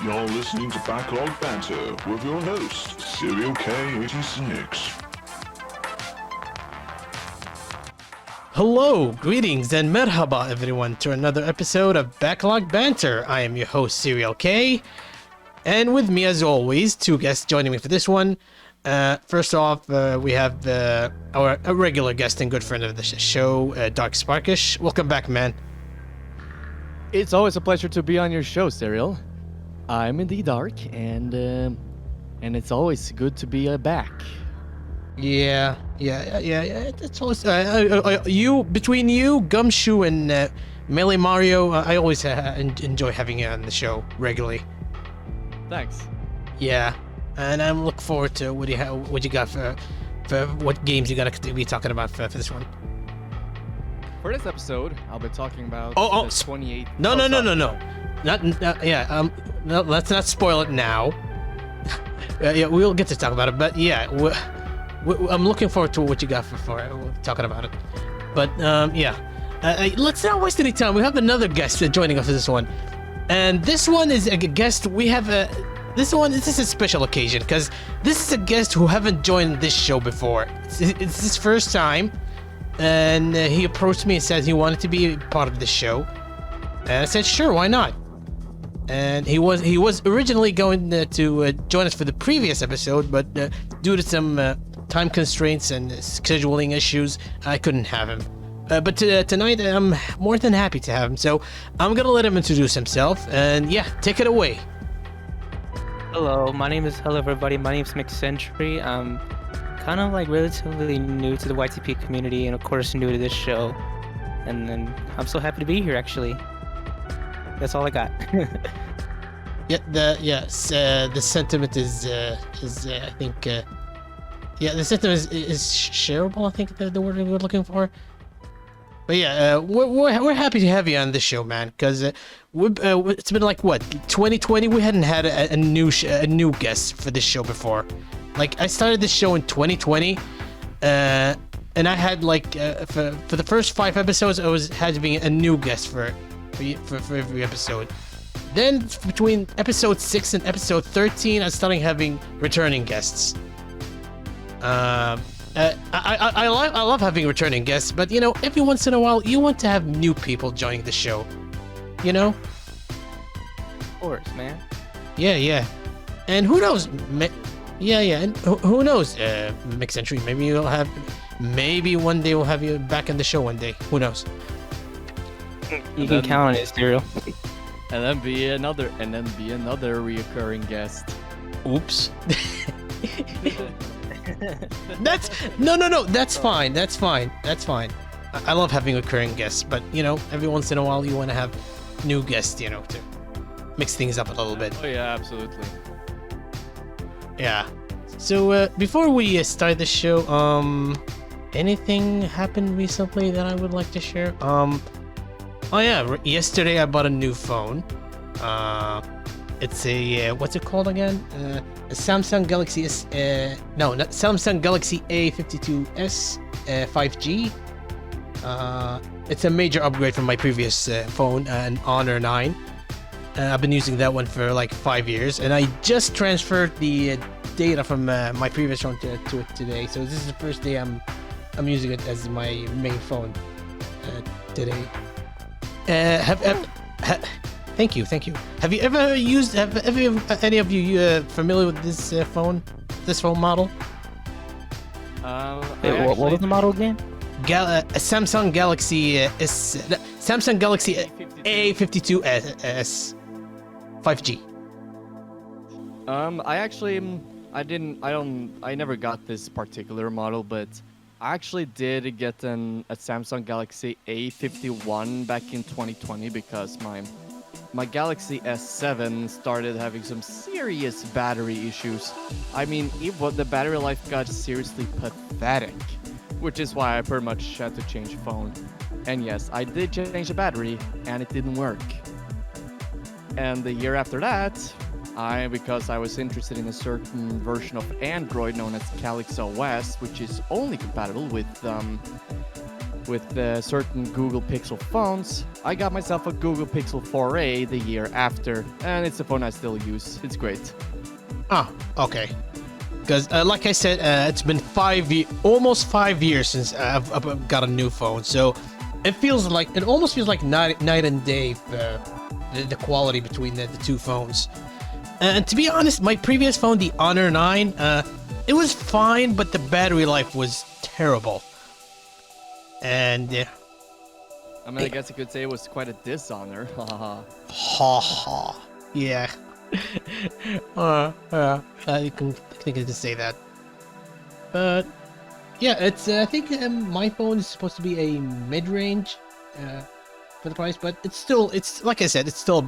You're listening to Backlog Banter with your host, SerialK86. Hello, greetings, and merhaba everyone to another episode of Backlog Banter. I am your host, SerialK, and with me as always, two guests joining me for this one. First off, we have a regular guest and good friend of the show, DarkSparkish. Welcome back, man. It's always a pleasure to be on your show, Serial. I'm in the dark, and it's always good to be back. Yeah. It's always between you, Gumshoe, and Melee Mario. I always enjoy having you on the show regularly. Thanks. Yeah, and I'm looking forward to what you got for what games you're gonna be talking about for this one. For this episode, I'll be talking about the 28. No. No, let's not spoil it now. Yeah, we'll get to talk about it, but yeah, I'm looking forward to what you got for talking about it. But let's not waste any time. We have another guest joining us for this one, and this one is a guest. We have this is a special occasion because this is a guest who haven't joined this show before. It's his first time, and he approached me and said he wanted to be part of this show, and I said sure, why not? And he was originally going to join us for the previous episode, but due to some time constraints and scheduling issues, I couldn't have him. But tonight, I'm more than happy to have him. So I'm gonna let him introduce himself, and yeah, take it away. Hello, everybody. My name is McSentry. I'm kind of like relatively new to the YTP community, and of course new to this show. And then I'm so happy to be here. Actually, that's all I got. The sentiment is I think the sentiment is shareable. I think the word we were looking for. But yeah, we're happy to have you on this show, man. Because it's been like what 2020. We hadn't had a new guest for this show before. Like I started this show in 2020, and I had like for the first 5 episodes, I had to be a new guest for every episode. Then between episode 6 and episode 13, I started having returning guests. I love having returning guests, but you know, every once in a while, you want to have new people joining the show. You know? Of course, man. Yeah. And who knows? And who knows? McSentry, maybe one day we'll have you back in the show one day. Who knows? You can count on it, Serial. And then be another reoccurring guest. Oops. That's fine. I love having recurring guests, but you know, every once in a while you want to have new guests, you know, to mix things up a little bit. Oh yeah, absolutely. Yeah. So before we start the show, anything happened recently that I would like to share? Yesterday I bought a new phone. It's a what's it called again? A Samsung Galaxy Samsung Galaxy A52s 5G. It's a major upgrade from my previous phone, an Honor 9. I've been using that one for like 5 years, and I just transferred the data from my previous phone to it today. So this is the first day I'm using it as my main phone today. Thank you. Have you ever used? Have any of you familiar with this phone model? What was the model again? Samsung Galaxy Samsung Galaxy A52s 5G. I never got this particular model, but I actually did get a Samsung Galaxy A51 back in 2020 because my Galaxy S7 started having some serious battery issues. I mean, the battery life got seriously pathetic, which is why I pretty much had to change phone. And yes, I did change the battery, and it didn't work. And the year after that, because I was interested in a certain version of Android known as Calyx OS, which is only compatible with with certain Google Pixel phones. I got myself a Google Pixel 4a the year after, and it's a phone I still use. It's great. Oh, okay. Because, like I said, it's been almost 5 years since I've got a new phone, so it almost feels like night and day, the quality between the two phones. And to be honest, my previous phone, the Honor 9, it was fine, but the battery life was terrible. And I mean, I guess you could say it was quite a dishonor. ha ha. Yeah. You can think to say that. But yeah, it's I think my phone is supposed to be a mid-range for the price, but it's like I said, it's still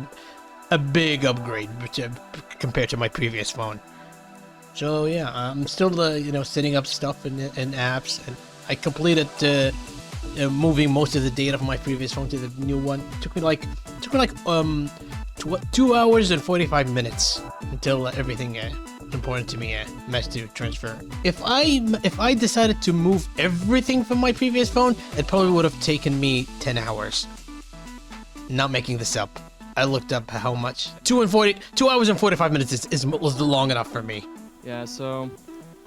a big upgrade compared to my previous phone. So yeah, I'm still setting up stuff in apps, and I completed moving most of the data from my previous phone to the new one. It took me like 2 hours and 45 minutes until everything important to me managed to transfer. If I decided to move everything from my previous phone, it probably would have taken me 10 hours. Not making this up. I looked up how much. 2 hours and 45 minutes was long enough for me. Yeah, so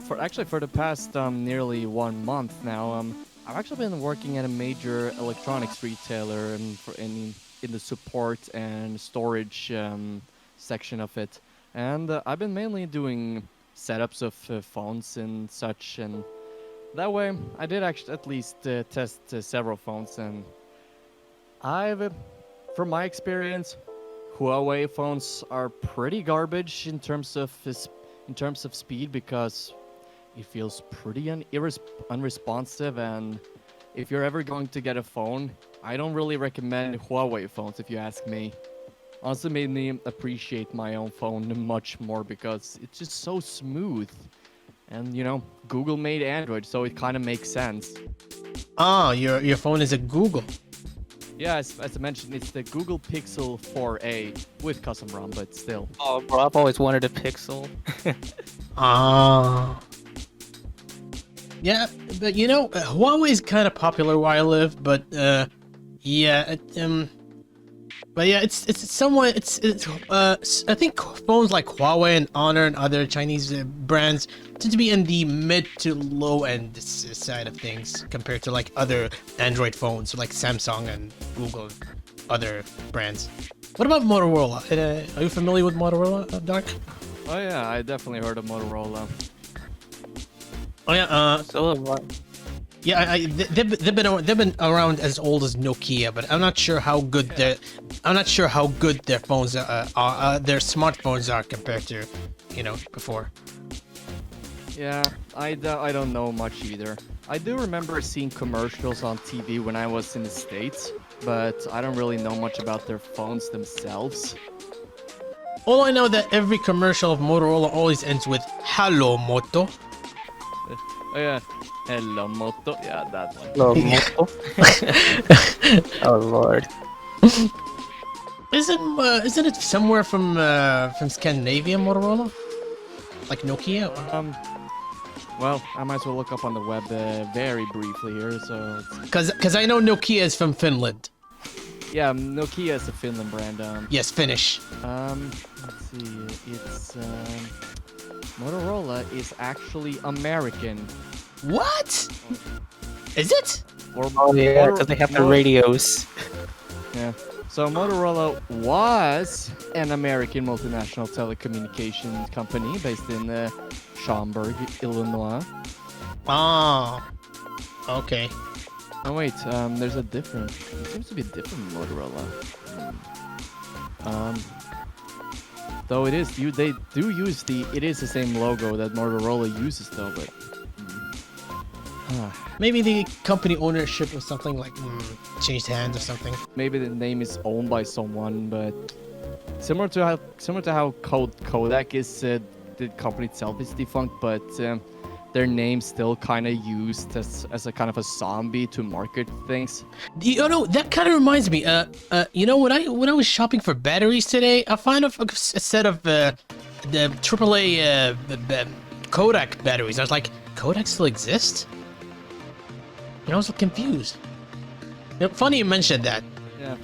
for the past nearly 1 month now, I've actually been working at a major electronics retailer in the support and storage section of it, and I've been mainly doing setups of phones and such, and that way I did actually at least test several phones, and from my experience, Huawei phones are pretty garbage in terms of speed, because it feels pretty unresponsive, and if you're ever going to get a phone, I don't really recommend Huawei phones, if you ask me. Honestly, made me appreciate my own phone much more, because it's just so smooth. And Google made Android, so it kind of makes sense. Ah, your phone is a Google. Yeah, as I mentioned, it's the Google Pixel 4a with custom ROM, but still. Oh, bro, I've always wanted a Pixel. Ah. Yeah, but Huawei is kind of popular where I live, but yeah, it's somewhat I think phones like Huawei and Honor and other Chinese brands tend to be in the mid to low end side of things compared to like other Android phones like Samsung and Google and other brands. What about Motorola? Are you familiar with Motorola, Dark? Oh yeah, I definitely heard of Motorola. Oh yeah, So what? yeah, they've been around as old as Nokia, but I'm not sure how good their phones are, their smartphones are compared to, before. Yeah, I don't know much either. I do remember seeing commercials on TV when I was in the States, but I don't really know much about their phones themselves. All I know that every commercial of Motorola always ends with "Hello Moto." Oh yeah, hello Moto, yeah, that one. Hello, Moto. Oh lord. Isn't it somewhere from Scandinavia, Motorola? Like Nokia? Well, I might as well look up on the web very briefly here, so... Because I know Nokia is from Finland. Yeah, Nokia is a Finland brand. Yes, Finnish. Let's see, it's... Motorola is actually American. What? Is it? Oh yeah, because they have the radios. Yeah. So Motorola was an American multinational telecommunications company based in Schaumburg, Illinois. Oh. Okay. Oh wait, there's a different. There seems to be a different Motorola. Though it is they do use it is the same logo that Motorola uses though, but maybe the company ownership or something like changed hands or something. maybe the name is owned by someone, but similar to how Kodak is the company itself is defunct, but their name's still kind of used as a kind of a zombie to market things. That kind of reminds me. When I was shopping for batteries today, I found a set of the AAA Kodak batteries. I was like, Kodak still exists? And I was confused. Funny you mentioned that. Yeah.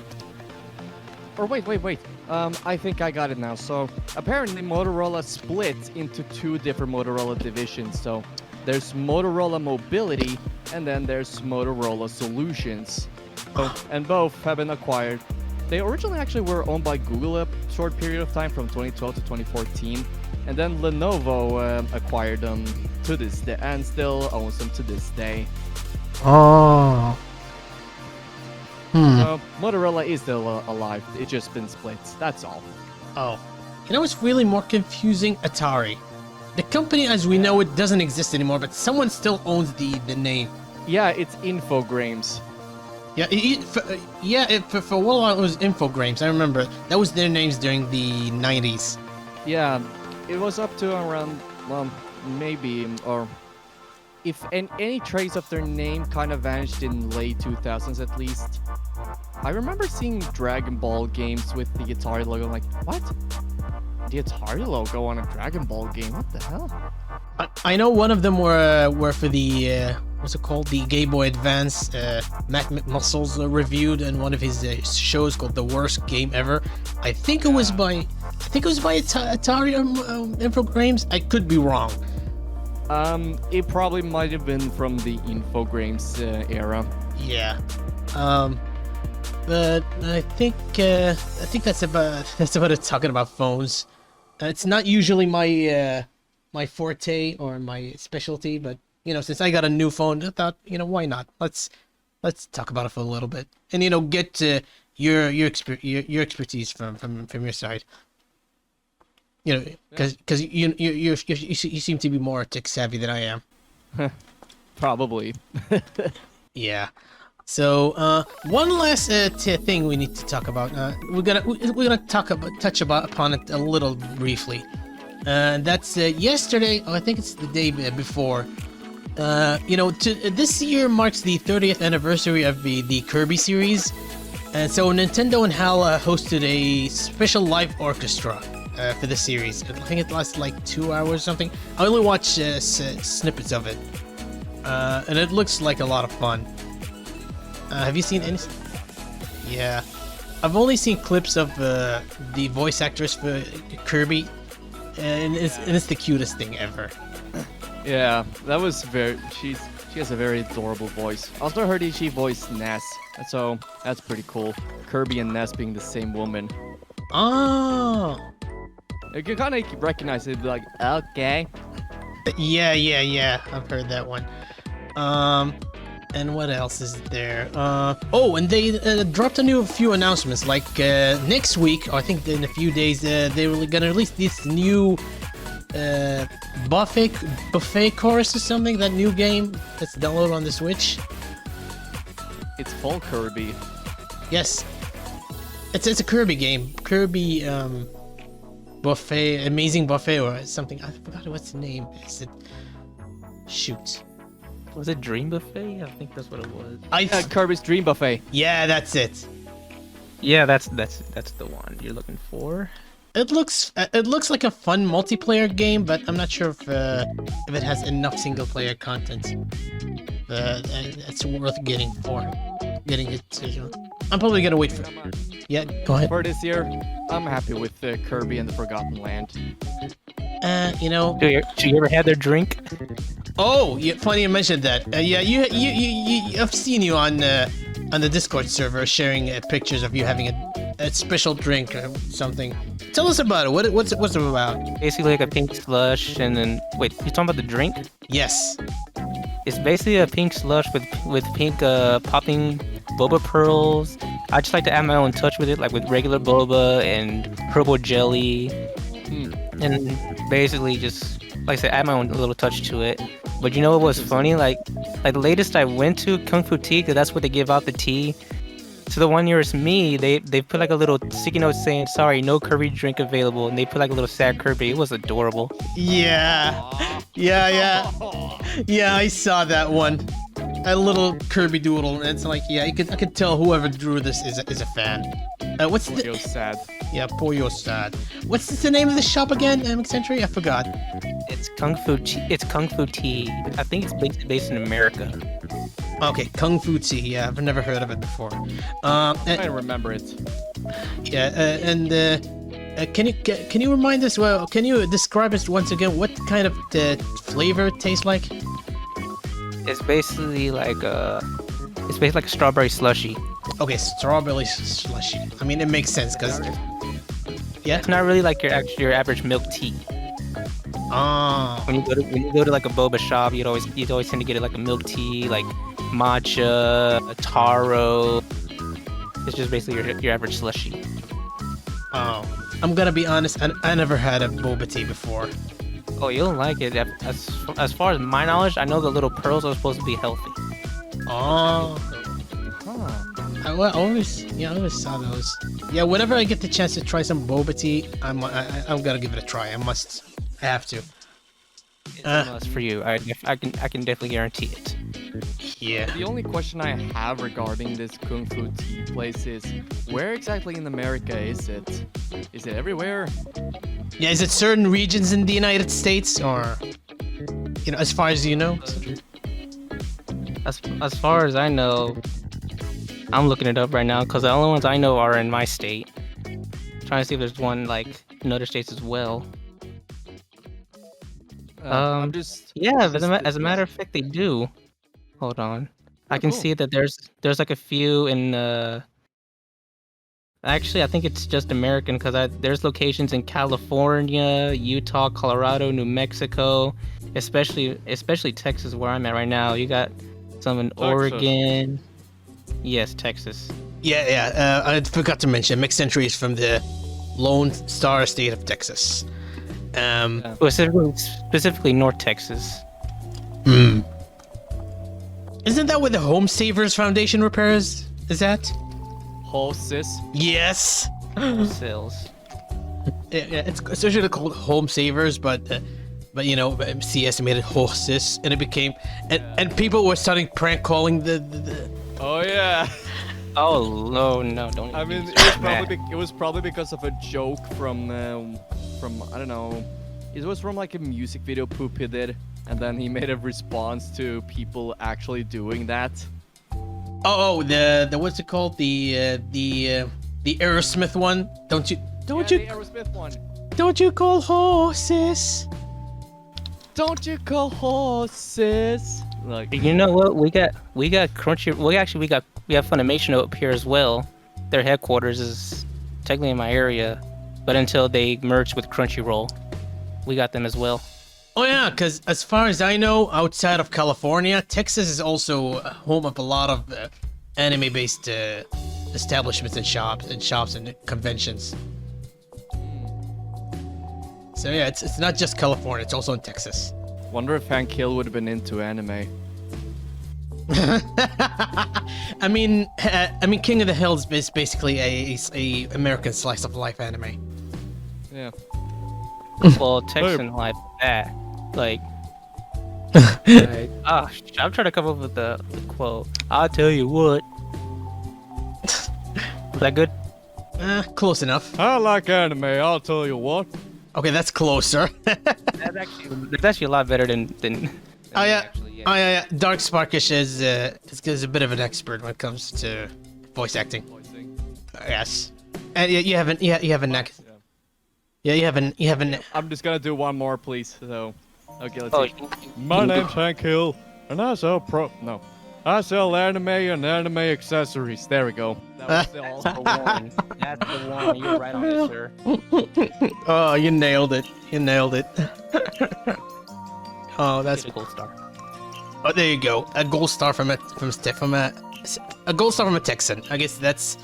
Or wait. I think I got it now. So apparently Motorola split into two different Motorola divisions. So there's Motorola Mobility and then there's Motorola Solutions. And both have been acquired. They originally actually were owned by Google a short period of time from 2012 to 2014. And then Lenovo acquired them to this day and still owns them to this day. Oh. So Motorola is still alive. It's just been split. That's all. Oh. You know what's really more confusing? Atari. The company as we know it doesn't exist anymore, but someone still owns the name. Yeah, it's Infogrames. Yeah, for a while it was Infogrames. I remember. That was their names during the 90s. Yeah, it was up to around, well, maybe, or if any trace of their name kind of vanished in late 2000s at least. I remember seeing Dragon Ball games with the Atari logo. I'm like, what? The Atari logo on a Dragon Ball game? What the hell? I know one of them were for the what's it called? The Game Boy Advance. Matt McMuscles reviewed in one of his shows called "The Worst Game Ever." I think it was by Atari Infogrames. I could be wrong. It probably might have been from the Infogrames era. Yeah. But I think that's about it talking about phones. It's not usually my my forte or my specialty, but you know, since I got a new phone, I thought, you know, why not? Let's talk about it for a little bit, and you know, get your expertise from your side. You know, because you seem to be more tech savvy than I am. Probably. Yeah. So one last thing we need to talk about. We're gonna touch upon it a little briefly. That's yesterday. Oh, I think it's the day before. You know, this year marks the 30th anniversary of the Kirby series, and so Nintendo and HAL hosted a special live orchestra for the series. I think it lasted like 2 hours or something. I only watched snippets of it, and it looks like a lot of fun. Have you seen any? Yeah, I've only seen clips of the voice actress for Kirby, and it's the cutest thing ever. Yeah, that was she has a very adorable voice. Also heard she voiced Ness, so that's pretty cool. Kirby and Ness being the same woman. Oh. You can kind of recognize it, like, okay. Yeah. I've heard that one. And what else is there? Oh, and they dropped a few announcements. Like next week, or I think in a few days, they're gonna release this new buffet chorus or something. That new game that's downloaded on the Switch. It's full Kirby. Yes, it's a Kirby game. Kirby buffet, amazing buffet or something. I forgot what's the name. Is it? Shoot. Was it Dream Buffet? I think that's what it was. Kirby's Dream Buffet. Yeah, that's it. Yeah, that's the one you're looking for. It looks like a fun multiplayer game, but I'm not sure if it has enough single player content. It's worth getting it. To, I'm probably gonna wait for. Yeah, go ahead. For this year, I'm happy with Kirby and the Forgotten Land. You know. Do you ever had their drink? Oh, yeah, funny you mentioned that. Yeah, you I've seen you on the Discord server sharing pictures of you having a special drink or something. Tell us about it. What's it about? Basically like a pink slush, and then wait, you talking about the drink? Yes. It's basically a pink slush with pink popping boba pearls. I just like to add my own touch with it, like with regular boba and herbal jelly, and basically just like I said, add my own little touch to it. But you know what was funny? Like the latest I went to Kung Fu Tea, because that's what they give out the tea. So the one nearest me, they put like a little sticky note saying, "Sorry, no Kirby drink available," and they put like a little sad Kirby. It was adorable. Yeah, I saw that one. A little Kirby doodle, and it's like, yeah, I could tell whoever drew this is a fan. What's the? Sad. Yeah, Poyo sad. What's the name of the shop again, McSentry? I forgot. It's Kung Fu Tea. It's Kung Fu Tea. I think it's based in America. Okay, Kung Fu Tea. Yeah, I've never heard of it before. I remember it. Yeah, can you remind us? Well, can you describe us once again what kind of flavor it tastes like? It's basically like a strawberry slushy. Okay, strawberry slushy. I mean, it makes sense because yeah. It's not really like your average milk tea. Ah. When you go to like a boba shop, you'd always tend to get it like a milk tea, like matcha, a taro. It's just basically your average slushy. Oh, I'm gonna be honest. I never had a boba tea before. Oh, you'll like it. As far as my knowledge, I know the little pearls are supposed to be healthy. Oh. I always saw those. Yeah, whenever I get the chance to try some boba tea, I'm gonna give it a try. I have to. It's a must for you. I can definitely guarantee it. Yeah. The only question I have regarding this Kung Fu Tea place is, where exactly in America is it? Is it everywhere? Yeah, is it certain regions in the United States, or as far as you know? As far as I know, I'm looking it up right now because the only ones I know are in my state. Trying to see if there's one like in other states as well. I'm just... Yeah, but as a matter of fact, they do. Hold on, I can see that there's like a few in. Actually, I think it's just American because there's locations in California, Utah, Colorado, New Mexico, especially Texas, where I'm at right now. You got some in Oregon. Yes, Texas. Yeah. I forgot to mention, McSentry is from the Lone Star State of Texas. Specifically North Texas. Isn't that where the Home Savers Foundation repairs is at? Horses. Yes. Sales. Yeah, it's usually called Home Savers, but CS made it horses, and it became and people were starting prank calling the. Oh yeah. Oh no! Don't. I mean, it was probably because of a joke from I don't know. It was from like a music video Poop he did, and then he made a response to people actually doing that. Oh, the what's it called? The Aerosmith one. Don't you? The Aerosmith one. Don't you call horses? Don't you call horses? Like, You know what? We got Crunchy. We have Funimation up here as well. Their headquarters is technically in my area, but until they merged with Crunchyroll, we got them as well. Oh yeah, because as far as I know, outside of California, Texas is also home of a lot of anime-based establishments and shops and conventions. So yeah, it's not just California; it's also in Texas. wonder if Hank Hill would have been into anime. I mean, King of the Hill is basically a American slice of life anime. Yeah. Well, Texan life, that like. I'm trying to come up with the quote. I'll tell you what. Was that good? Close enough. I like anime, I'll tell you what. Okay, that's closer. That's actually a lot better than Oh yeah. actually, yeah. Oh yeah. Darksparkish is a bit of an expert when it comes to voice acting. Yes. And you have a neck. Yeah, you have an. I'm just gonna do one more, please. So, okay, let's Oh, see. My name's Hank Hill, and I sell anime and anime accessories. There we go. That was That's the one. That's the one. You're right on it, sir. Oh, you nailed it. Oh, that's Get a gold star. Oh, there you go. A gold star from a gold star from a Texan. I guess that's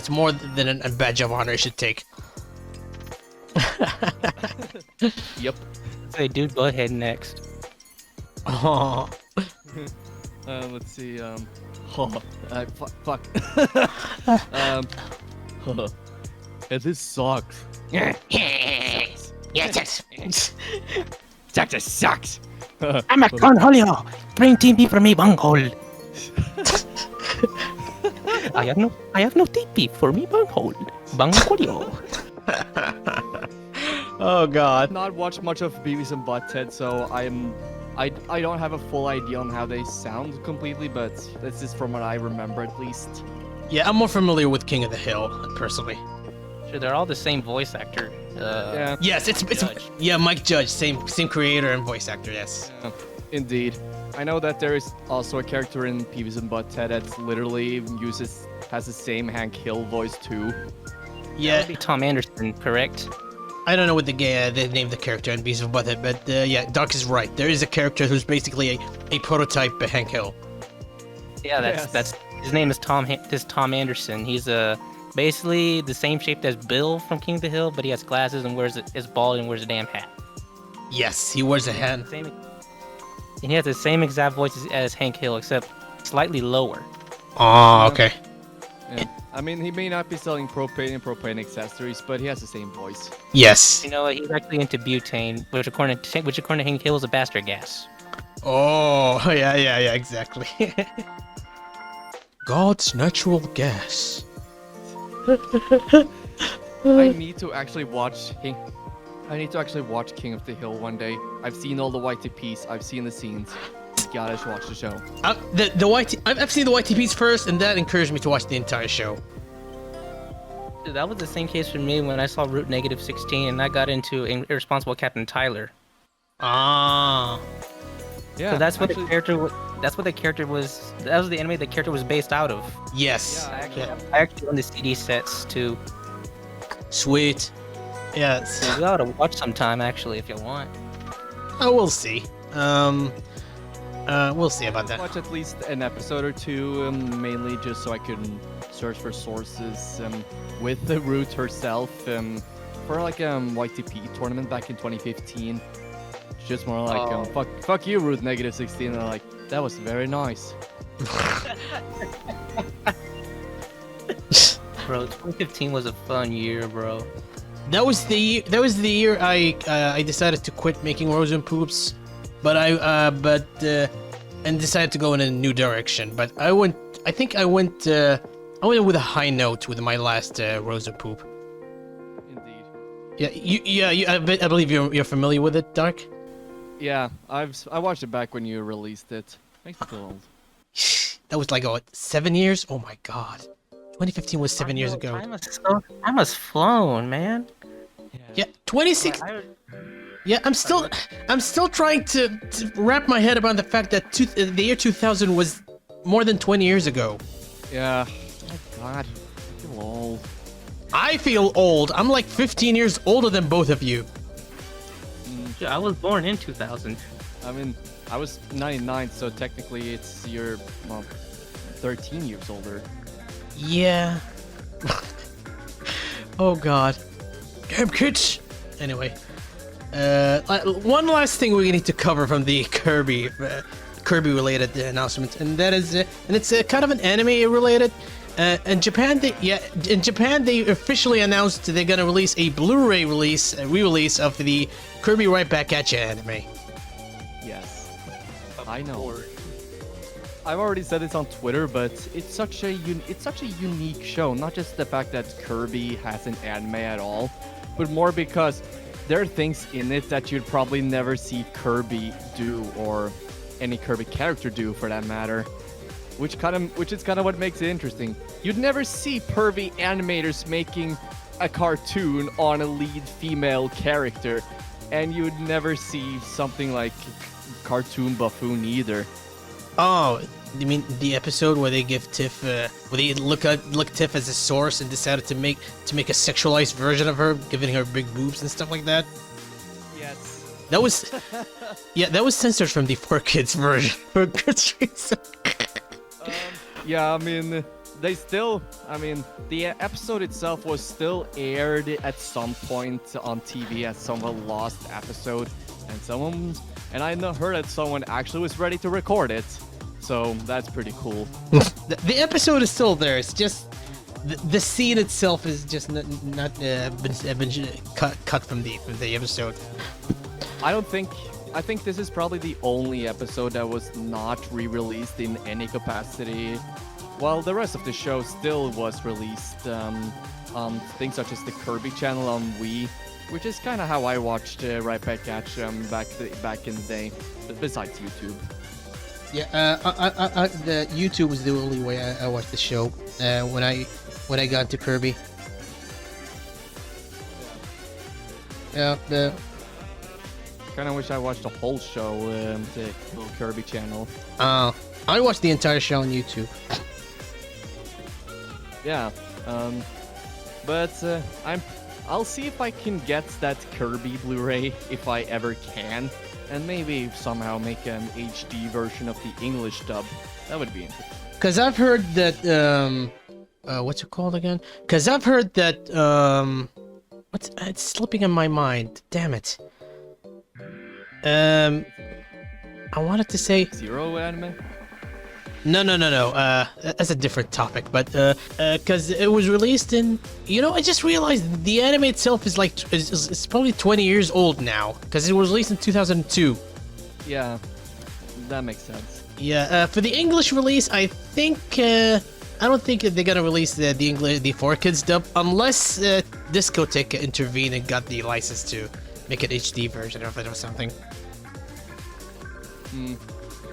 more than a badge of honor you should take. Yep. Say, dude, go ahead next. Oh. Let's see. Fuck. This sucks. Yes. Texas sucks. I'm a Cornholio. Bring TP for me, bunghole. I have no TP for me bunghole. Bangholio. Oh God. Not watched much of Beavis and Butthead, so I don't have a full idea on how they sound completely, but this is from what I remember at least. Yeah, I'm more familiar with King of the Hill, personally. Sure, they're all the same voice actor. Yeah. Yes, it's Judge. yeah, Mike Judge, same creator and voice actor. Yes. Indeed. I know that there is also a character in Beavis and Butthead that literally has the same Hank Hill voice too. That Yeah, would be Tom Anderson, correct? I don't know what they named the character in Beavis and Butthead, but yeah, Dark is right. There is a character who's basically a prototype of Hank Hill. Yeah, that's his name is Tom Anderson. He's basically the same shape as Bill from King of the Hill, but he has glasses and is bald and wears a damn hat. Yes, he wears a hat. And he has the same exact voice as Hank Hill, except slightly lower. Oh, okay. Yeah. I mean, he may not be selling propane and propane accessories, but he has the same voice. Yes. You know what? He's actually into butane, which according to Hank Hill is a bastard gas. Oh, yeah, exactly. God's natural gas. I need to actually watch King of the Hill one day. I've seen all the YTPs. I've seen the scenes. Gotta watch the show. I've seen the YTPs first, and that encouraged me to watch the entire show. Dude, that was the same case for me when I saw Route -16 and I got into Irresponsible Captain Tyler. Ah. Yeah, So that's what actually, the character. That's what the character was. That was the anime the character was based out of. Yes. I actually own the CD sets too. Sweet. Yes. So we ought to watch sometime actually if you want. Oh, we'll see. We'll see about that. watch at least an episode or two, mainly just so I can search for sources with the Root herself for like YTP tournament back in 2015. Just more like fuck you, Root -16, and I'm like, that was very nice. Bro, 2015 was a fun year, bro. That was the year I decided to quit making Rose and Poops, but and decided to go in a new direction. But I went with a high note with my last Rose and Poop. Indeed. Yeah, I believe you're familiar with it, Dark. Yeah, I watched it back when you released it. Makes me feel old. That was like 7 years. Oh my god, 2015 was 7 years ago. Time has flown, man. Yeah, 26. Yeah, I'm still trying to wrap my head around the fact that the year 2000 was more than 20 years ago. Yeah. Oh god, I feel old. I feel old. I'm like 15 years older than both of you. Yeah, I was born in 2000. I mean, I was 99, so technically you're 13 years older. Yeah. Oh god. Damn kids. Anyway, one last thing we need to cover from the Kirby related announcement, and that is, and it's kind of an anime related. In Japan, they officially announced they're gonna release a Blu-ray re-release of the Kirby Right Back at Ya anime. Yes, I know. I've already said this on Twitter, but it's such a unique show. Not just the fact that Kirby has an anime at all, but more because there are things in it that you'd probably never see Kirby do, or any Kirby character do for that matter. Which is kind of what makes it interesting. You'd never see pervy animators making a cartoon on a lead female character, and you'd never see something like Cartoon Buffoon either. Oh, you mean the episode where they give Tiff, where they look Tiff as a source and decided to make a sexualized version of her, giving her big boobs and stuff like that? Yes. That was, yeah, that was censored from the 4Kids version for good reason. Yeah, I mean, the episode itself was still aired at some point on TV as somewhat lost episode, and I heard that someone actually was ready to record it, so that's pretty cool. The episode is still there. It's just the scene itself is just not been cut from the episode. I think this is probably the only episode that was not re-released in any capacity, while the rest of the show still was released things such as the Kirby channel on Wii, which is kind of how I watched Right Back at You back in the day, but besides YouTube. Yeah, the YouTube was the only way I watched the show when I got into Kirby. Yeah, the Kind of wish I watched the whole show, the little Kirby channel. I watched the entire show on YouTube. Yeah, but I'll see if I can get that Kirby Blu-ray if I ever can, and maybe somehow make an HD version of the English dub. That would be interesting. Cause I've heard that what's it called again? Cause I've heard that it's slipping in my mind. Damn it. I wanted to say Zero anime? no. That's a different topic, but cause it was released in. I just realized the anime itself is like it's probably 20 years old now, cause it was released in 2002. Yeah, that makes sense. Yeah, for the English release, I think I don't think they're gonna release the 4Kids dub unless Discotek intervened and got the license to make an HD version of it or something.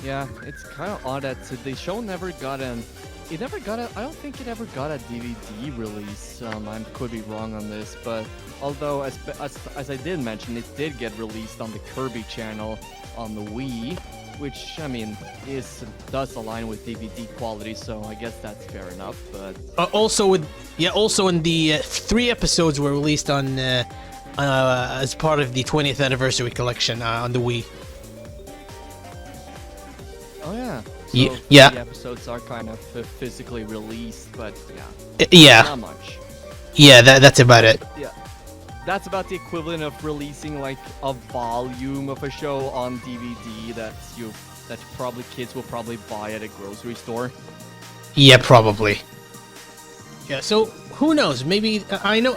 Yeah, it's kind of odd that the show never got I don't think it ever got a DVD release. I could be wrong on this, but although as I did mention, it did get released on the Kirby channel on the Wii, which I mean does align with DVD quality, so I guess that's fair enough. But Also in the 3 episodes were released on as part of the 20th anniversary collection on the Wii. oh yeah, so Yeah. the episodes are kind of physically released, but Yeah, not much. yeah, that's about it. Yeah, that's about the equivalent of releasing like a volume of a show on DVD that probably kids will probably buy at a grocery store. Yeah, probably. Yeah, so who knows? Maybe I know.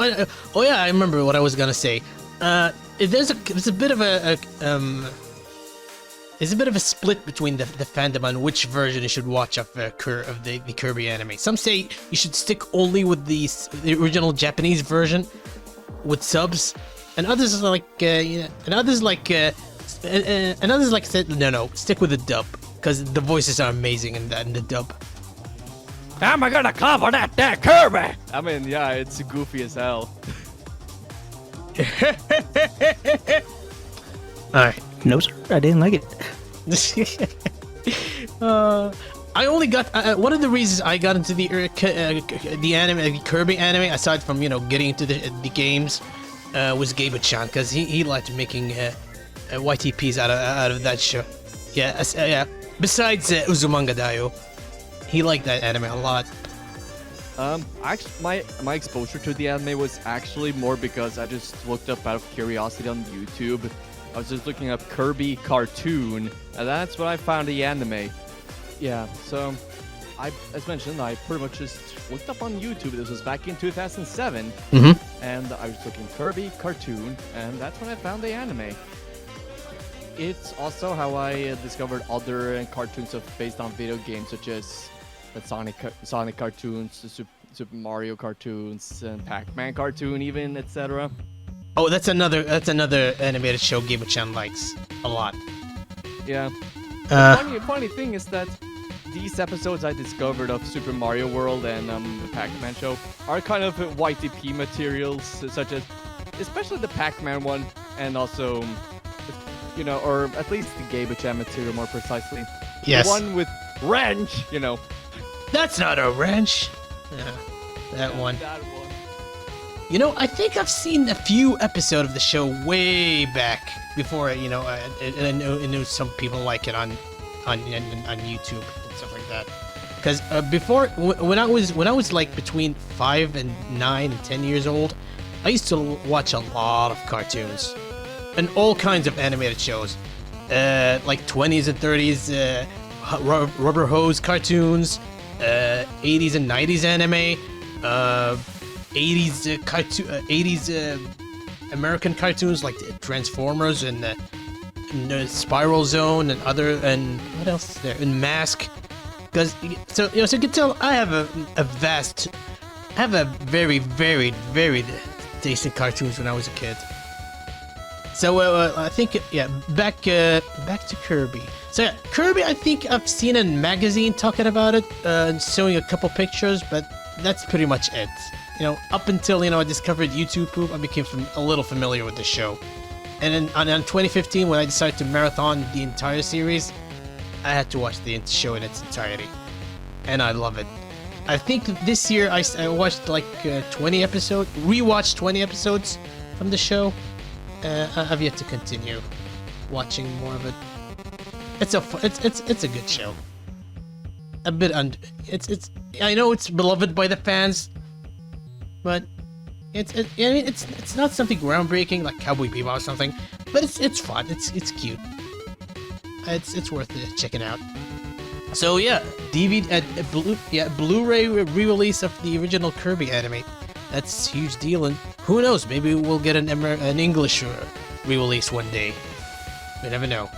Oh yeah, I remember what I was gonna say. There's a bit of there's a bit of a split between the fandom on which version you should watch of the Kirby anime. Some say you should stick only with the original Japanese version with subs, and others are like said no, stick with the dub because the voices are amazing in the dub. How am I gonna cover that Kirby? I mean, yeah, it's goofy as hell. Alright. No, sir, I didn't like it. I only got one of the reasons I got into the anime, the Kirby anime, aside from getting into the games, was Gabe-chan, because he liked making YTPs out of that show. Yeah. Besides Uzumanga Daioh, he liked that anime a lot. Actually, my exposure to the anime was actually more because I just looked up out of curiosity on YouTube. I was just looking up Kirby cartoon, and that's when I found the anime. Yeah, so as mentioned, I pretty much just looked up on YouTube. This was back in 2007, and I was looking Kirby cartoon, and that's when I found the anime. It's also how I discovered other cartoons based on video games, such as the Sonic cartoons, the Super Mario cartoons, and Pac-Man cartoon, even, etc. Oh, that's another animated show Gabe-chan likes a lot. Yeah. The funny thing is that these episodes I discovered of Super Mario World and the Pac-Man show are kind of YTP materials, such as, especially the Pac-Man one, and also, or at least the Gabe-chan material more precisely. Yes. The one with wrench, That's not a wrench. That one. That one. I think I've seen a few episodes of the show way back before. I know some people like it on YouTube and stuff like that. Because before, when I was like between 5 and 9 and 10 years old, I used to watch a lot of cartoons and all kinds of animated shows, like 20s and 30s rubber hose cartoons, 80s and 90s anime, 80s American cartoons like Transformers and Spiral Zone and what else is there? And Mask. Because so you can tell I have a vast have a very, very, very decent cartoons when I was a kid. So I think back to Kirby. So yeah, Kirby, I think I've seen a magazine talking about it, and showing a couple pictures, but that's pretty much it. You know, up until I discovered YouTube Poop, I became a little familiar with the show. And then on 2015, when I decided to marathon the entire series, I had to watch the show in its entirety, and I love it. I think this year I watched like 20 episodes, rewatched 20 episodes from the show. I've yet to continue watching more of it. It's a good show. A bit it's I know it's beloved by the fans, but it's not something groundbreaking like Cowboy Bebop or something. But it's fun. It's cute. It's worth checking out. So yeah, Blu-ray re-release of the original Kirby anime. That's a huge deal, and who knows? Maybe we'll get an English re-release one day. We never know.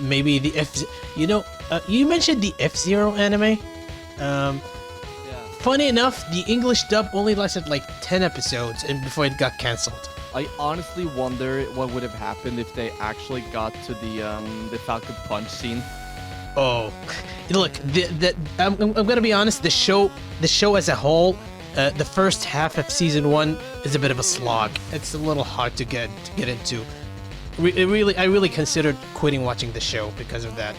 Maybe the you mentioned the F-Zero anime. Funny enough, the English dub only lasted like 10 episodes, and before it got cancelled. I honestly wonder what would have happened if they actually got to the Falcon Punch scene. Oh, look, I'm gonna be honest. The show as a whole, the first half of season 1 is a bit of a slog. It's a little hard to get into. I really considered quitting watching the show because of that.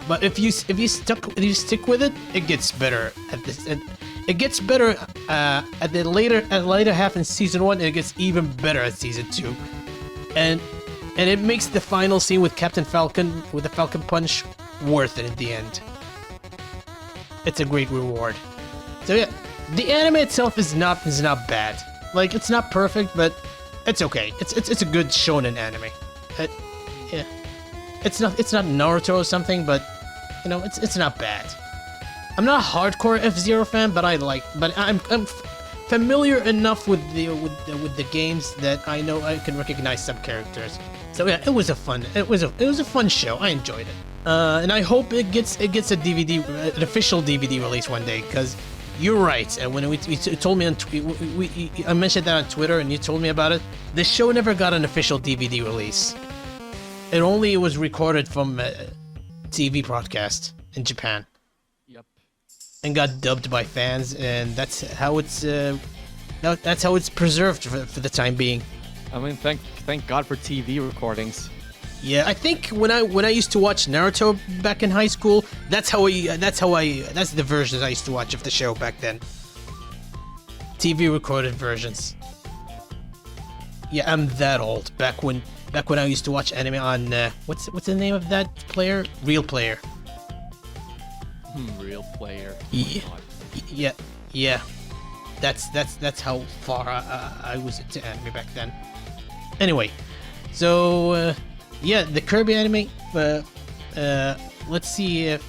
But if you stick with it, it gets better at this. It gets better at the later half in season 1, and it gets even better at season 2. And it makes the final scene with Captain Falcon with the Falcon Punch worth it in the end. It's a great reward. So yeah, the anime itself is not bad. Like, it's not perfect, but it's okay. It's a good shonen anime. Yeah, it's not Naruto or something, but it's not bad. I'm not a hardcore F-Zero fan, but I'm familiar enough with the games that I know I can recognize some characters. So yeah, it was a fun show. I enjoyed it, and I hope it gets a DVD, an official DVD release one day. Because you're right. And when you told me I mentioned that on Twitter, and you told me about it. The show never got an official DVD release. It only was recorded from a TV broadcast in Japan. Yep. And got dubbed by fans, and that's how it's preserved for the time being. I mean, thank God for TV recordings. Yeah, I think when I used to watch Naruto back in high school, that's the versions I used to watch of the show back then. TV recorded versions. Yeah, I'm that old. Back when I used to watch anime on what's the name of that player? Real Player. Real Player. Yeah. That's how far I was into anime back then. Anyway, so yeah, the Kirby anime. Let's see if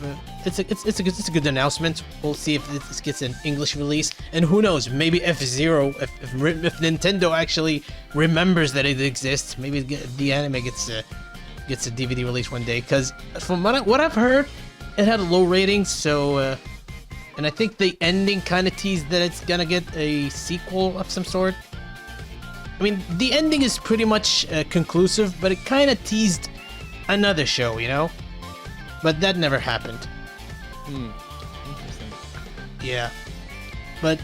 it's a good announcement. We'll see if this gets an English release, and who knows, maybe F-Zero, if Nintendo actually remembers that it exists, maybe the anime gets a DVD release one day. Because from what I've heard, it had low ratings. So, and I think the ending kind of teased that it's gonna get a sequel of some sort. I mean, the ending is pretty much conclusive, but it kind of teased another show, But that never happened. Interesting. Yeah. But,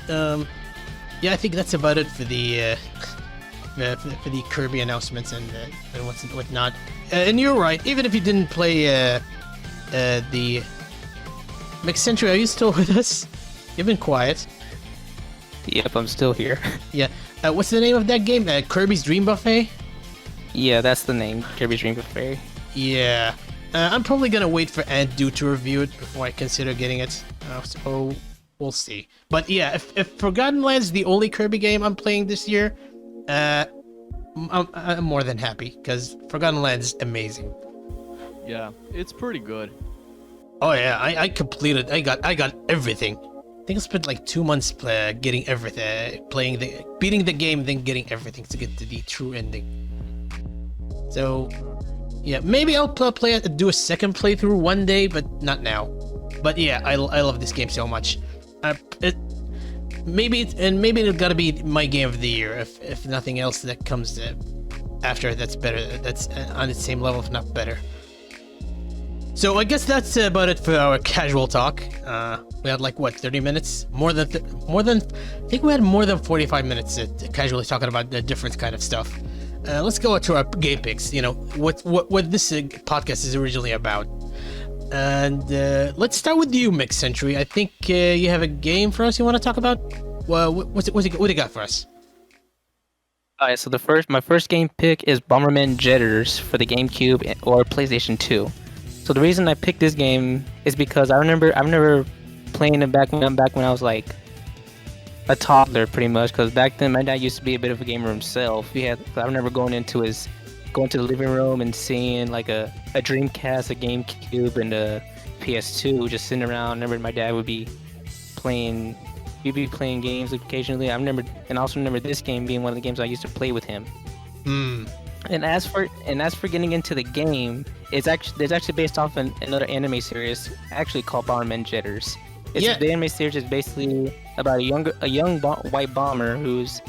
yeah, I think that's about it for the Kirby announcements and whatnot. And you're right, even if you didn't play the McSentry, are you still with us? You've been quiet. Yep, I'm still here. Yeah. What's the name of that game? Kirby's Dream Buffet? Yeah, that's the name. Kirby's Dream Buffet. Yeah. I'm probably gonna wait for Aunt Do to review it before I consider getting it. So we'll see. But yeah, if Forgotten Lands is the only Kirby game I'm playing this year, I'm more than happy, because Forgotten Lands is amazing. Yeah, it's pretty good. Oh yeah, I completed. I got everything. I think I spent like 2 months getting everything, beating the game, then getting everything to get to the true ending. So yeah, maybe I'll play it, do a second playthrough one day, but not now. But yeah, I love this game so much. maybe it's gotta be my game of the year if nothing else that comes after that's better. That's on the same level, if not better. So I guess that's about it for our casual talk. We had like what 30 minutes, more than I think we had more than 45 minutes casually talking about the different kind of stuff. Let's go to our game picks. You know what this podcast is originally about. And let's start with you, McSentry. I think you have a game for us you want to talk about. Well, what do you got for us? Alright, so my first game pick is Bomberman Jetters for the GameCube or PlayStation 2. So the reason I picked this game is because I remember playing it back when I was like a toddler, pretty much. Because back then my dad used to be a bit of a gamer himself. I remember going to the living room and seeing like a Dreamcast, a GameCube, and a PS2 just sitting around. I remember my dad would be playing. We'd be playing games occasionally. I also remember this game being one of the games I used to play with him. And as for getting into the game, it's actually based off another anime series actually called Bomberman Jetters. The anime series is basically about a young white bomber who's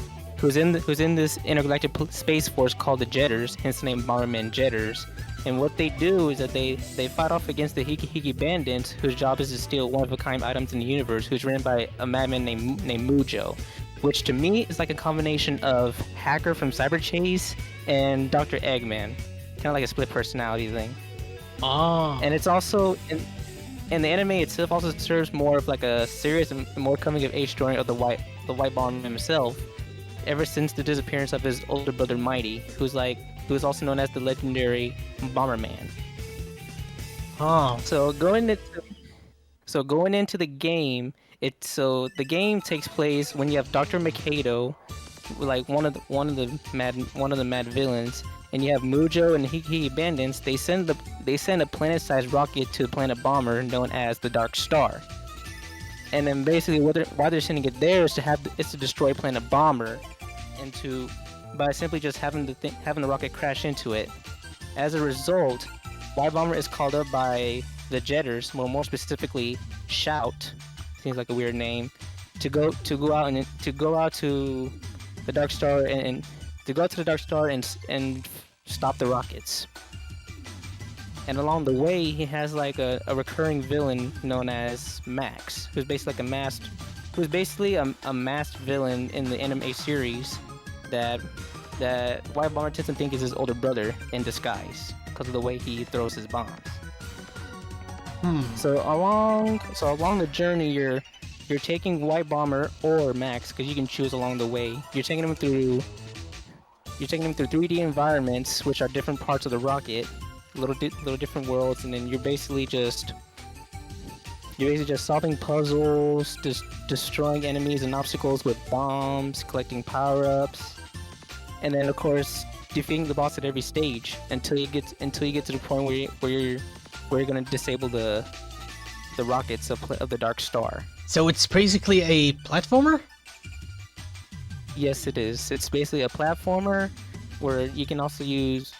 in this intergalactic space force called the Jetters, hence the name Bomberman Jetters. And what they do is that they fight off against the Hiki bandits, whose job is to steal one-of-a-kind items in the universe, who's ran by a madman named Mujo, which to me is like a combination of Hacker from Cyber Chase and Dr. Eggman, kind of like a split personality thing. Oh. And it's also and the anime itself also serves more of like a serious and more coming-of-age story of the white bomber himself, ever since the disappearance of his older brother Mighty, who is also known as the legendary Bomberman. Oh. So going into the game, the game takes place when you have Dr. Mikado, like one of the mad villains, and you have Mujo and the Hiki bandits. They send a planet-sized rocket to the planet Bomber, known as the Dark Star. And then basically why they're sending it there is to destroy planet Bomber, and by simply just having the rocket crash into it. As a result, White Bomber is called up by the Jetters, more specifically Shout, seems like a weird name, to go out to the Dark Star and stop the rockets. And along the way, he has like a recurring villain known as Max, who's basically a masked villain in the anime series that White Bomber tends to think is his older brother in disguise because of the way he throws his bombs. So along the journey, you're taking White Bomber or Max, because you can choose along the way. You're taking him through 3D environments, which are different parts of the rocket, little different worlds, and then you're basically just solving puzzles, just destroying enemies and obstacles with bombs, collecting power-ups, and then of course defeating the boss at every stage until you get to the point where you're gonna disable the rockets of the Dark Star. So it's basically a platformer? Yes, it is. It's basically a platformer where you can use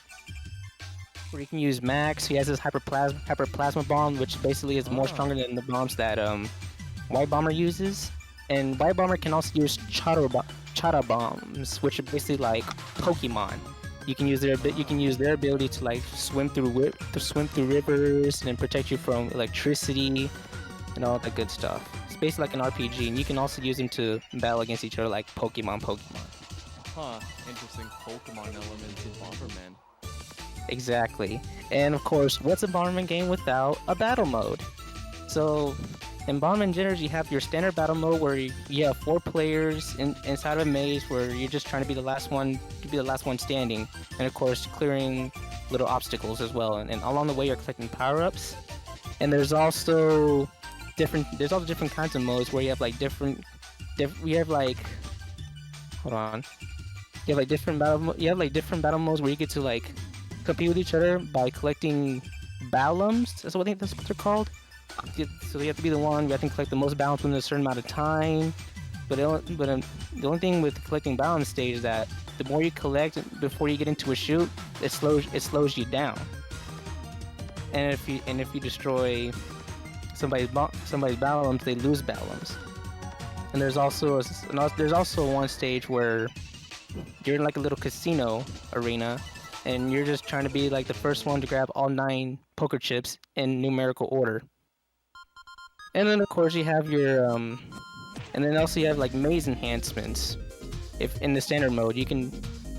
Max. He has this hyperplasma bomb, which basically is more stronger than the bombs that White Bomber uses. And White Bomber can also use Chara bombs, which are basically like Pokemon. You can use their ability to like swim through rivers and protect you from electricity and all that good stuff. It's basically like an RPG, and you can also use them to battle against each other like Pokemon. Huh, interesting Pokemon elements in Bomberman. Exactly. And of course, what's a Bomberman game without a battle mode? So in Bomberman Jetters, you have your standard battle mode where you have 4 players inside of a maze where you're just trying to be the last one standing, and of course clearing little obstacles as well. And along the way, you're collecting power-ups. And there's also different kinds of modes where you have like different battle modes where you get to like compete with each other by collecting Ballums. That's what they're called. So you have to be the one who can collect the most balance within a certain amount of time. But the only thing with collecting balance stage is that the more you collect before you get into a shoot, it slows you down. And if you destroy somebody's balance, they lose balance. And there's also one stage where you're in like a little casino arena, and you're just trying to be like the first one to grab all 9 poker chips in numerical order. And then of course you have your and then also you have like maze enhancements. If in the standard mode, you can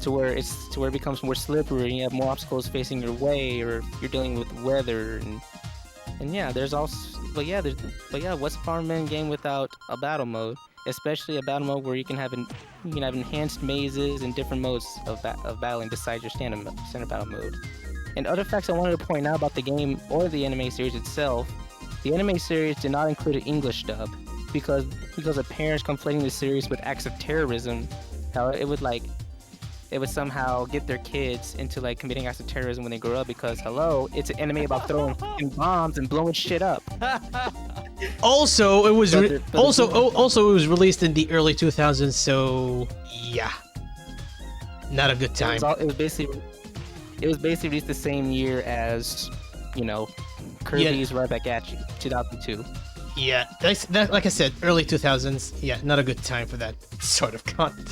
to where it becomes more slippery and you have more obstacles facing your way, or you're dealing with weather and yeah, there's also what's a Bomberman game without a battle mode? Especially a battle mode where you can have enhanced mazes and different modes of battling besides your standard battle mode. And other facts I wanted to point out about the game or the anime series itself: the anime series did not include an English dub because of parents conflating the series with acts of terrorism. How it would somehow get their kids into like committing acts of terrorism when they grow up, because hello, it's an anime about throwing fucking bombs and blowing shit up. Also, it was it was released in the early 2000s, so yeah, not a good time. It was basically released the same year as, Kirby's Right Back at You, 2002. Yeah, like I said, early 2000s. Yeah, not a good time for that sort of content.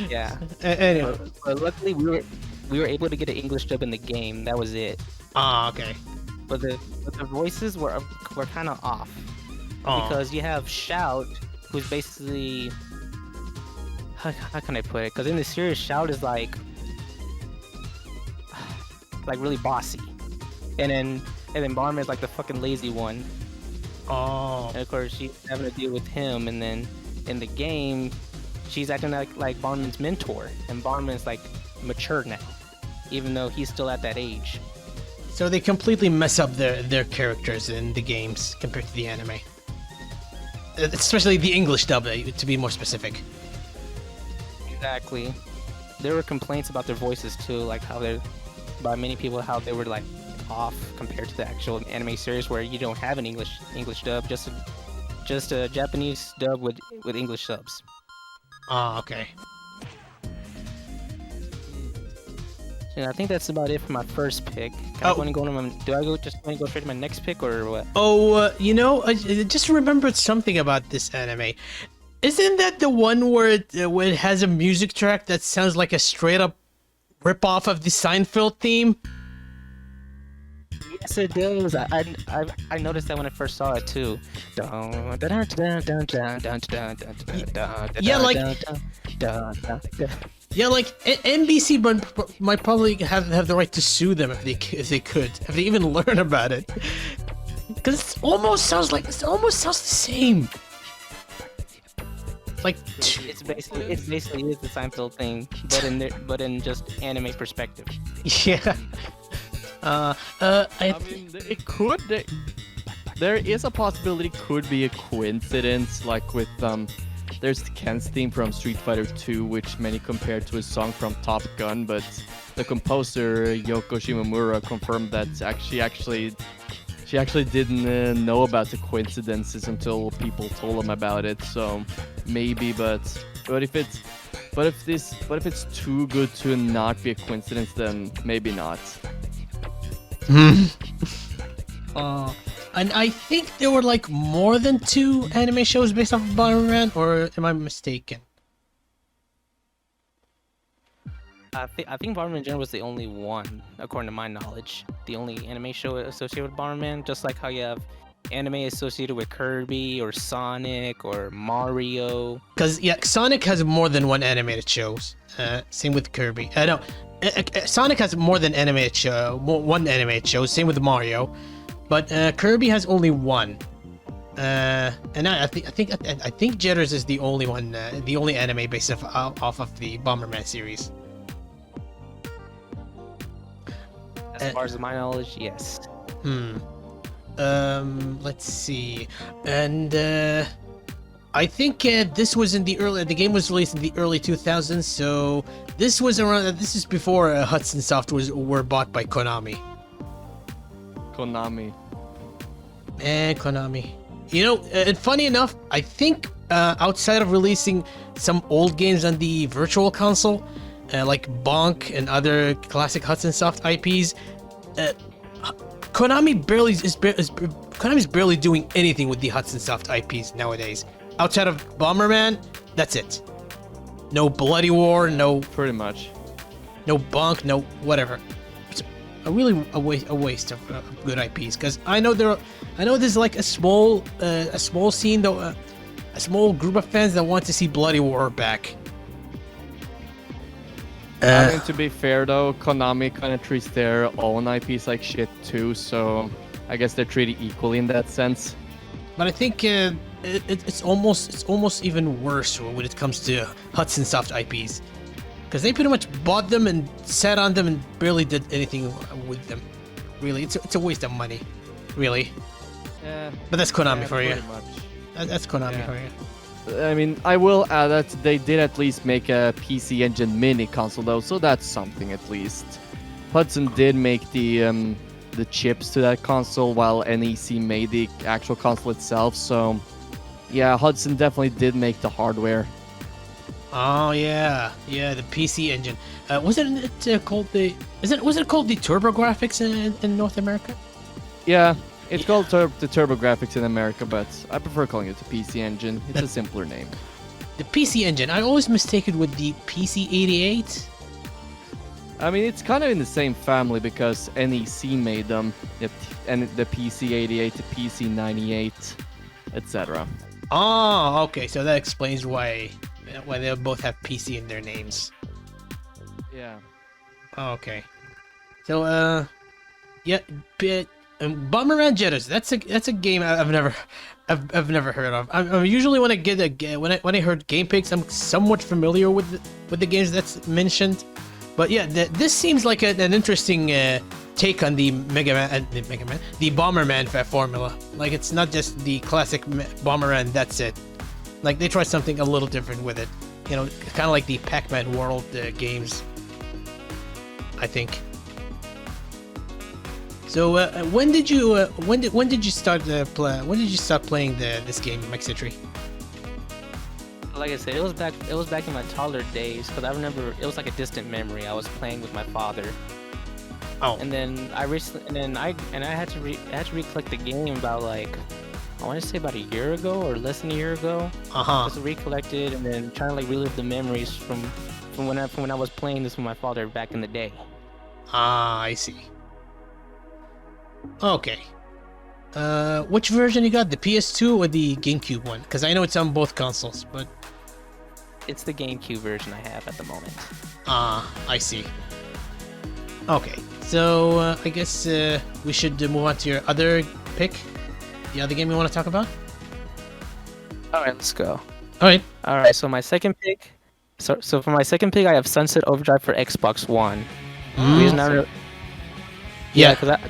Yeah. Anyway, but luckily we were able to get an English dub in the game. That was it. Ah, okay. But the voices were kind of off because you have Shout, who's basically how can I put it? Because in the series, Shout is like really bossy, and then Bomberman is like the fucking lazy one. Oh. And of course she's having to deal with him, and then in the game, she's acting like Bomberman's mentor, and Bomberman's like mature now, even though he's still at that age. So they completely mess up their characters in the games compared to the anime. Especially the English dub, to be more specific. Exactly. There were complaints about their voices too, like by many people, how they were like off compared to the actual anime series, where you don't have an English dub, just a Japanese dub with English subs. Ah, okay. Yeah, I think that's about it for my first pick. Do I go straight to my next pick, or what? Oh, I just remembered something about this anime. Isn't that the one where it has a music track that sounds like a straight up rip-off of the Seinfeld theme? Yes, it does. I noticed that when I first saw it too. Yeah, like NBC might probably have the right to sue them if they even learn about it, because it almost sounds the same. Like it's basically the Seinfeld thing, but in just anime perspective. Yeah. I mean, it could. There is a possibility. Could be a coincidence, like with there's Ken's theme from Street Fighter 2, which many compare to a song from Top Gun, but the composer Yoko Shimomura confirmed that she actually didn't know about the coincidences until people told him about it. So maybe, but if it's too good to not be a coincidence, then maybe not. And I think there were like more than 2 anime shows based off of Bomberman, or am I mistaken? I think Bomberman Jetters was the only one, according to my knowledge, the only anime show associated with Bomberman. Just like how you have anime associated with Kirby or Sonic or Mario. Because yeah, Sonic has more than 1 animated shows. Same with Kirby. No, Sonic has more than one animated show. Same with Mario. But Kirby has only 1, and I think Jetters is the only one, the only anime based off of the Bomberman series. As far as my knowledge, yes. Let's see, and I think this was in the early. The game was released in the early 2000s, so this was around. This is before Hudson Soft were bought by Konami. Konami. And Konami. And funny enough, I think outside of releasing some old games on the Virtual Console, like Bonk and other classic Hudson Soft IPs, Konami's barely doing anything with the Hudson Soft IPs nowadays. outside of Bomberman, that's it. No bloody war, no Pretty much. bunk, no whatever. It's a waste of good IPs. Because I know there's like a small scene though, a small group of fans that want to see bloody war back. I mean, to be fair though, Konami kind of treats their own IPs like shit too, so I guess they're treated equally in that sense. But I think it's almost even worse when it comes to Hudson Soft IPs, because they pretty much bought them and sat on them and barely did anything with them. Really, it's a waste of money, really. Yeah. But that's Konami for you. Pretty much. That's Konami for you. I mean, I will add that they did at least make a PC Engine mini console though, so that's something at least. Hudson did make the chips to that console, while NEC made the actual console itself. So, yeah, Hudson definitely did make the hardware. Oh yeah, the PC Engine. Wasn't it called the? Was it called the TurboGrafx in North America? Yeah, it's called the TurboGrafx in America, but I prefer calling it the PC Engine. It's a simpler name. The PC Engine. I always mistake it with the PC-88. I mean, it's kind of in the same family because NEC made them, and the PC-88, the PC-98, etc. Oh, okay. So that explains why they both have PC in their names. Yeah. Oh, okay. So yeah, Bomberman Jetters. That's a game I've never heard of. I'm usually when I heard game picks, I'm somewhat familiar with the games that's mentioned. But yeah, this seems like an interesting take on the the Bomberman formula. Like, it's not just the classic Bomberman. That's it. Like, they try something a little different with it. You know, kind of like the Pac-Man World games, I think. So when did you start playing this game, McSentry? Like I said, it was back in my toddler days, because I remember it was like a distant memory. I was playing with my father. Oh. And then I had to recollect the game about, like, I want to say about a year ago or less than a year ago. Just recollect it and then trying to like relive the memories from when I was playing this with my father back in the day. Ah, I see. Okay. Which version you got? The PS2 or the GameCube one? Because I know it's on both consoles, but it's the GameCube version I have at the moment. Ah, I see. Okay, so I guess we should move on to your other pick. The other game you want to talk about? All right, let's go. All right. So my second pick. So for my second pick, I have Sunset Overdrive for Xbox One. The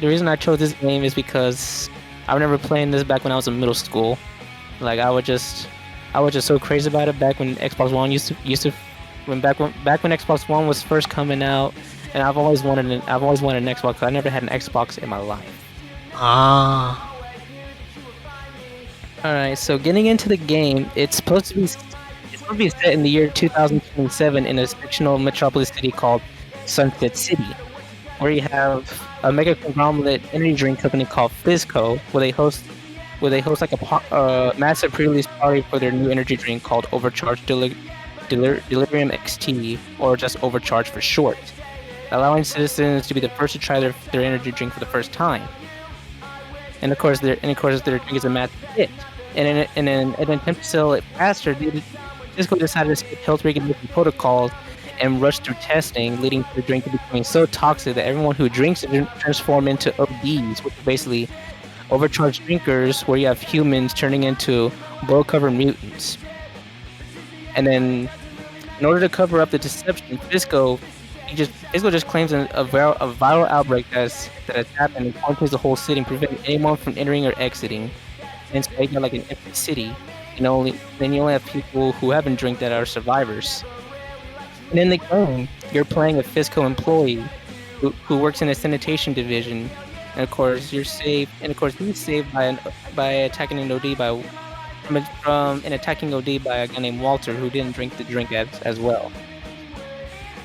reason I chose this game is because I remember playing this back when I was in middle school. Like, I was just so crazy about it back when Xbox One back when Xbox One was first coming out, and I've always wanted an Xbox, 'cause I never had an Xbox in my life. Ah. All right, so getting into the game, it's supposed to be set in the year 2027 in a fictional metropolis city called Sunset City, where you have a mega conglomerate energy drink company called Fizco, where they host like a massive pre-release party for their new energy drink called Overcharged Delirium XT, or just Overcharged for short, allowing citizens to be the first to try their energy drink for the first time. And of course, their drink is a massive hit. And in an attempt to sell it faster, Fizco decided to skip health regulation protocols and rush through testing, leading to the drink becoming so toxic that everyone who drinks it transform into ODs, which are basically overcharged drinkers, where you have humans turning into boil-covered mutants. And then, in order to cover up the deception, Fizco just claims a viral outbreak that has happened and quarantines the whole city and preventing anyone from entering or exiting. And it's making it like an empty city. Then you only have people who haven't drank that are survivors. And in the game, you're playing a Fizco employee who works in a sanitation division, and of course he's saved by attacking an OD from an attacking OD by a guy named Walter, who didn't drink the drink as well.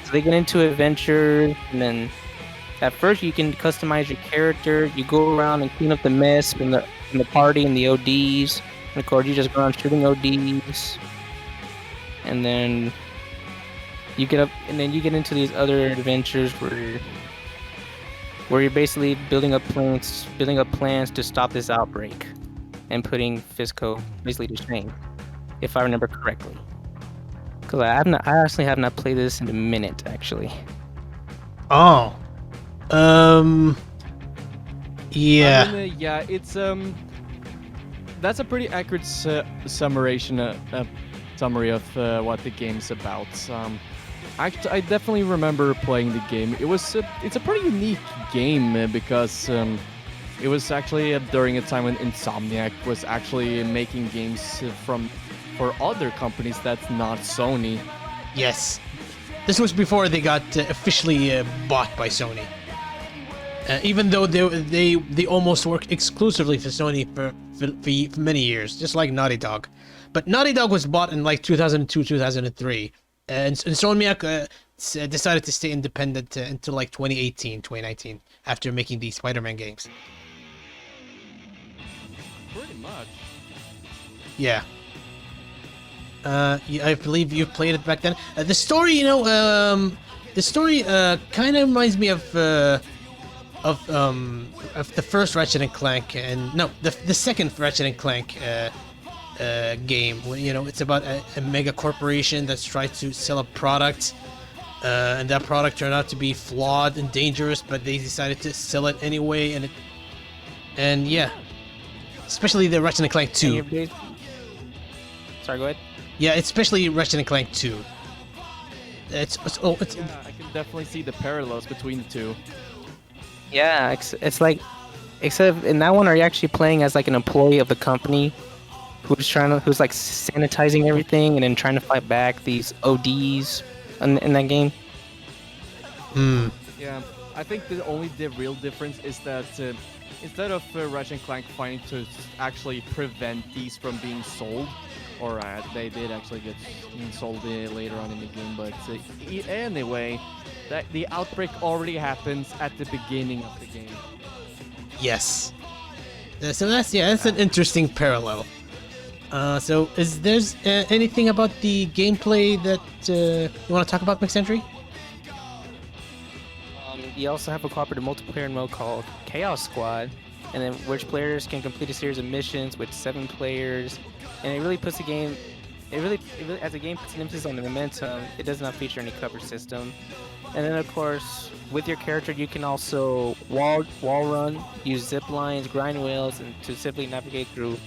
So they get into adventure, and then at first you can customize your character. You go around and clean up the mess from the party and the ODs. And of course, you just go around shooting ODs, and then you get into these other adventures where you're basically building up plans to stop this outbreak, and putting Fisco basically to shame, if I remember correctly. Because I actually have not played this in a minute, actually. Oh. Yeah. I mean, yeah, it's that's a pretty accurate summary of what the game's about. I definitely remember playing the game. It's a pretty unique game because it was actually during a time when Insomniac was actually making games for other companies that's not Sony. Yes. This was before they got officially bought by Sony. Even though they almost worked exclusively for Sony for many years, just like Naughty Dog. But Naughty Dog was bought in like 2002, 2003. And Insomniac decided to stay independent until like 2018, 2019, after making these Spider-Man games. Pretty much. Yeah. I believe you played it back then. The story, kind of reminds me of the first Ratchet and Clank, and no, the second Ratchet and Clank game. It's about a mega corporation that's tried to sell a product, and that product turned out to be flawed and dangerous, but they decided to sell it anyway, and yeah, especially the Ratchet and Clank 2. Sorry, go ahead. Yeah, especially Ratchet and Clank 2. Yeah, I can definitely see the parallels between the two. Yeah, it's like, except in that one, are you actually playing as like an employee of the company who's like sanitizing everything and then trying to fight back these ODs in that game? Yeah, I think the real difference is that instead of Ratchet and Clank fighting to actually prevent these from being sold, or they did actually get sold later on in the game, but anyway, that the outbreak already happens at the beginning of the game. Yes. So that's an interesting parallel. So is there's anything about the gameplay that you want to talk about, McSentry? You also have a cooperative multiplayer mode called Chaos Squad, and then which players can complete a series of missions with 7 players, and it really puts the game. It really as the game puts an emphasis on the momentum. It does not feature any cover system, and then of course with your character you can also wall run, use zip lines, grind wheels, and to simply navigate through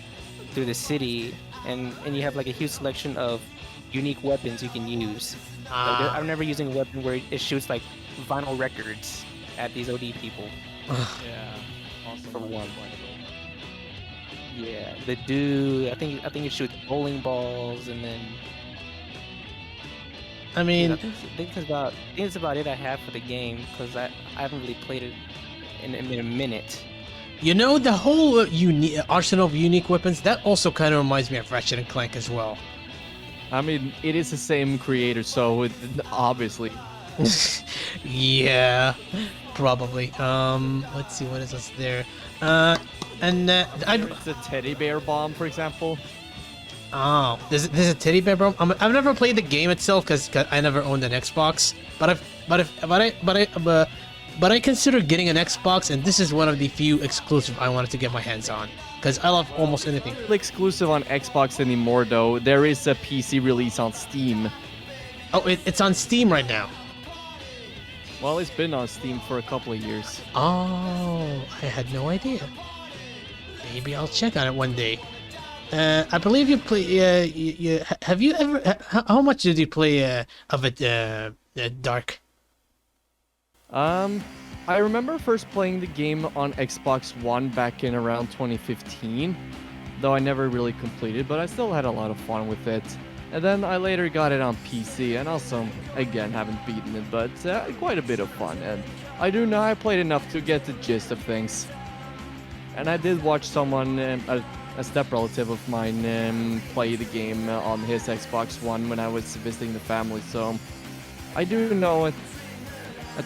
the city, and you have like a huge selection of unique weapons you can use. Like, I remember using a weapon where it shoots like vinyl records at these OD people. Yeah, awesome. For one. Yeah, the dude. I think it shoots bowling balls, and then. I mean, I think that's about it I have for the game, because I haven't really played it in a minute. the whole arsenal of unique weapons, that also kind of reminds me of Ratchet and Clank as well. I mean, it is the same creator, so obviously. Yeah, probably. Let's see, what is this there? It's a teddy bear bomb, for example. Oh, there's a teddy bear bomb. I've never played the game itself because I never owned an Xbox. But I consider getting an Xbox, and this is one of the few exclusive I wanted to get my hands on because I love almost anything. It's not exclusive on Xbox anymore, though. There is a PC release on Steam. Oh, it's on Steam right now. Well, it's been on Steam for a couple of years. Oh, I had no idea. Maybe I'll check on it one day. I believe you play. Have you ever? How much did you play of it, Dark? I remember first playing the game on Xbox One back in around 2015, though I never really completed, but I still had a lot of fun with it. And then I later got it on PC, and also, again, haven't beaten it, but quite a bit of fun. And I do know I played enough to get the gist of things. And I did watch someone, a step relative of mine, play the game on his Xbox One when I was visiting the family, so I do know at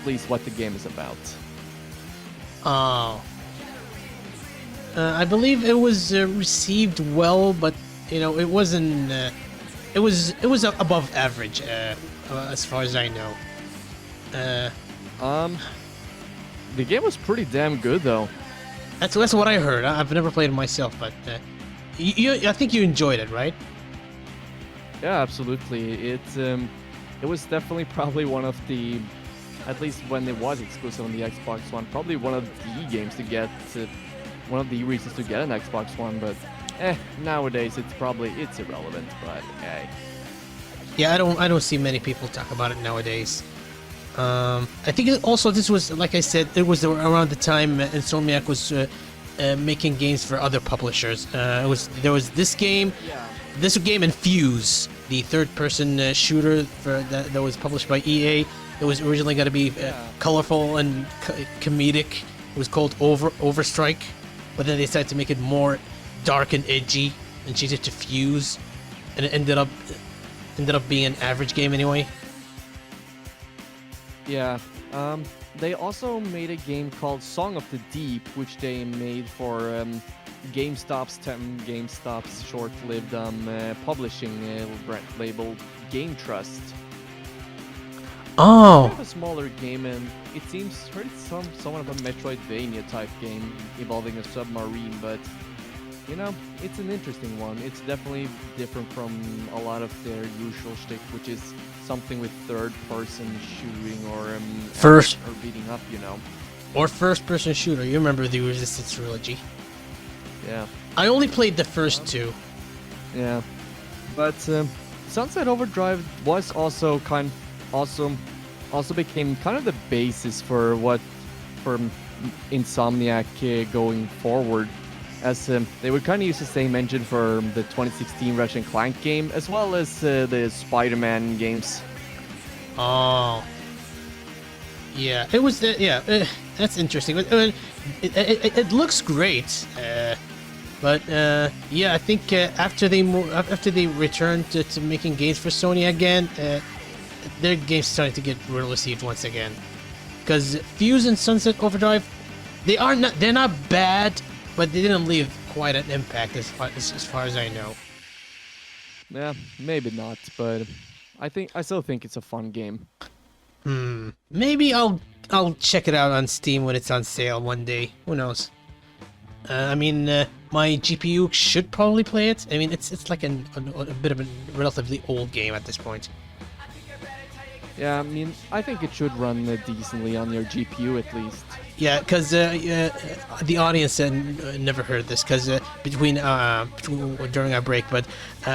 least what the game is about. Oh. I believe it was received well, but you know, it wasn't. It was above average, as far as I know. The game was pretty damn good though. That's what I heard. I've never played it myself, but I think you enjoyed it, right? Yeah, absolutely. It was definitely probably one of the, at least when it was exclusive on the Xbox One, probably one of the games to get, one of the reasons to get an Xbox One. But nowadays it's irrelevant. But hey. Yeah, I don't see many people talk about it nowadays. I think also this was, like I said, it was around the time Insomniac was making games for other publishers. There was this game and Fuse, the third-person shooter that was published by EA. It was originally going to be colorful and comedic. It was called Overstrike, but then they decided to make it more dark and edgy and change it to Fuse, and it ended up being an average game anyway. Yeah. They also made a game called Song of the Deep, which they made for GameStop's short-lived publishing label Game Trust. Oh. It's kind of a smaller game, and it seems somewhat of a Metroidvania type game involving a submarine, but you know, it's an interesting one. It's definitely different from a lot of their usual shtick, which is something with third-person shooting or beating up, you know. Or first-person shooter. You remember the Resistance trilogy? Yeah. I only played the first two. Yeah. But Sunset Overdrive was also became kind of the basis for Insomniac going forward, as they would kind of use the same engine for the 2016 Ratchet and Clank game, as well as the Spider-Man games. Oh. Yeah, it was. That's interesting. It looks great. But yeah, I think after they returned to making games for Sony again, their games starting to get well received once again. Because Fuse and Sunset Overdrive, they're not bad, but they didn't leave quite an impact as far as I know. Yeah, maybe not, but I still think it's a fun game. Maybe I'll check it out on Steam when it's on sale one day. Who knows? I mean, my GPU should probably play it. I mean, it's like a bit of a relatively old game at this point. Yeah, I mean, I think it should run decently on your GPU at least. Yeah, because the audience never heard this, because during our break, but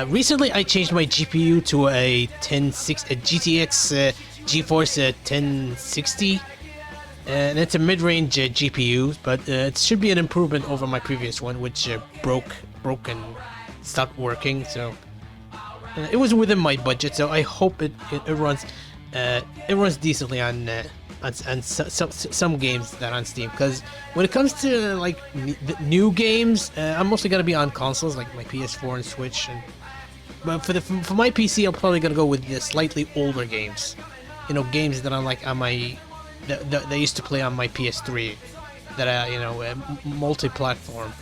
recently I changed my GPU to a GTX GeForce 1060, and it's a mid-range GPU, but it should be an improvement over my previous one, which broke and stopped working. So it was within my budget, so I hope it runs decently on some games that are on Steam. Because when it comes to like new games, I'm mostly gonna be on consoles like my PS4 and Switch. But for my PC, I'm probably gonna go with the slightly older games. You know, games that are like on my that I used to play on my PS3, that are multi-platform,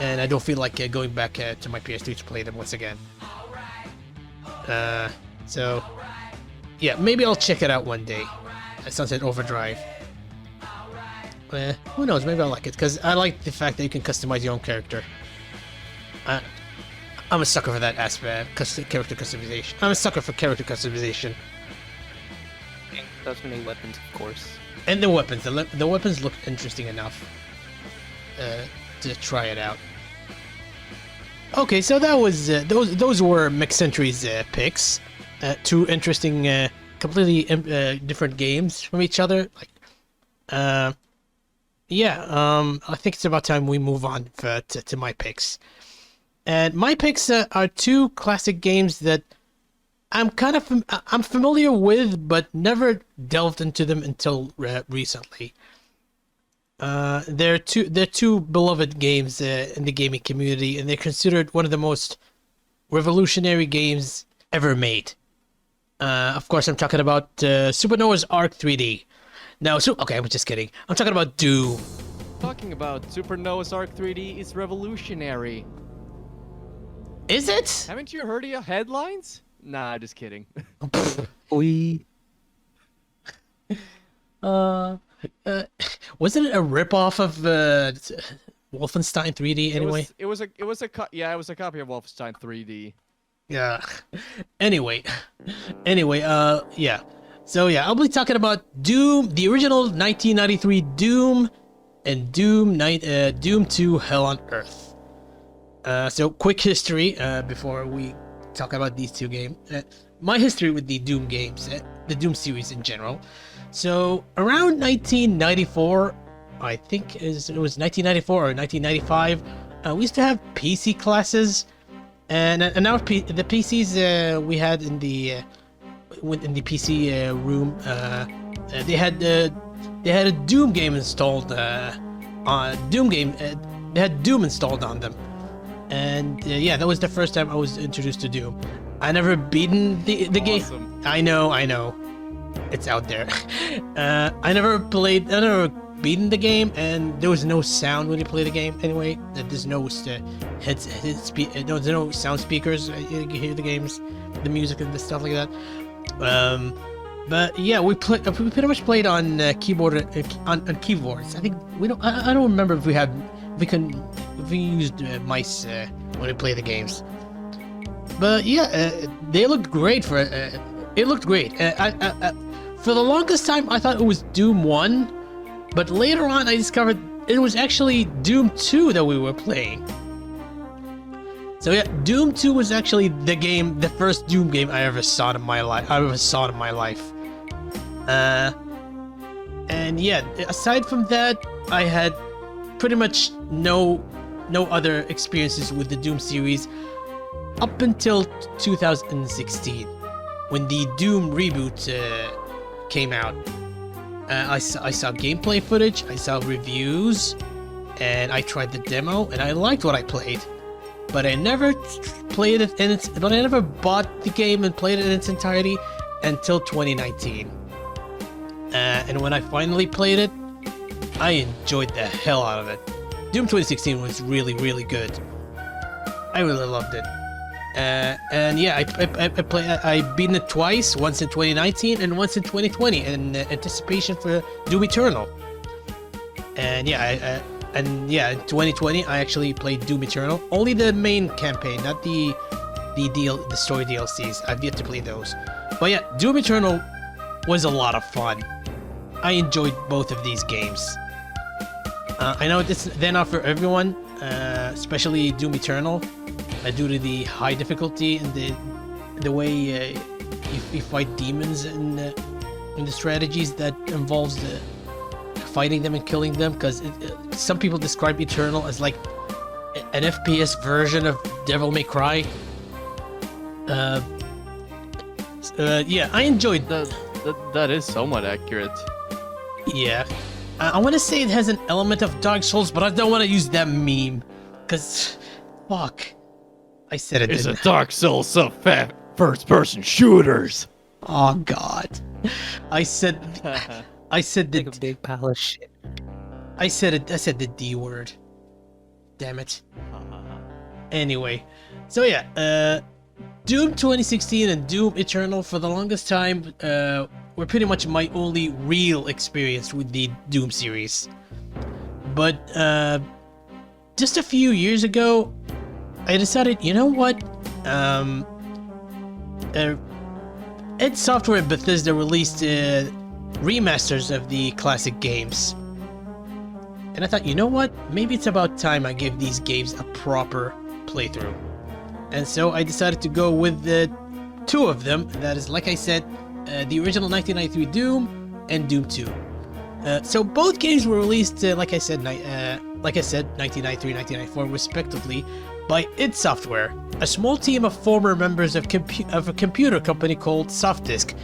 and I don't feel like going back to my PS3 to play them once again. So yeah, maybe I'll check it out one day. Sunset Overdrive. Who knows? Maybe I'll like it, because I like the fact that you can customize your own character. I'm a sucker for that aspect, character customization. I'm a sucker for character customization. And custom-made weapons, of course. And the weapons. The weapons look interesting enough to try it out. Okay, so that was those were McSentry's picks. Two interesting, completely different games from each other. I think it's about time we move on to my picks. And my picks are two classic games that I'm familiar with, but never delved into them until recently. They're two beloved games in the gaming community, and they're considered one of the most revolutionary games ever made. Of course, I'm talking about Super Noah's Ark 3D. No, okay, I'm just kidding. I'm talking about Do. talking about. Supernova's Arc 3D is revolutionary. Is it? Haven't you heard of headlines? Nah, just kidding. We. Wasn't it a ripoff of Wolfenstein 3D anyway? It was a copy of Wolfenstein 3D. Yeah. Anyway, yeah. So yeah, I'll be talking about Doom, the original 1993 Doom, and Doom 2 Hell on Earth. So quick history before we talk about these two games. My history with the Doom games, the Doom series in general. So around 1994, I think it was 1994 or 1995, we used to have PC classes, and now the PCs we had in the PC room, they had a Doom game installed they had Doom installed on them, and yeah, that was the first time I was introduced to Doom. I never beaten the game. Awesome. I know, it's out there. I never beaten the game, and there was no sound when you play the game. Anyway, there's no there's no sound speakers. You hear the games, the music and the stuff like that. But yeah, we pretty much played on keyboard on keyboards. I think I don't remember if we used mice when we play the games. But yeah, they looked great it looked great. For the longest time, I thought it was Doom 1, but later on, I discovered it was actually Doom 2 that we were playing. So yeah, Doom 2 was actually the first Doom game I ever saw in my life. And yeah, aside from that, I had pretty much no other experiences with the Doom series up until 2016, when the Doom reboot came out. I saw gameplay footage, I saw reviews, and I tried the demo, and I liked what I played. But I never played it but I never bought the game and played it in its entirety until 2019. And when I finally played it, I enjoyed the hell out of it. Doom 2016 was really, really good. I really loved it. And yeah, I beaten it twice, once in 2019 and once in 2020, in anticipation for Doom Eternal. And yeah, in 2020 I actually played Doom Eternal, only the main campaign, not the story DLCs. I've yet to play those. But yeah, Doom Eternal was a lot of fun. I enjoyed both of these games. I know they're not for everyone, especially Doom Eternal, due to the high difficulty and the way you fight demons and the strategies that involves fighting them and killing them. Because some people describe Eternal as like an FPS version of Devil May Cry. Yeah, I enjoyed that is somewhat accurate. Yeah. I want to say it has an element of Dark Souls, but I don't want to use that meme. Because, fuck. I said it It's didn't. a Dark Souls of first-person shooters. Oh, God. I said Like a big pile of shit. I said the D word. Damn it. Anyway. So yeah, Doom 2016 and Doom Eternal for the longest time were pretty much my only real experience with the Doom series. But just a few years ago, I decided, you know what? id Software and Bethesda released remasters of the classic games. And I thought, you know what? Maybe it's about time I give these games a proper playthrough. And so I decided to go with two of them. That is, like I said, the original 1993 Doom and Doom 2. So both games were released, like I said, 1993, 1994, respectively, by id Software, a small team of former members of a computer company called Softdisk,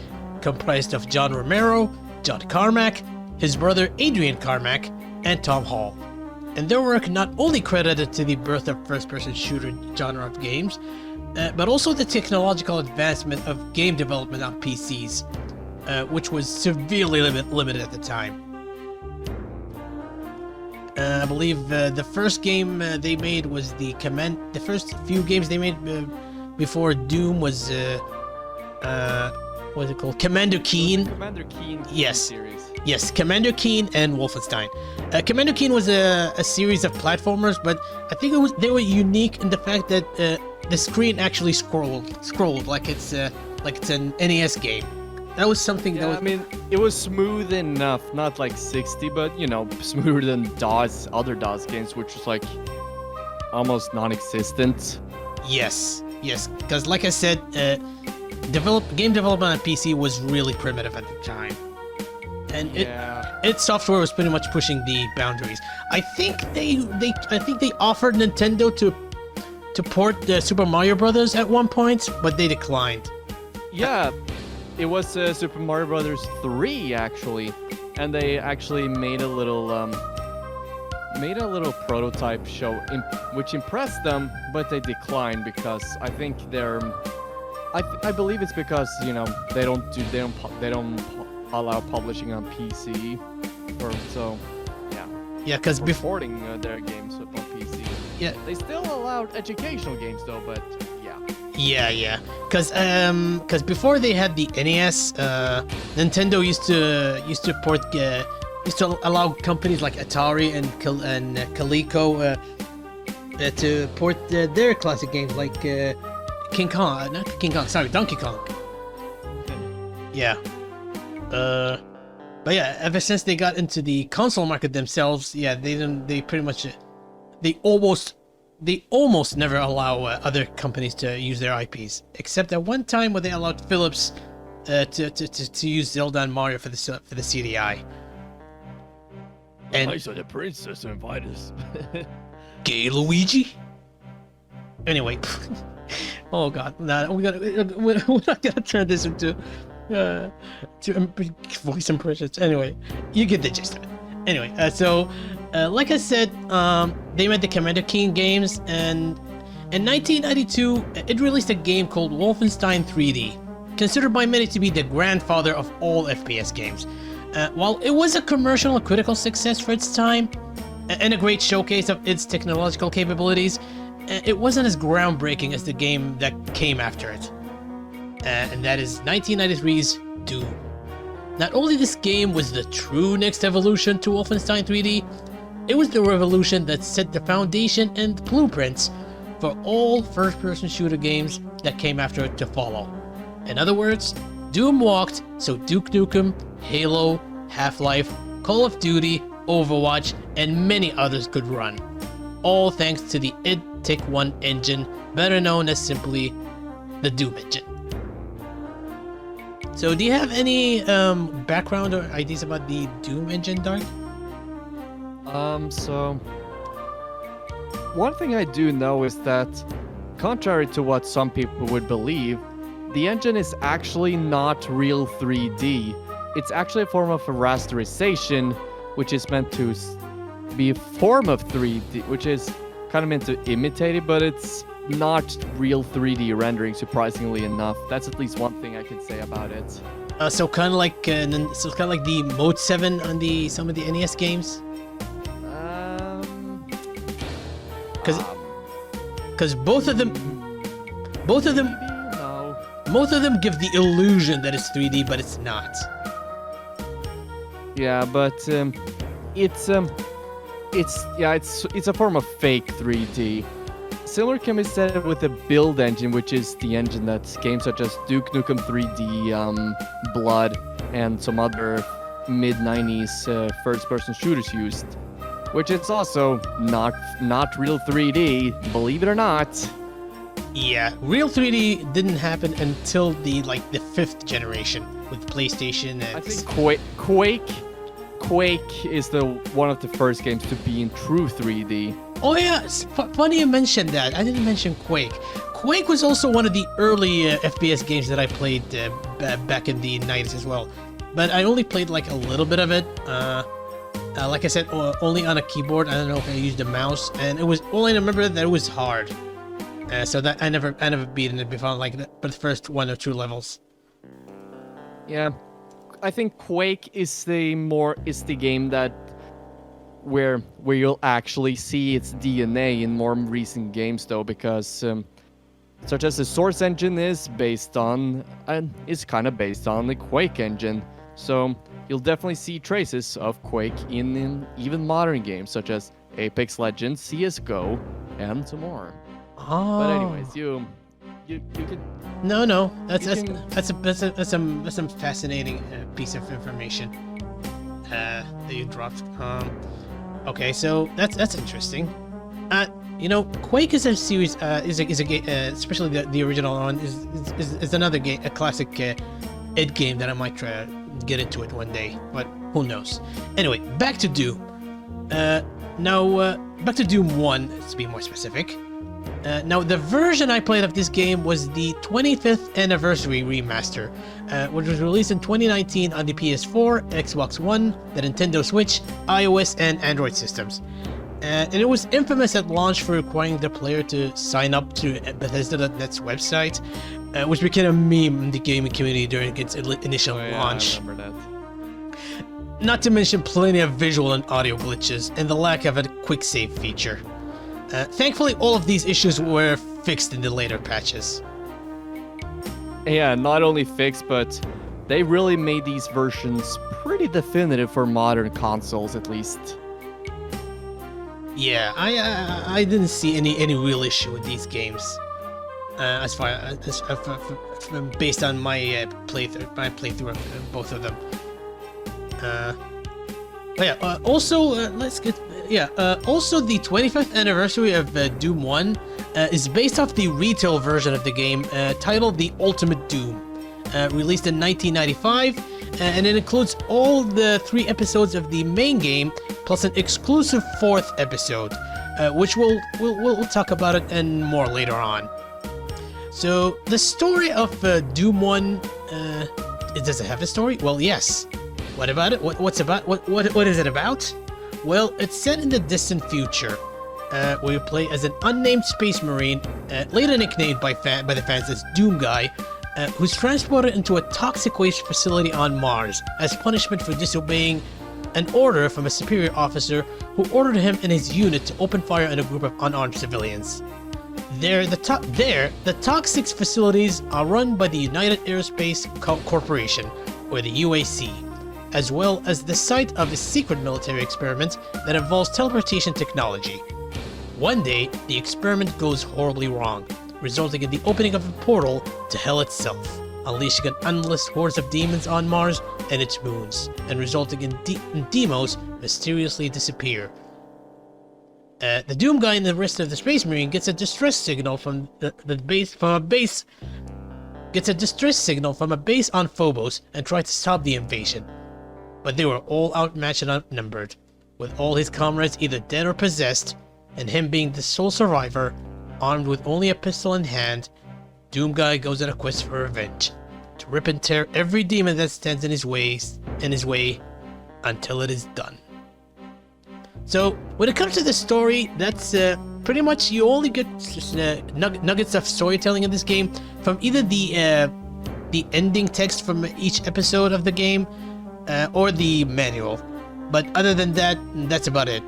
comprised of John Romero, John Carmack, his brother Adrian Carmack, and Tom Hall. And their work not only credited to the birth of first-person shooter genre of games, but also the technological advancement of game development on PCs, which was severely limited at the time. I believe the first game they made was the first few games they made before Doom was what's it called? Commander Keen. Commander Keen Yes. series. Yes, Commander Keen and Wolfenstein. Commander Keen was a series of platformers, but I think they were unique in the fact that the screen actually scrolled like it's an NES game. That was something that Yeah, was. I mean, it was smooth enough, not like 60, but you know, smoother than other DOS games, which was like almost non-existent. Yes, because like I said, game development on PC was really primitive at the time, and its software was pretty much pushing the boundaries. I think they offered Nintendo to port the Super Mario Brothers at one point, but they declined. Yeah, it was Super Mario Brothers 3 actually, and they actually made a little prototype show which impressed them, but they declined because I think I believe it's because, you know, they don't allow publishing on PC, so yeah. Yeah, because before. Porting their games on PC. Yeah. They still allowed educational games though, but yeah. Yeah. Because before they had the NES, Nintendo used to allow companies like Atari and Coleco to port their classic games like Donkey Kong. Yeah. But yeah, ever since they got into the console market themselves, yeah, they almost never allow other companies to use their IPs, except at one time where they allowed Philips to use Zelda and Mario for the CDI. And I saw the princess invite us. Gay Luigi. Anyway, oh god, we're not gonna turn this into voice impressions. Anyway, you get the gist of it. Anyway, like I said, they made the Commander Keen games, and in 1992, it released a game called Wolfenstein 3D, considered by many to be the grandfather of all FPS games. While it was a commercial and critical success for its time, and a great showcase of its technological capabilities, it wasn't as groundbreaking as the game that came after it. And that is 1993's Doom. Not only this game was the true next evolution to Wolfenstein 3D, it was the revolution that set the foundation and blueprints for all first-person shooter games that came after it to follow. In other words, Doom walked so Duke Nukem, Halo, Half-Life, Call of Duty, Overwatch, and many others could run. All thanks to the id Tech-1 engine, better known as simply the Doom engine. So do you have any background or ideas about the Doom engine, Dark? So one thing I do know is that, contrary to what some people would believe, the engine is actually not real 3D. It's actually a form of a rasterization, which is meant to be a form of 3D, which is kind of meant to imitate it, but it's not real 3D rendering, surprisingly enough. That's at least one thing I can say about it. So kind of like the Mode 7 on some of the NES games. Because both of them give the illusion that it's 3D, but it's not. Yeah, but it's a form of fake 3D. Similar can be said with the build engine, which is the engine that games such as Duke Nukem 3D, Blood, and some other mid-90s first-person shooters used, which is also not real 3D, believe it or not. Yeah, real 3D didn't happen until the 5th generation with PlayStation and. I think Quake is one of the first games to be in true 3D. Oh yeah, funny you mentioned that. I didn't mention Quake. Quake was also one of the early FPS games that I played back in the 90s as well. But I only played like a little bit of it. Like I said, only on a keyboard. I don't know if I used a mouse, and it was only remember that it was hard. So that I never beaten it before, like but the first 1 or 2 levels. Yeah, I think Quake is the game that where you'll actually see its DNA in more recent games, though, because such as the Source engine is based on, and is kind of based on the Quake engine. So you'll definitely see traces of Quake in even modern games such as Apex Legends, CS:GO, and some more. Oh. But anyways, you could. No, that's You some fascinating piece of information that you dropped. Okay, so that's interesting. You know, Quake is a series, is a game, especially the original one is another game, a classic id game that I might try to get into it one day, but who knows? Anyway, back to Doom. Back to Doom 1, to be more specific. Now, the version I played of this game was the 25th anniversary remaster, which was released in 2019 on the PS4, Xbox One, the Nintendo Switch, iOS, and Android systems. And it was infamous at launch for requiring the player to sign up to Bethesda.net's website, which became a meme in the gaming community during its initial launch. I remember that. Not to mention plenty of visual and audio glitches, and the lack of a quick save feature. Thankfully, all of these issues were fixed in the later patches. Yeah, not only fixed, but they really made these versions pretty definitive for modern consoles, at least. Yeah, I didn't see any real issue with these games, as far as based on my playthrough of both of them. But yeah, also also the 25th anniversary of Doom 1 is based off the retail version of the game titled The Ultimate Doom, released in 1995, and it includes all the 3 episodes of the main game plus an exclusive 4th episode, which we'll talk about it and more later on. So the story of Doom 1, does it have a story? Well, yes. What about it? What is it about? Well, it's set in the distant future, where you play as an unnamed space marine, later nicknamed by the fans as Doom Guy, who's transported into a toxic waste facility on Mars as punishment for disobeying an order from a superior officer who ordered him and his unit to open fire on a group of unarmed civilians. The toxic facilities are run by the United Aerospace Corporation, or the UAC, as well as the site of a secret military experiment that involves teleportation technology. One day, the experiment goes horribly wrong, resulting in the opening of a portal to hell itself, unleashing an endless hordes of demons on Mars and its moons, and resulting in Demos mysteriously disappear. The Doom Guy and the rest of the Space Marine gets a distress signal from a base on Phobos and tries to stop the invasion. But they were all outmatched and outnumbered, with all his comrades either dead or possessed, and him being the sole survivor, armed with only a pistol in hand. Doom Guy goes on a quest for revenge, to rip and tear every demon that stands in his way, until it is done. So, when it comes to the story, that's pretty much, you only get nuggets of storytelling in this game from either the ending text from each episode of the game, or the manual. But other than that, that's about it.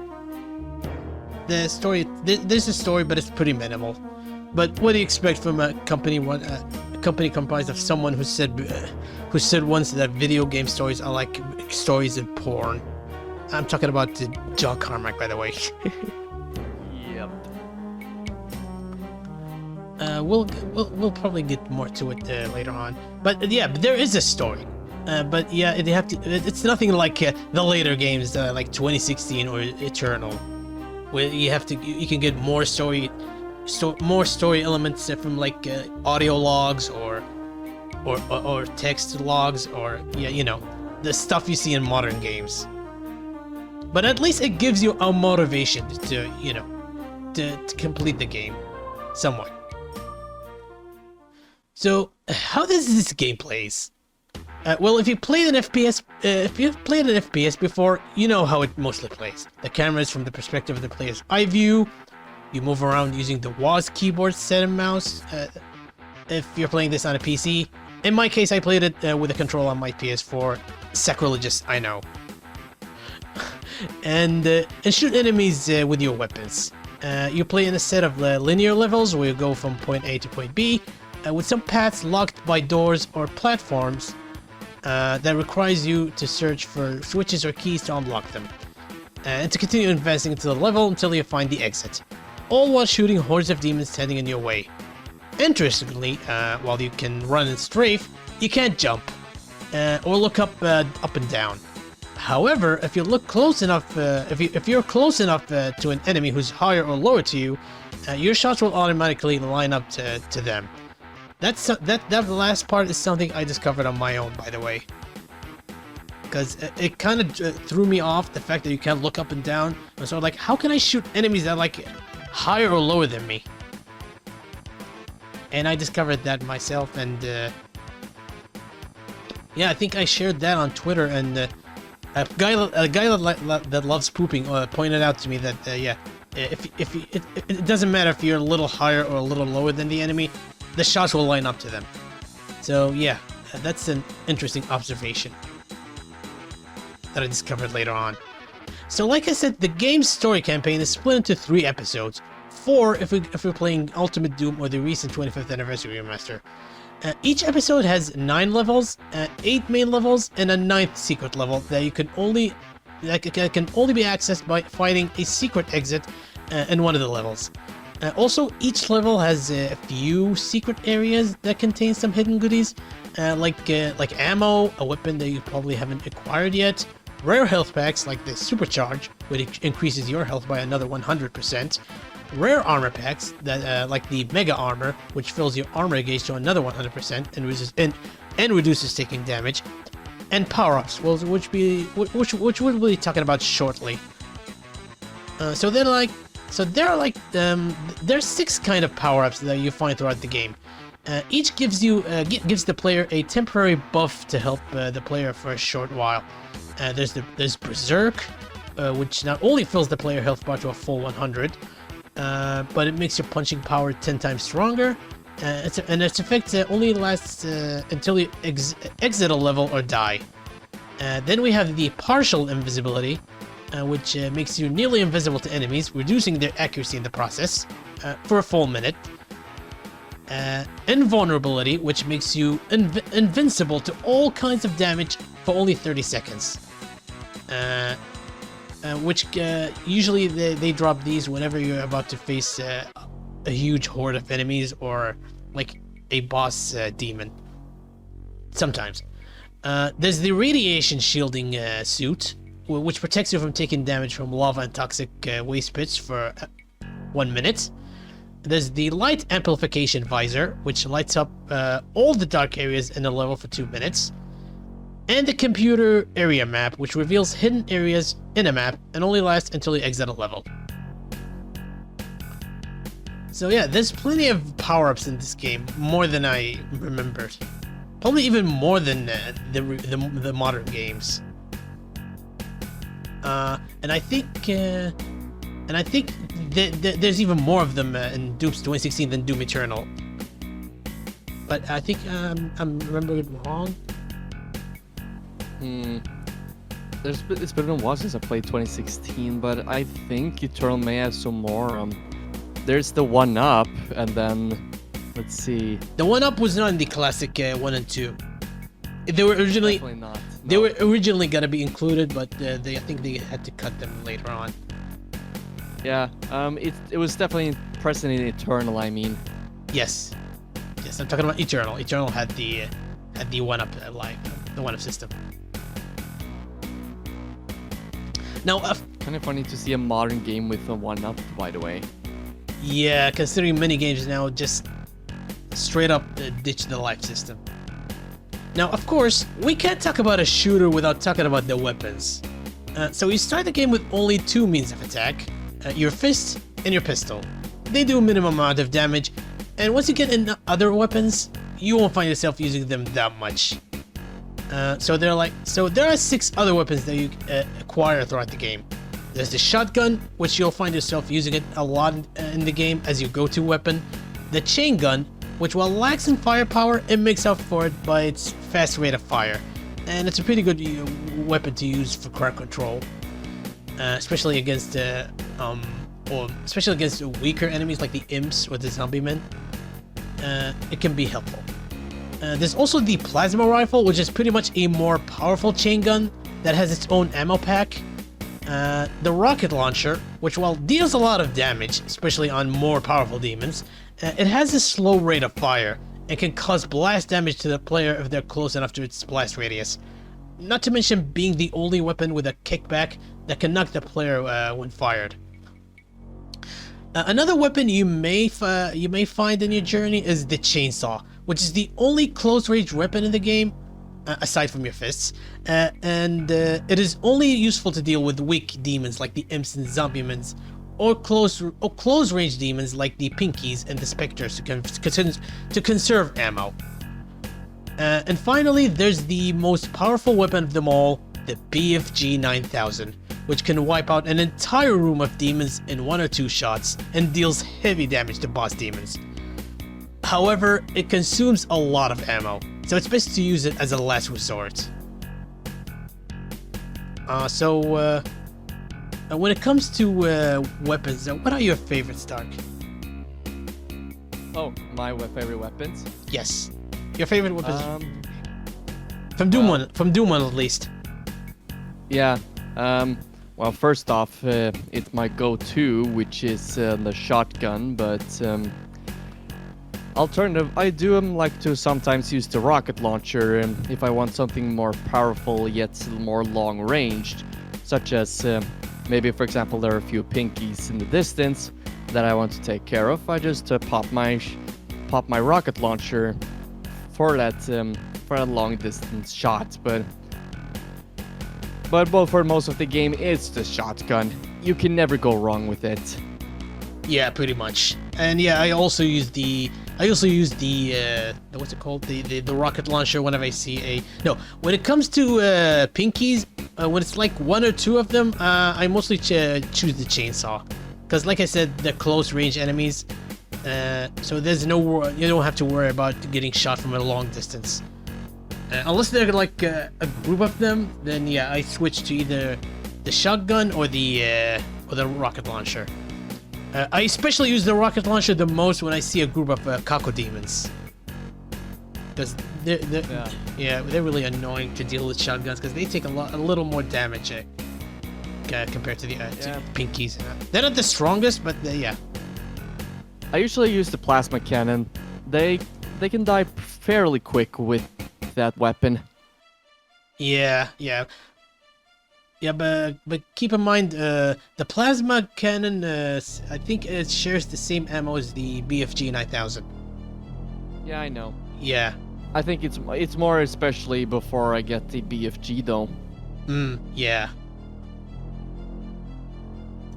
The story, there's a story, but it's pretty minimal. But what do you expect from a company comprised of someone who said once that video game stories are like stories in porn? I'm talking about John Carmack, by the way. Yep. We'll probably get more to it later on. But yeah, there is a story. But yeah, it's nothing like the later games, like 2016 or Eternal, where you can get more story elements from like audio logs or text logs, or the stuff you see in modern games. But at least it gives you a motivation to complete the game, somewhat. So how does this game plays? Well, if you've played an FPS before, you know how it mostly plays. The camera is from the perspective of the player's eye view. You move around using the WASD keyboard, set and mouse. If you're playing this on a PC, in my case, I played it with a controller on my PS4. Sacrilegious, I know. and shoot enemies with your weapons. You play in a set of linear levels where you go from point A to point B, with some paths locked by doors or platforms that requires you to search for switches or keys to unlock them, and to continue advancing into the level until you find the exit, all while shooting hordes of demons standing in your way. Interestingly, while you can run and strafe, you can't jump or look up and down. However, if you look close enough, if you're close enough to an enemy who's higher or lower to you, your shots will automatically line up to them. That last part is something I discovered on my own, by the way, because it kind of threw me off, the fact that you can't look up and down. And so like, how can I shoot enemies that are like higher or lower than me? And I discovered that myself, and yeah, I think I shared that on Twitter, and a guy that loves pooping pointed out to me that yeah, it doesn't matter if you're a little higher or a little lower than the enemy, the shots will line up to them. So yeah, that's an interesting observation that I discovered later on. So like I said, the game's story campaign is split into 3 episodes. 4 if we're playing Ultimate Doom or the recent 25th anniversary remaster. Each episode has 9 levels, 8 main levels, and a 9th secret level that can only be accessed by finding a secret exit in one of the levels. Also, each level has a few secret areas that contain some hidden goodies, like ammo, a weapon that you probably haven't acquired yet, rare health packs like the Supercharge, which increases your health by another 100%, rare armor packs that like the Mega Armor, which fills your armor gauge to another 100% and reduces taking damage, and power-ups, which we'll be talking about shortly. There's 6 kind of power-ups that you find throughout the game. Each gives the player a temporary buff to help the player for a short while. There's Berserk, which not only fills the player health bar to a full 100, but it makes your punching power 10 times stronger. Its effect only lasts until you exit a level or die. Then we have the partial invisibility, which makes you nearly invisible to enemies, reducing their accuracy in the process for a full minute. Invulnerability, which makes you invincible to all kinds of damage for only 30 seconds. Which usually they drop these whenever you're about to face a huge horde of enemies or like a boss demon. Sometimes. There's the radiation shielding suit, which protects you from taking damage from lava and toxic waste pits for 1 minute. There's the light amplification visor, which lights up all the dark areas in a level for 2 minutes. And the computer area map, which reveals hidden areas in a map and only lasts until you exit a level. So yeah, there's plenty of power-ups in this game, more than I remembered. Probably even more than the modern games. And I think there's even more of them in Doom's 2016 than Doom Eternal. But I think I'm remembering wrong. It's been a while since I played 2016, but I think Eternal may have some more. There's the 1-up, and then let's see. The 1-up was not in the classic 1 and 2. They were originally Definitely not. No. They were originally gonna be included, but I think they had to cut them later on. Yeah. It was definitely present in Eternal. I mean. Yes, I'm talking about Eternal. Eternal had the 1-up the 1-up system. Now, kind of funny to see a modern game with a 1-up, by the way. Yeah, considering many games now just straight up ditch the life system. Now, of course, we can't talk about a shooter without talking about the weapons. So you start the game with only 2 means of attack, your fist and your pistol. They do a minimum amount of damage, and once you get in other weapons, you won't find yourself using them that much. So there are 6 other weapons that you acquire throughout the game. There's the shotgun, which you'll find yourself using it a lot in the game as your go-to weapon. The chain gun, which while lacks in firepower, it makes up for it by its fast rate of fire, and it's a pretty good weapon to use for crowd control. especially against or especially against weaker enemies like the imps or the zombie men. It can be helpful. There's also the plasma rifle, which is pretty much a more powerful chain gun that has its own ammo pack. The rocket launcher, which while deals a lot of damage, especially on more powerful demons, it has a slow rate of fire and can cause blast damage to the player if they're close enough to its blast radius. Not to mention being the only weapon with a kickback that can knock the player when fired. Another weapon you may find in your journey is the chainsaw, which is the only close-range weapon in the game, aside from your fists, and it is only useful to deal with weak demons like the imps and zombiemans, or close-range demons like the pinkies and the specters to conserve ammo. And finally, there's the most powerful weapon of them all, the BFG 9000, which can wipe out an entire room of demons in 1 or 2 shots and deals heavy damage to boss demons. However, it consumes a lot of ammo, so it's best to use it as a last resort. When it comes to weapons, what are your favorites, Dark? Oh, my favorite weapons? Yes, your favorite weapons from Doom 1 at least. Yeah. Well, first off, it's my go-to, which is the shotgun, but alternative, I do like to sometimes use the rocket launcher if I want something more powerful yet more long-ranged, such as maybe, for example, there are a few pinkies in the distance that I want to take care of. I just pop my rocket launcher for that long-distance shot, but for most of the game, it's the shotgun. You can never go wrong with it. Yeah, pretty much. And yeah, I also use the what's it called? The rocket launcher whenever I see when it comes to pinkies, when it's like 1 or 2 of them, I mostly choose the chainsaw. Because like I said, they're close range enemies. So you don't have to worry about getting shot from a long distance. Unless they're like a group of them, then yeah, I switch to either the shotgun or the rocket launcher. I especially use the rocket launcher the most when I see a group of Kako demons, because they're really annoying to deal with shotguns because they take a little more damage compared to the to pinkies. They're not the strongest, but yeah. I usually use the plasma cannon. They can die fairly quick with that weapon. Yeah, but keep in mind, the plasma cannon, I think it shares the same ammo as the BFG 9000. Yeah, I know. Yeah. I think it's more especially before I get the BFG though. Yeah.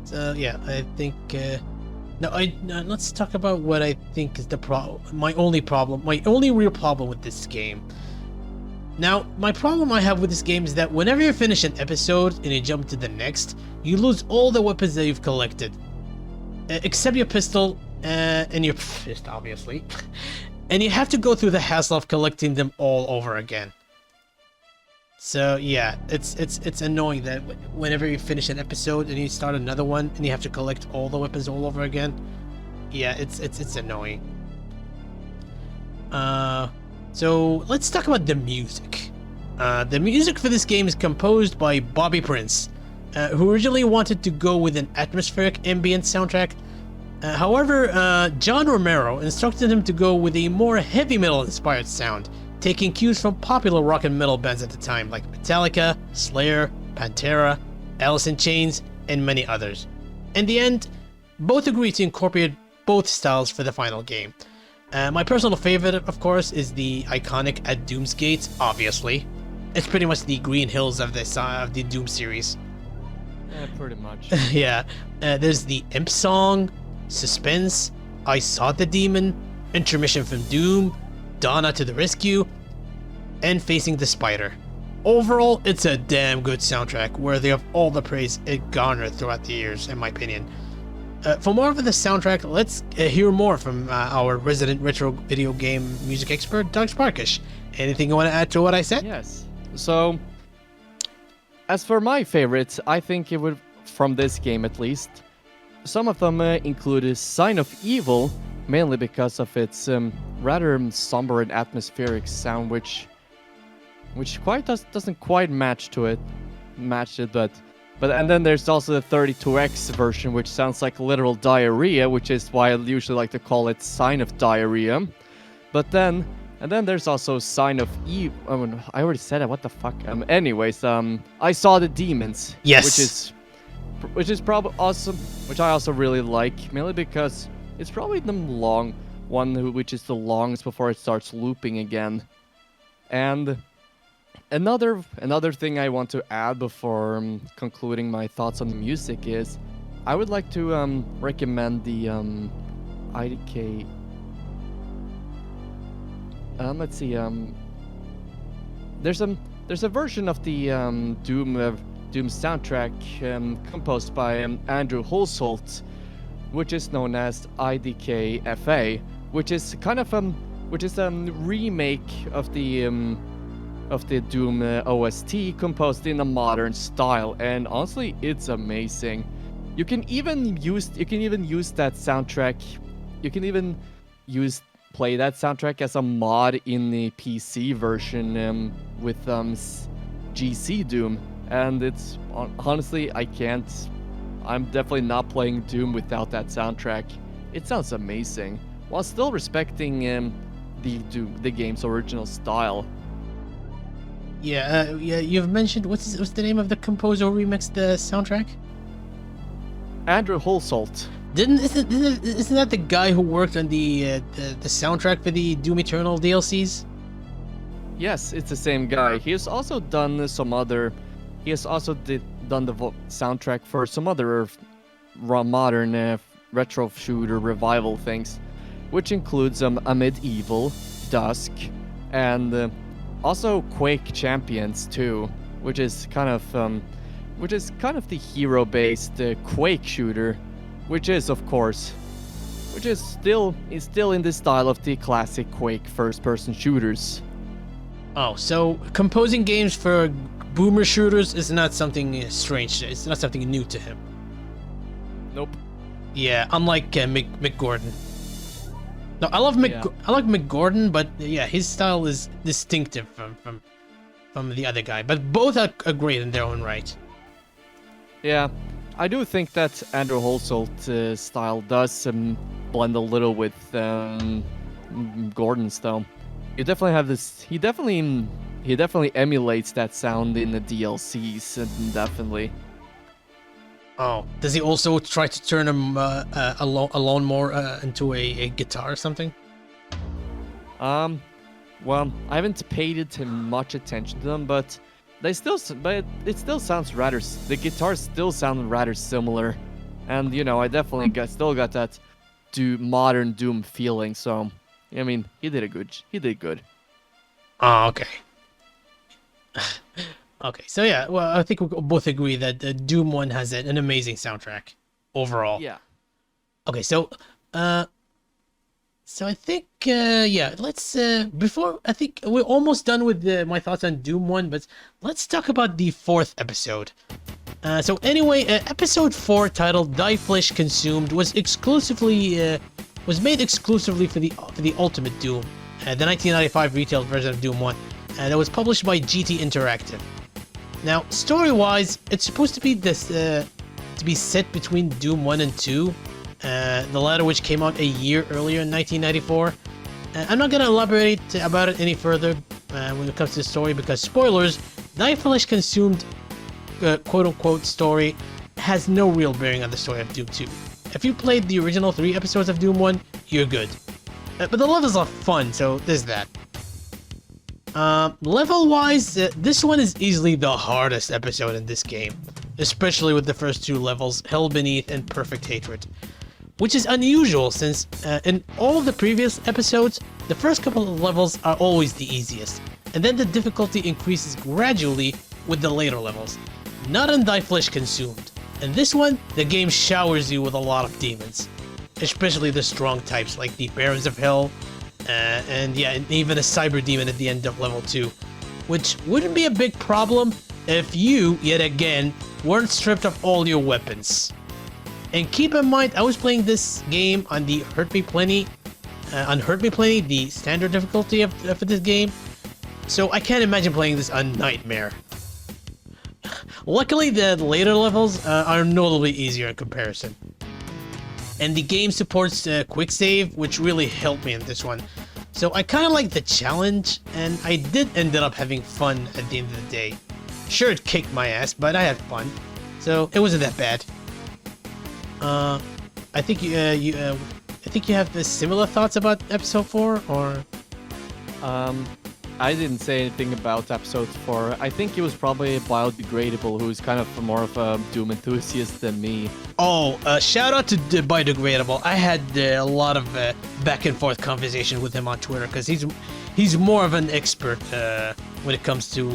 So yeah, I think. Let's talk about what I think is the problem. My only real problem with this game. Now, my problem I have with this game is that whenever you finish an episode and you jump to the next, you lose all the weapons that you've collected. Except your pistol, and your fist, obviously. And you have to go through the hassle of collecting them all over again. So yeah, it's annoying that whenever you finish an episode and you start another one and you have to collect all the weapons all over again. Yeah, it's annoying. So let's talk about the music. The music for this game is composed by Bobby Prince, who originally wanted to go with an atmospheric ambient soundtrack. However, John Romero instructed him to go with a more heavy metal inspired sound, taking cues from popular rock and metal bands at the time like Metallica, Slayer, Pantera, Alice in Chains, and many others. In the end, both agreed to incorporate both styles for the final game. My personal favorite, of course, is the iconic At Doom's Gate, obviously. It's pretty much the Green Hills of the Doom series. Yeah, pretty much. Yeah. There's the Imp song, Suspense, I Saw the Demon, Intermission from Doom, Donna to the Rescue, and Facing the Spider. Overall, it's a damn good soundtrack, worthy of all the praise it garnered throughout the years, in my opinion. For more of the soundtrack, let's hear more from our resident retro video game music expert, DarkSparkish. Anything you want to add to what I said? Yes. So, as for my favorites, I think it would from this game at least. Some of them include a Sign of Evil, mainly because of its rather somber and atmospheric sound, which doesn't quite match it, but and then there's also the 32X version, which sounds like literal diarrhea, which is why I usually like to call it Sign of Diarrhea. But then there's also Sign of Evil. Oh, I already said it. What the fuck? Anyways, I Saw the Demons. Yes. Which is probably awesome, which I also really like, mainly because it's probably the long one, which is the longest before it starts looping again. And another thing I want to add before concluding my thoughts on the music is, I would like to recommend the IDK. Let's see. There's a version of the Doom soundtrack composed by Andrew Holsholt, which is known as IDK FA, which is kind of a remake of the Doom OST composed in a modern style, and honestly, it's amazing. You can even use that soundtrack. You can even play that soundtrack as a mod in the PC version with GC Doom. And it's honestly, I'm definitely not playing Doom without that soundtrack. It sounds amazing, while still respecting the game's original style. Yeah, you've mentioned, what's the name of the composer who remixed the soundtrack? Andrew Holsholt. Isn't that the guy who worked on the soundtrack for the Doom Eternal DLCs? Yes, it's the same guy. He has also done He has also done the soundtrack for some other modern retro shooter revival things, which includes a Medieval, Dusk, and also Quake Champions 2, which is kind of the hero-based Quake shooter, which is still in the style of the classic Quake first-person shooters. Oh, so composing games for boomer shooters is not something strange. It's not something new to him. Nope. Yeah, unlike Mick Gordon. No, I like Mick Gordon, but yeah, his style is distinctive from the other guy. But both are great in their own right. Yeah, I do think that Andrew Holsholt's style does blend a little with Gordon's, though. You definitely have this. He definitely emulates that sound in the DLCs, definitely. Oh, does he also try to turn a lawnmower into a guitar or something? Well, I haven't paid much attention to them, but it still sounds rather. The guitars still sound rather similar, and I definitely still got that modern Doom feeling. So, I mean, he did good. Oh, okay. Okay, so yeah, well, I think we both agree that Doom 1 has an amazing soundtrack overall. Yeah. Okay, so I think let's I think we're almost done with my thoughts on Doom 1, but let's talk about the 4th episode. So anyway, episode 4, titled Die Flesh Consumed, was made exclusively for the Ultimate Doom, the 1995 retail version of Doom 1. That was published by GT Interactive. Now, story-wise, it's supposed to be to be set between Doom 1 and 2, the latter which came out a year earlier in 1994. I'm not going to elaborate about it any further when it comes to the story, because spoilers, Die Flesh Consumed quote-unquote story has no real bearing on the story of Doom 2. If you played the original 3 episodes of Doom 1, you're good. But the levels are fun, so there's that. Level-wise, this one is easily the hardest episode in this game, especially with the first 2 levels, Hell Beneath and Perfect Hatred, which is unusual since in all of the previous episodes, the first couple of levels are always the easiest, and then the difficulty increases gradually with the later levels. Not in Die Flesh Consumed. In this one, the game showers you with a lot of demons, especially the strong types like the Barons of Hell, and even a Cyber Demon at the end of level 2, which wouldn't be a big problem if you, yet again, weren't stripped of all your weapons. And keep in mind, I was playing this game on the Hurt Me Plenty, the standard difficulty for this game. So I can't imagine playing this on Nightmare. Luckily, the later levels are notably easier in comparison. And the game supports quick save, which really helped me in this one. So I kind of like the challenge, and I did ended up having fun at the end of the day. Sure, it kicked my ass, but I had fun, so it wasn't that bad. I think you have similar thoughts about episode 4, or? I didn't say anything about episode 4. I think it was probably Biodegradable, who's kind of more of a Doom enthusiast than me. Oh, shout out to Biodegradable. I had a lot of back and forth conversation with him on Twitter because he's more of an expert when it comes to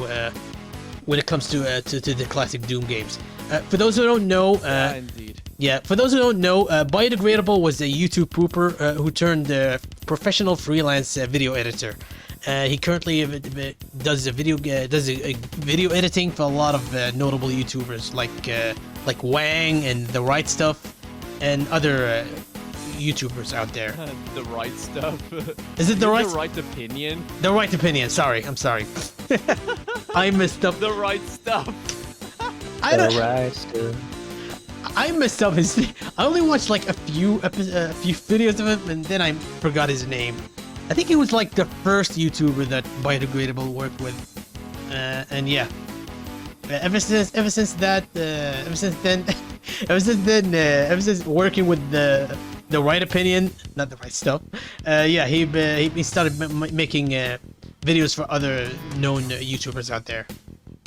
the classic Doom games. For those who don't know, Yeah, indeed. yeah, for those who don't know, Biodegradable was a YouTube pooper who turned professional freelance video editor. He currently does video editing for a lot of notable YouTubers like Wang and The Right Stuff and other YouTubers out there. The right stuff. Is it the right? The right opinion. The Right Opinion. Sorry, I'm sorry. I messed up. The right stuff. I don't. Alright, still. I messed up his. I only watched like a few videos of him, and then I forgot his name. I think he was like the first YouTuber that Biodegradable worked with, and yeah. Ever since working with the Right Opinion, not The Right Stuff, yeah, he started making videos for other known YouTubers out there.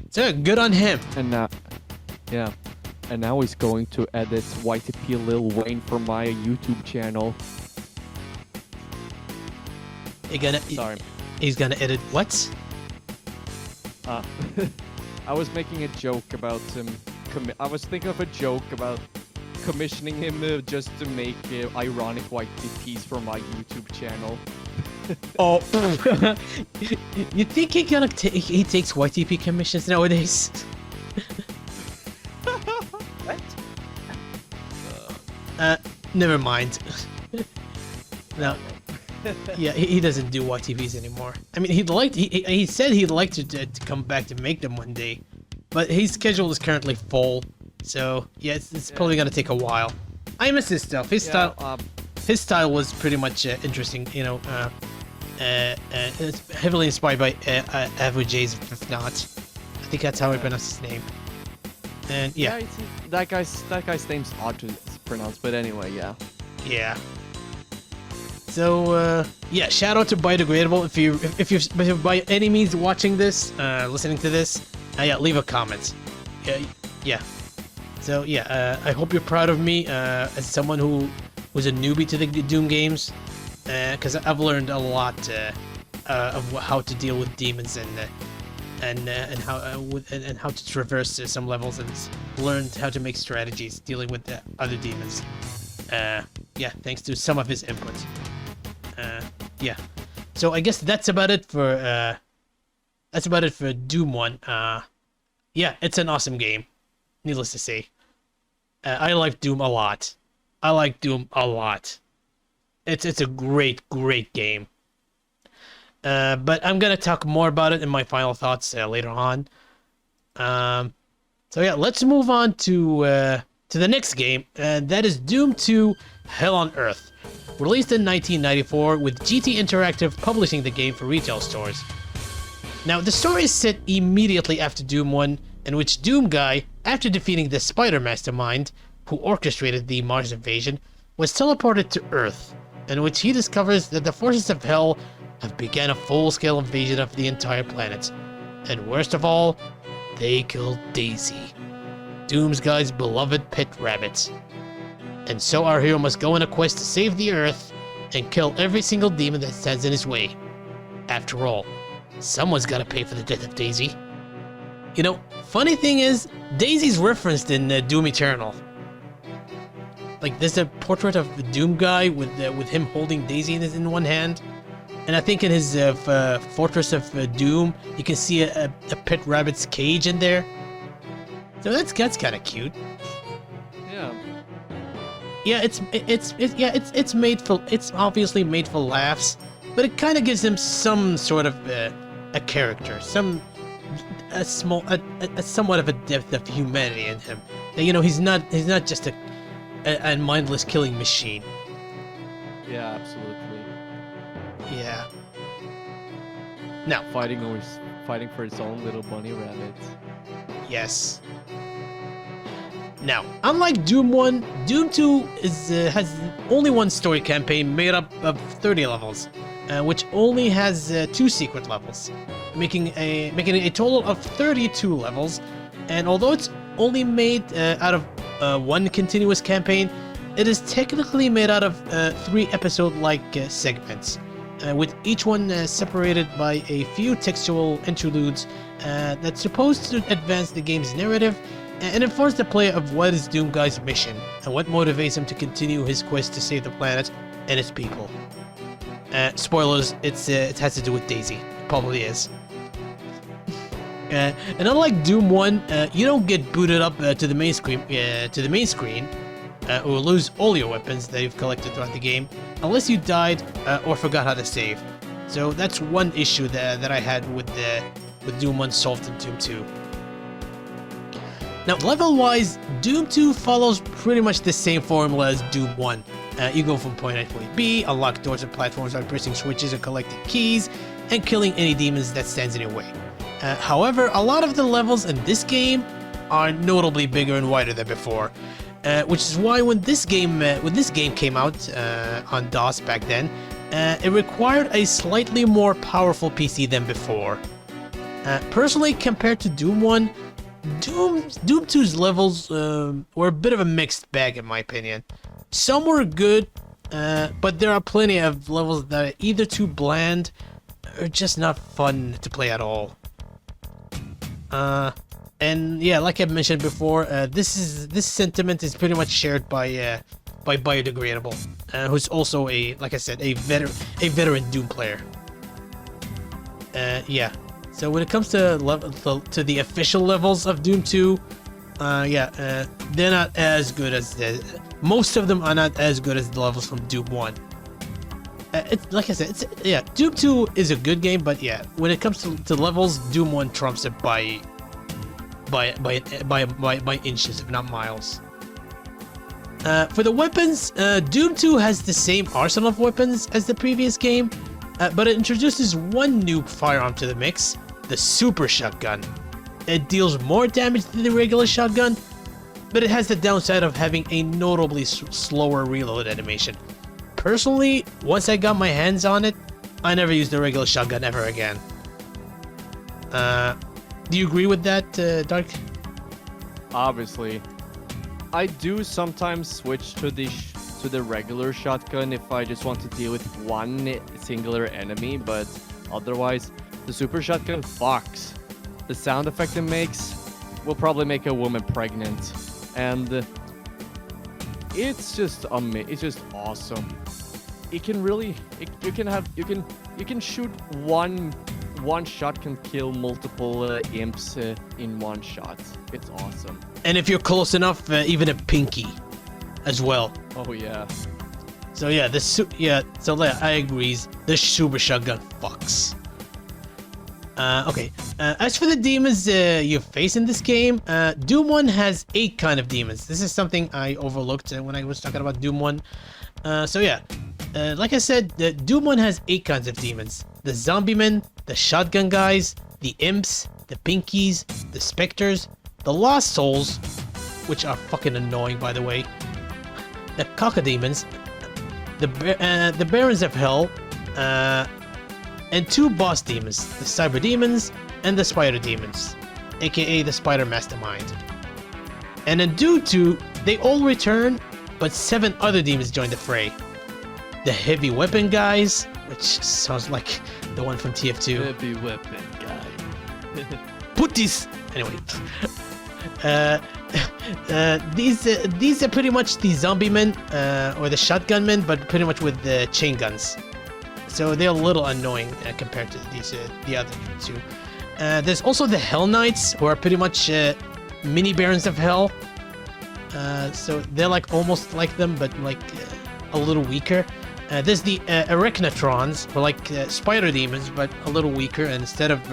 So good on him. And yeah. And now he's going to edit YTP Lil Wayne for my YouTube channel. Sorry. He's gonna edit what? I was making a joke about him. I was thinking of a joke about commissioning him just to make ironic YTPs for my YouTube channel. Oh, you think he takes YTP commissions nowadays? What? Never mind. No. Yeah, he doesn't do YTVs anymore. I mean, he said he'd like to come back to make them one day, but his schedule is currently full. So yeah, it's probably gonna take a while. I miss his stuff. His style was pretty much interesting. You know, it's heavily inspired by Average A's, if not. I think that's how I pronounce his name. And yeah, that guy's name's odd to pronounce, but anyway, yeah. Yeah. So yeah, shout out to Biodegradable if you're by any means watching this, listening to this, yeah, leave a comment. Yeah. So yeah, I hope you're proud of me as someone who was a newbie to the Doom games, because I've learned a lot of how to deal with demons and how to traverse some levels, and learned how to make strategies dealing with the other demons. Yeah, thanks to some of his input. Yeah, so I guess that's about it for Doom 1. Yeah, it's an awesome game, needless to say. I like Doom a lot. It's a great game. But I'm gonna talk more about it in my final thoughts later on. So yeah, let's move on to the next game, and that is Doom 2: Hell on Earth. Released in 1994, with GT Interactive publishing the game for retail stores. Now, the story is set immediately after Doom 1, in which Doom Guy, after defeating the Spider Mastermind, who orchestrated the Mars invasion, was teleported to Earth, in which he discovers that the forces of Hell have begun a full-scale invasion of the entire planet. And worst of all, they killed Daisy, Doom Guy's beloved pet rabbit. And so our hero must go on a quest to save the Earth and kill every single demon that stands in his way. After all, someone's gotta pay for the death of Daisy. You know, funny thing is, Daisy's referenced in Doom Eternal. Like, there's a portrait of the Doom Guy with him holding Daisy in one hand. And I think in his Fortress of Doom, you can see a pet rabbit's cage in there. So that's kind of cute. Yeah. Yeah, it's made for, it's obviously made for laughs, but it kind of gives him some sort of a character, a somewhat of a depth of humanity in him. That, you know, he's not just a mindless killing machine. Yeah, absolutely. Yeah. Now, Fighting for his own little bunny rabbit. yes. Now, unlike Doom 1, Doom 2 has only one story campaign made up of 30 levels, which only has 2 secret levels, making it a total of 32 levels. And although it's only made out of one continuous campaign, it is technically made out of 3 episode-like segments, with each one separated by a few textual interludes that's supposed to advance the game's narrative and informs the player of what is Doom Guy's mission and what motivates him to continue his quest to save the planet and its people. Spoilers, it has to do with Daisy. It probably is. And unlike Doom 1, you don't get booted up to the main screen, or lose all your weapons that you've collected throughout the game, unless you died or forgot how to save. So that's one issue that I had with Doom 1 solved in Doom 2. Now, level-wise, Doom 2 follows pretty much the same formula as Doom 1. You go from point A to point B, unlock doors and platforms by pressing switches or collecting keys, and killing any demons that stands in your way. However, a lot of the levels in this game are notably bigger and wider than before, which is why when this game came out on DOS back then, it required a slightly more powerful PC than before. Personally, compared to Doom 1, Doom 2's levels were a bit of a mixed bag in my opinion. Some were good, but there are plenty of levels that are either too bland or just not fun to play at all. And yeah, like I mentioned before, this sentiment is pretty much shared by Biodegradable, who's also like I said, a veteran Doom player. Yeah. So when it comes to the official levels of Doom 2, they're not as good as most of them are not as good as the levels from Doom 1. It's like I said, Doom 2 is a good game, but yeah, when it comes to levels, Doom 1 trumps it by inches, if not miles. For the weapons, Doom 2 has the same arsenal of weapons as the previous game, but it introduces one new firearm to the mix, the Super Shotgun. It deals more damage than the regular shotgun, but it has the downside of having a notably slower reload animation. Personally, once I got my hands on it, I never used the regular shotgun ever again. Do you agree with that, Dark? Obviously. I do sometimes switch to the regular shotgun if I just want to deal with one singular enemy, but otherwise, the Super Shotgun fucks. The sound effect it makes will probably make a woman pregnant, and it's just awesome. It can really, you can shoot one shot can kill multiple imps in one shot. It's awesome. And if you're close enough, even a pinky as well. Oh yeah. So yeah, I agree. The Super Shotgun fucks. Okay. As for the demons you face in this game, Doom 1 has 8 kind of demons. This is something I overlooked when I was talking about Doom 1. So yeah, like I said, Doom 1 has 8 kinds of demons. The Zombiemen, the Shotgun Guys, the Imps, the Pinkies, the Spectres, the Lost Souls, which are fucking annoying by the way, the Cacodemons, the Barons of Hell, and 2 boss demons, the Cyber Demons and the Spider Demons, aka the Spider Mastermind. And in Doom 2, they all return, but 7 other demons join the fray. The Heavy Weapon Guys, which sounds like the one from TF2. Heavy Weapon Guy. Put this! Anyway. These are pretty much the zombie men, or the shotgun men, but pretty much with the chain guns. So they're a little annoying compared to the other two. There's also the Hell Knights, who are pretty much mini Barons of Hell. So they're like almost like them, but like a little weaker. There's the Arachnatrons, or like spider demons, but a little weaker. And instead of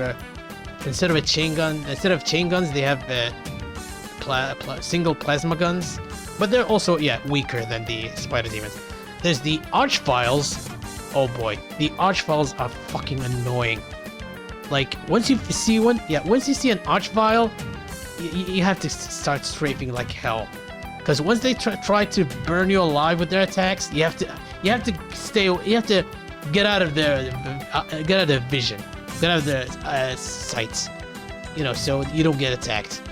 chain guns, they have single plasma guns, but they're also weaker than the spider demons. There's the Archviles. Oh boy, the Archviles are fucking annoying. Like once you see an Archvile, you have to start strafing like hell. Because once they try to burn you alive with their attacks, you have to get out of their vision, get out of their sights, so you don't get attacked.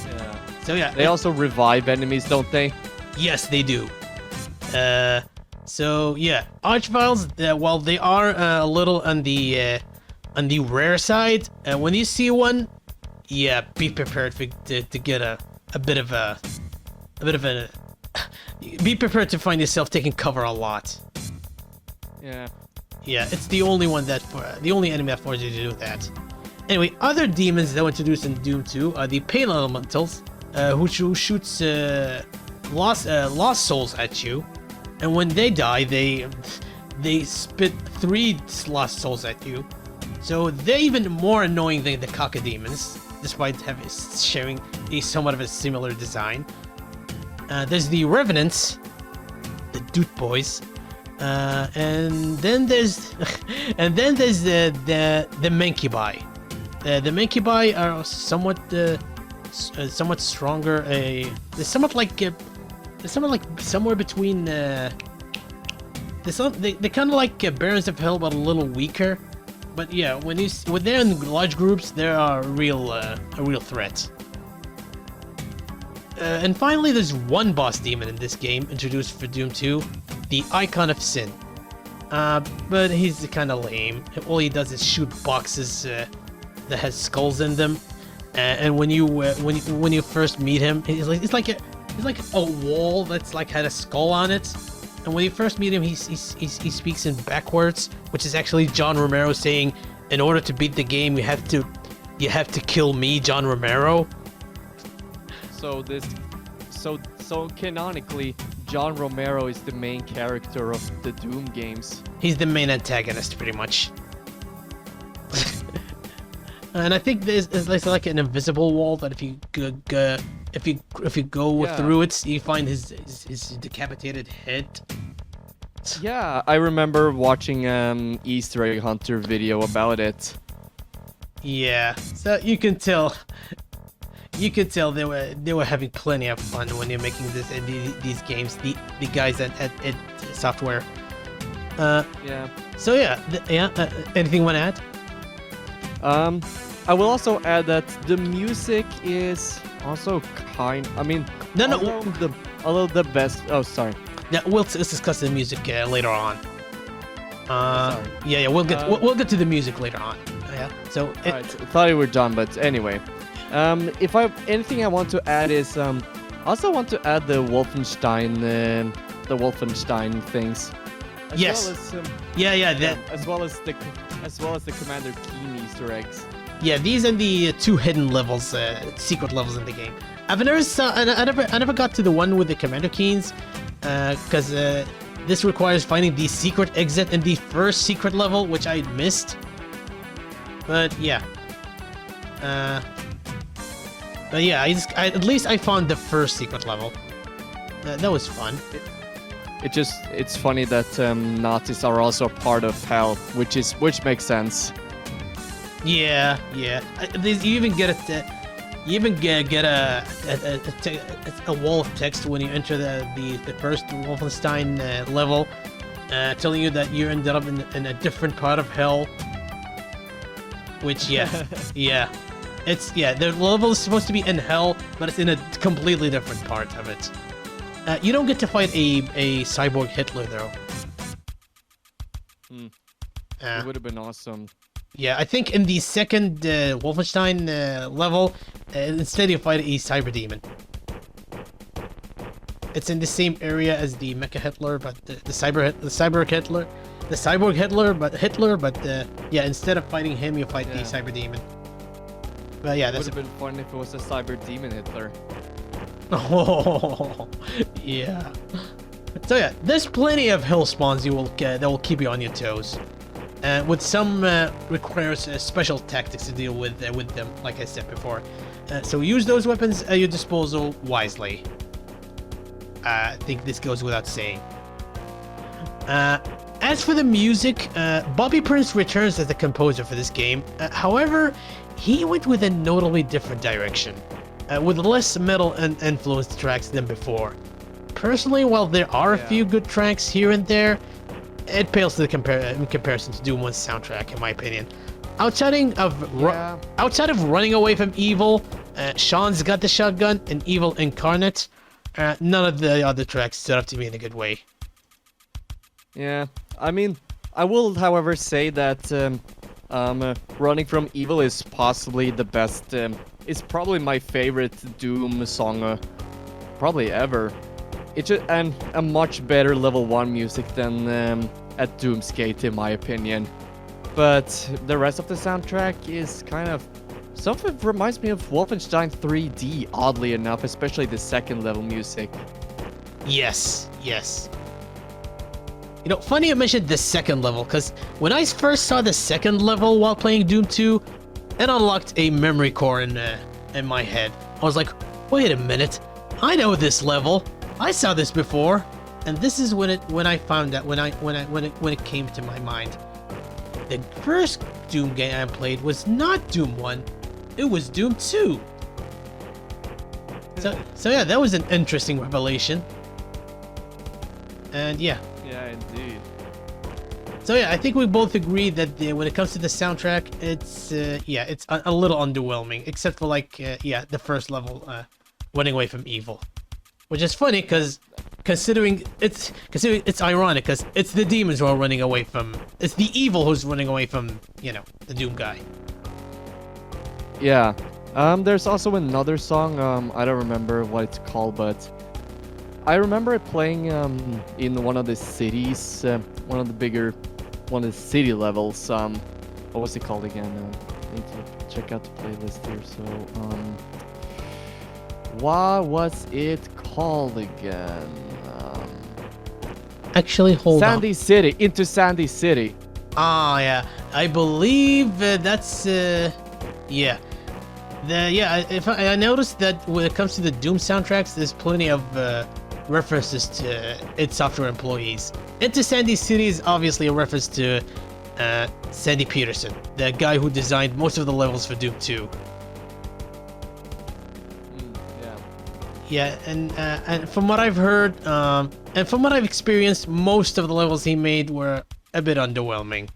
Yeah. So yeah, They also revive enemies, don't they? yes, they do. So yeah, Archviles, while they are a little on the rare side, when you see one, be prepared to get a bit of a be prepared to find yourself taking cover a lot. Yeah. Yeah, it's the only enemy that forces you to do that. Anyway, other demons that were introduced in Doom 2 are the Pain Elementals, who shoots lost souls at you, and when they die, they spit 3 lost souls at you. So they're even more annoying than the Cacodemons, despite sharing a somewhat of a similar design. There's the Revenants, the Doot Boys, and then there's the Menkibai. The Menkibai are somewhat stronger. They're somewhere between. They're kind of like Barons of Hell, but a little weaker. But yeah, when they're in large groups, they are a real threat. And finally, there's one boss demon in this game introduced for Doom 2, the Icon of Sin. But he's kind of lame. All he does is shoot boxes that has skulls in them. And when you first meet him, it's like a wall that's like had a skull on it. And when you first meet him, he speaks in backwards, which is actually John Romero saying, "In order to beat the game, you have to kill me, John Romero." So canonically, John Romero is the main character of the Doom games. He's the main antagonist, pretty much. And I think there's like an invisible wall that if you go through it, you find his decapitated head. Yeah, I remember watching Easter egg hunter video about it. Yeah, so you can tell they were having plenty of fun when they're making these games. The guys at Software. Yeah. So anything you want to add? I will also add that the music is also although the best. Oh, sorry. Yeah, let's discuss the music later on. Sorry. Yeah, we'll get to the music later on. Yeah. So. Alright, I thought we were done, but anyway. Anything I want to add is I also want to add the Wolfenstein things. Yes. As well as the Commander Keen Easter eggs. Yeah, these are the 2 hidden levels, secret levels in the game. I never got to the one with the Commander Keens, because this requires finding the secret exit in the first secret level, which I missed. But yeah. At least I found the first secret level. That was fun. It's funny that Nazis are also part of Hell, which makes sense. Yeah. You even get a wall of text when you enter the first Wolfenstein level, telling you that you ended up in a different part of Hell. Which the level is supposed to be in Hell, but it's in a completely different part of it. You don't get to fight a cyborg Hitler though. It would have been awesome. Yeah, I think in the second Wolfenstein level, instead you fight a cyber demon. It's in the same area as the Mecha Hitler, but the cyborg Hitler, but instead of fighting him, you fight the cyber demon. But yeah, It would that's have been fun if it was a Cyber Demon Hitler. Oh, yeah. So yeah, there's plenty of hill spawns that will keep you on your toes. With some requires special tactics to deal with them, like I said before. So use those weapons at your disposal wisely. I think this goes without saying. As for the music, Bobby Prince returns as the composer for this game. However, he went with a notably different direction, with less metal and influenced tracks than before. Personally, while there are a few good tracks here and there, it pales to the in comparison to Doom 1's soundtrack, in my opinion. Outside of running away from evil, Sean's Got the Shotgun, and Evil Incarnate, none of the other tracks stood up to me in a good way. Yeah, I mean, I will, however, say that Running from Evil is possibly the best, it's probably my favorite Doom song, probably ever. It's just, and a much better level 1 music than at Doomsgate, in my opinion. But the rest of the soundtrack is kind of... something reminds me of Wolfenstein 3D, oddly enough, especially the second level music. Yes. You know, funny you mentioned the second level, because when I first saw the second level while playing Doom 2, it unlocked a memory core in my head. I was like, wait a minute, I know this level. I saw this before, and this is when I found out when it came to my mind. The first Doom game I played was not Doom 1, it was Doom 2. So yeah, that was an interesting revelation. And yeah. Yeah, indeed. So yeah, I think we both agree that when it comes to the soundtrack, it's a little underwhelming, except for the first level, Running Away from Evil. Which is funny because considering it's ironic because it's the demons who are running away from, it's the evil who's running away from, the Doom guy. Yeah. There's also another song, I don't remember what it's called, but I remember it playing in one of the cities, one of the city levels. What was it called again? I need to check out the playlist here. So, what was it called again? Actually, hold on. Sandy City, Into Sandy City. Ah, yeah. I believe that's yeah. I noticed that when it comes to the Doom soundtracks, there's plenty of references to id Software employees. Into Sandy City is obviously a reference to Sandy Peterson, the guy who designed most of the levels for Doom 2. Yeah, and from what I've heard, and from what I've experienced, most of the levels he made were a bit underwhelming.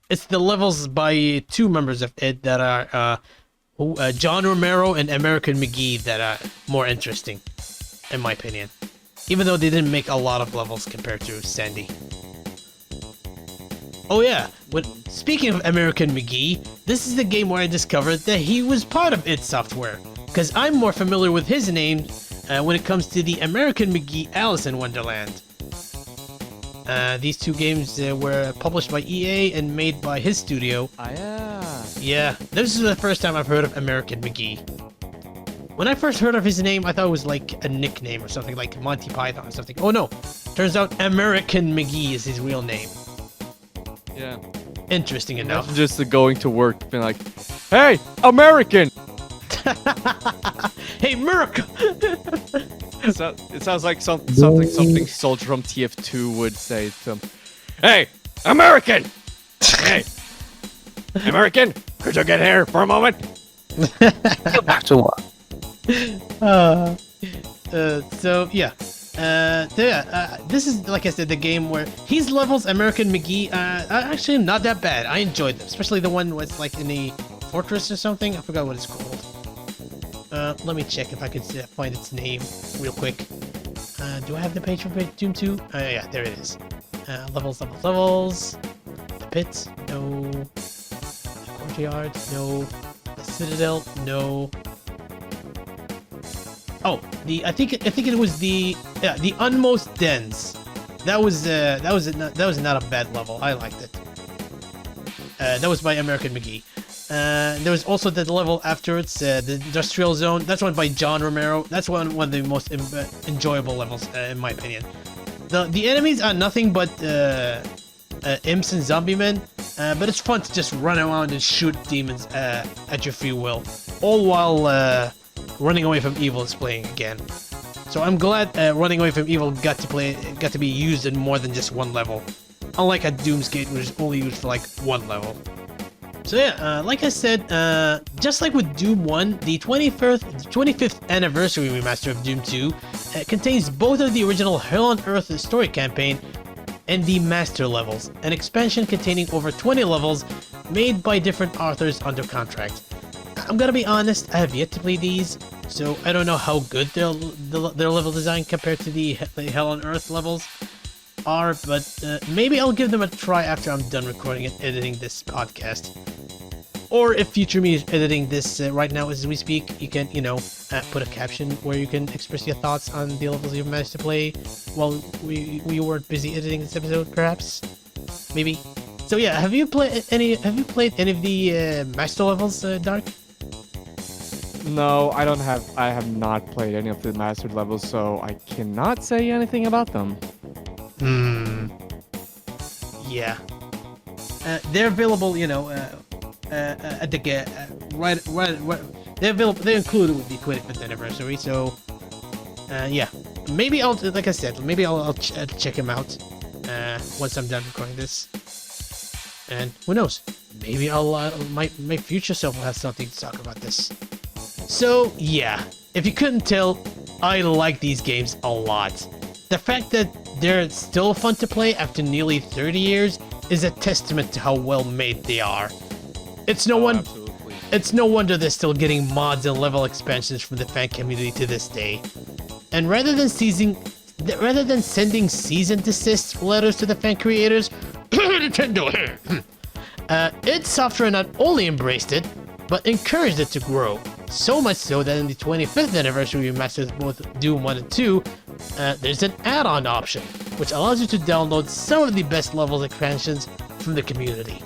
It's the levels by two members of id that are John Romero and American McGee that are more interesting, in my opinion. Even though they didn't make a lot of levels compared to Sandy. Oh yeah, speaking of American McGee, this is the game where I discovered that he was part of id Software, because I'm more familiar with his name when it comes to the American McGee Alice in Wonderland. These two games were published by EA and made by his studio. Yeah, this is the first time I've heard of American McGee. When I first heard of his name, I thought it was like a nickname or something, like Monty Python or something. Oh no, turns out American McGee is his real name. Yeah. Interesting enough. Imagine just going to work being like, hey, American! Hey, America! So, it sounds like something Soldier from TF2 would say to him. Hey, American! Hey, American, could you get here for a moment? Get back to work. This is, like I said, the game where his levels, American McGee, are actually not that bad. I enjoyed them, especially the one was like in a fortress or something. I forgot what it's called. Let me check if I can find its name real quick. Do I have the page for Doom 2? Yeah, there it is. Levels. The pit, no. The courtyard, no. The citadel, no. Oh, I think it was the Unmost Dens. That was not a bad level. I liked it. That was by American McGee. There was also the level afterwards, the Industrial Zone. That's one by John Romero. That's one of the most enjoyable levels, in my opinion. The enemies are nothing but imps and zombie men, but it's fun to just run around and shoot demons at your free will, all while running away from evil is playing again. So I'm glad running away from evil got to be used in more than just one level, unlike at Doom's Gate, which is only used for like one level. So yeah, like I said, just like with Doom 1, the 25th anniversary remaster of Doom 2 contains both of the original Hell on Earth story campaign and the master levels, an expansion containing over 20 levels made by different authors under contract. I'm gonna be honest, I have yet to play these, so I don't know how good their level design compared to the Hell on Earth levels are, but maybe I'll give them a try after I'm done recording and editing this podcast. Or if future me is editing this right now as we speak, you can, put a caption where you can express your thoughts on the levels you've managed to play while we were busy editing this episode, perhaps? Maybe. So yeah, have you played any of the master levels, Dark? No, I have not played any of the mastered levels, so I cannot say anything about them. Yeah. They're available, at the right. They're available. They're included with the 25th anniversary. So, yeah. Maybe I'll check them out once I'm done recording this. And who knows? Maybe my future self will have something to talk about this. So yeah, if you couldn't tell, I like these games a lot. The fact that they're still fun to play after nearly 30 years is a testament to how well made they are. It's no wonder they're still getting mods and level expansions from the fan community to this day. And rather than sending cease and desist letters to the fan creators, Nintendo, id Software not only embraced it, but encouraged it to grow. So much so that in the 25th anniversary remaster of both Doom 1 and 2, there's an add-on option, which allows you to download some of the best levels expansions from the community.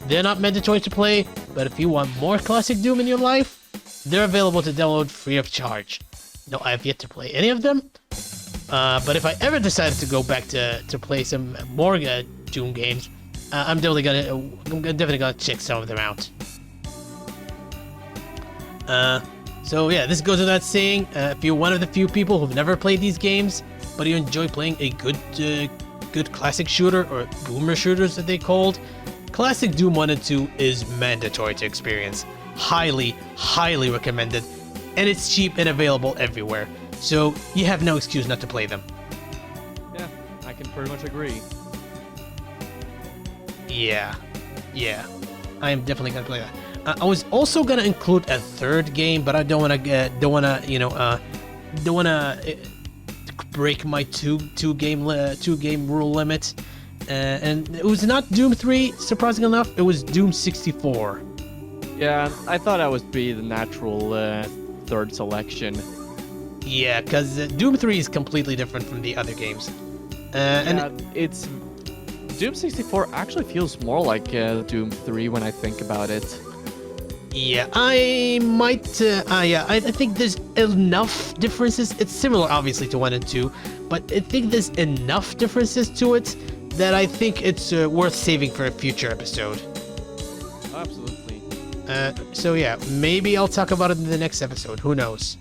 They're not mandatory to play, but if you want more classic Doom in your life, they're available to download free of charge. No, I have yet to play any of them, but if I ever decided to go back to play some more Doom games, I'm definitely gonna check some of them out. So yeah, this goes without saying, if you're one of the few people who've never played these games, but you enjoy playing a good classic shooter, or boomer shooters that they called, classic Doom 1 and 2 is mandatory to experience. Highly, highly recommended, and it's cheap and available everywhere, so you have no excuse not to play them. Yeah, I can pretty much agree. Yeah, I am definitely gonna play that. I was also gonna include a third game, but I don't wanna break my two game rule limit. And it was not Doom 3, surprisingly enough. It was Doom 64. Yeah, I thought that would be the natural third selection. Yeah, because Doom 3 is completely different from the other games. It's Doom 64 actually feels more like Doom 3 when I think about it. Yeah, I think there's enough differences. It's similar, obviously, to 1 and 2, but I think there's enough differences to it that I think it's worth saving for a future episode. Absolutely. So yeah, maybe I'll talk about it in the next episode. Who knows?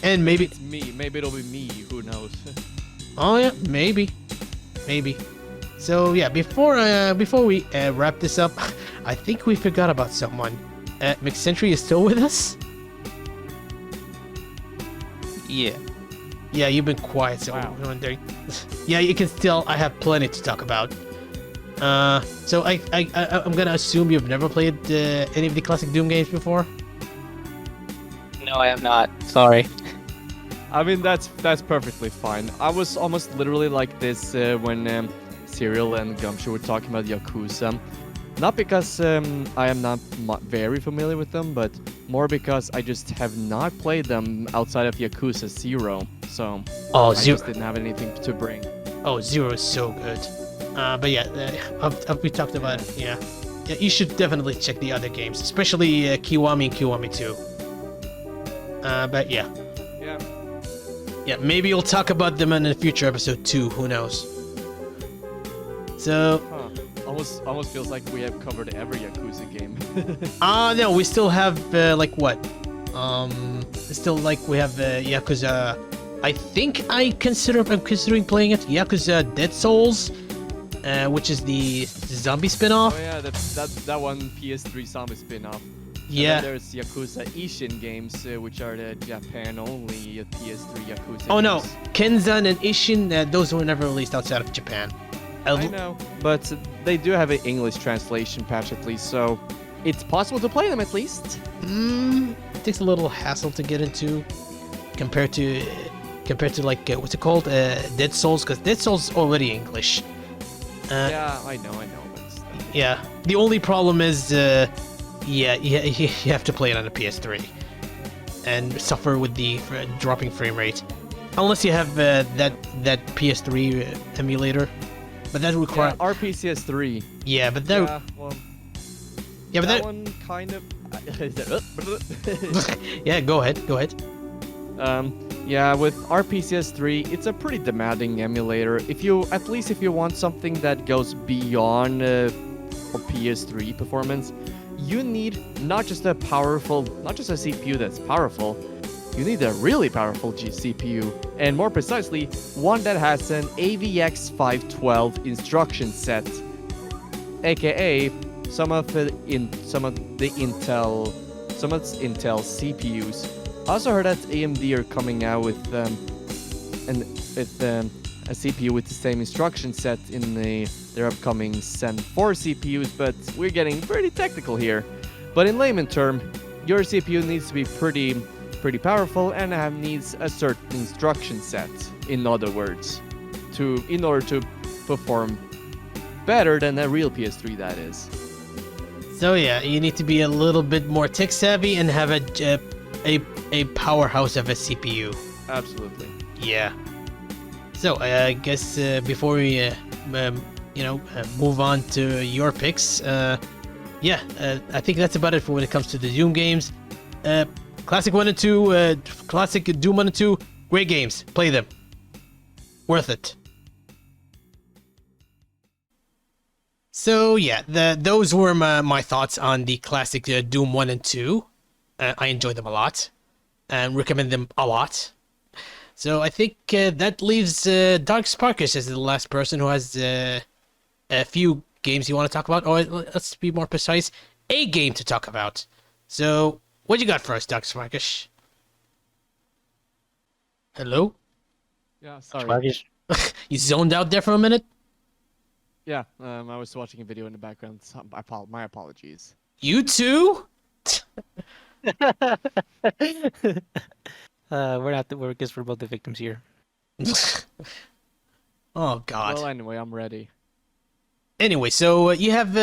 And maybe it's me. Maybe it'll be me. Who knows? Oh yeah, maybe. So yeah, before we wrap this up, I think we forgot about someone. McSentry is still with us? Yeah. Yeah, you've been quiet, so wow. I'm wondering. Yeah, you can still. I have plenty to talk about. So I'm gonna assume you've never played any of the classic Doom games before. No, I have not. Sorry. I mean, that's perfectly fine. I was almost literally like this when Serial and Gumshoe were talking about Yakuza. Not because I am not very familiar with them, but more because I just have not played them outside of Yakuza 0. So I just didn't have anything to bring. Oh, 0 is so good. But yeah, we talked about it. Yeah. yeah, you should definitely check the other games, especially Kiwami and Kiwami 2. But yeah. Yeah. Yeah, maybe we'll talk about them in a future episode too, who knows. So... Almost feels like we have covered every Yakuza game. No, we still have, like, what? Still, like, we have Yakuza... I think I'm considering playing it. Yakuza Dead Souls, which is the zombie spin-off. Oh yeah, that one PS3 zombie spin-off. Yeah. And then there's Yakuza Ishin games, which are the Japan-only PS3 Yakuza Oh no, games. Kenzan and Ishin, those were never released outside of Japan. I know, but they do have an English translation patch at least, so it's possible to play them at least. It takes a little hassle to get into, compared to like what's it called, Dead Souls, because Dead Souls is already English. Yeah, I know, but still. Yeah, the only problem is, you have to play it on a PS3 and suffer with the dropping frame rate, unless you have that PS3 emulator. But that requires RPCS3. Yeah, but that. Yeah, well, Yeah, but that one kind of. Yeah, go ahead. Yeah, with RPCS3, it's a pretty demanding emulator. If you want something that goes beyond PS3 performance, you need not just a CPU that's powerful. You need a really powerful CPU, and more precisely, one that has an AVX512 instruction set, aka some of Intel CPUs. I also heard that AMD are coming out with a CPU with the same instruction set in their upcoming Zen 4 CPUs, but we're getting pretty technical here. But in layman term, your CPU needs to be pretty powerful and needs a certain instruction set, in other words, in order to perform better than a real PS3, that is. So yeah, you need to be a little bit more tech savvy and have a powerhouse of a CPU. Absolutely. Yeah. So I guess before we move on to your picks, I think that's about it for when it comes to the Doom games. Classic 1 and 2, Classic Doom 1 and 2, great games. Play them. Worth it. So yeah, those were my thoughts on the classic Doom 1 and 2. I enjoy them a lot and recommend them a lot. So I think that leaves DarkSparkish as the last person who has a few games you want to talk about, or let's be more precise, a game to talk about. So what you got for us, DarkSparkish? Hello? Yeah, sorry. Sparkish. You zoned out there for a minute? Yeah, I was watching a video in the background. So my apologies. You too? We're not the workers, we're both the victims here. Oh God. Well, anyway, I'm ready. Anyway, so you have,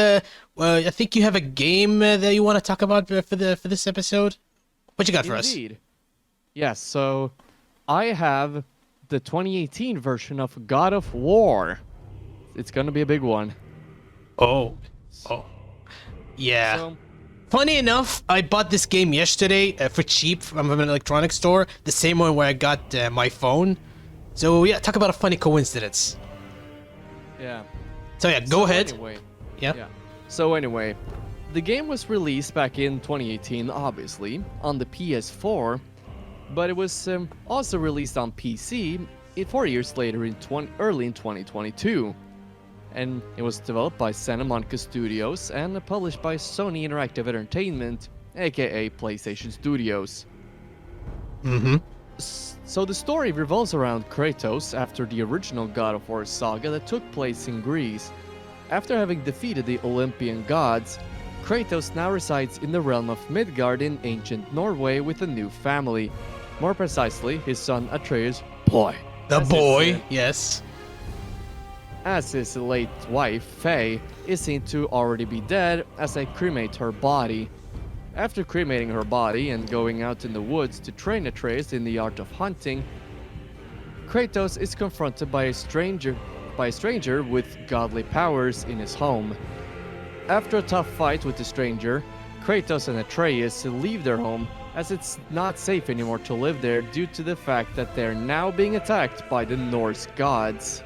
I think you have a game that you want to talk about for this episode. What you got for us? Indeed. Yes. So, I have the 2018 version of God of War. It's gonna be a big one. Oh. Yeah. So, Funny enough, I bought this game yesterday for cheap from an electronics store, the same one where I got my phone. So yeah, talk about a funny coincidence. yeah. So yeah, go ahead. Anyway, Yeah. So anyway, the game was released back in 2018, obviously, on the PS4, but it was also released on PC 4 years later early in 2022. And it was developed by Santa Monica Studios and published by Sony Interactive Entertainment, aka PlayStation Studios. Mm-hmm. So the story revolves around Kratos after the original God of War saga that took place in Greece. After having defeated the Olympian gods, Kratos now resides in the realm of Midgard in ancient Norway with a new family. More precisely, his son Atreus, boy. The As boy, his, yes. As his late wife, Faye, is seen to already be dead as they cremate her body. After cremating her body and going out in the woods to train Atreus in the art of hunting, Kratos is confronted by a stranger with godly powers in his home. After a tough fight with the stranger, Kratos and Atreus leave their home as it's not safe anymore to live there due to the fact that they're now being attacked by the Norse gods.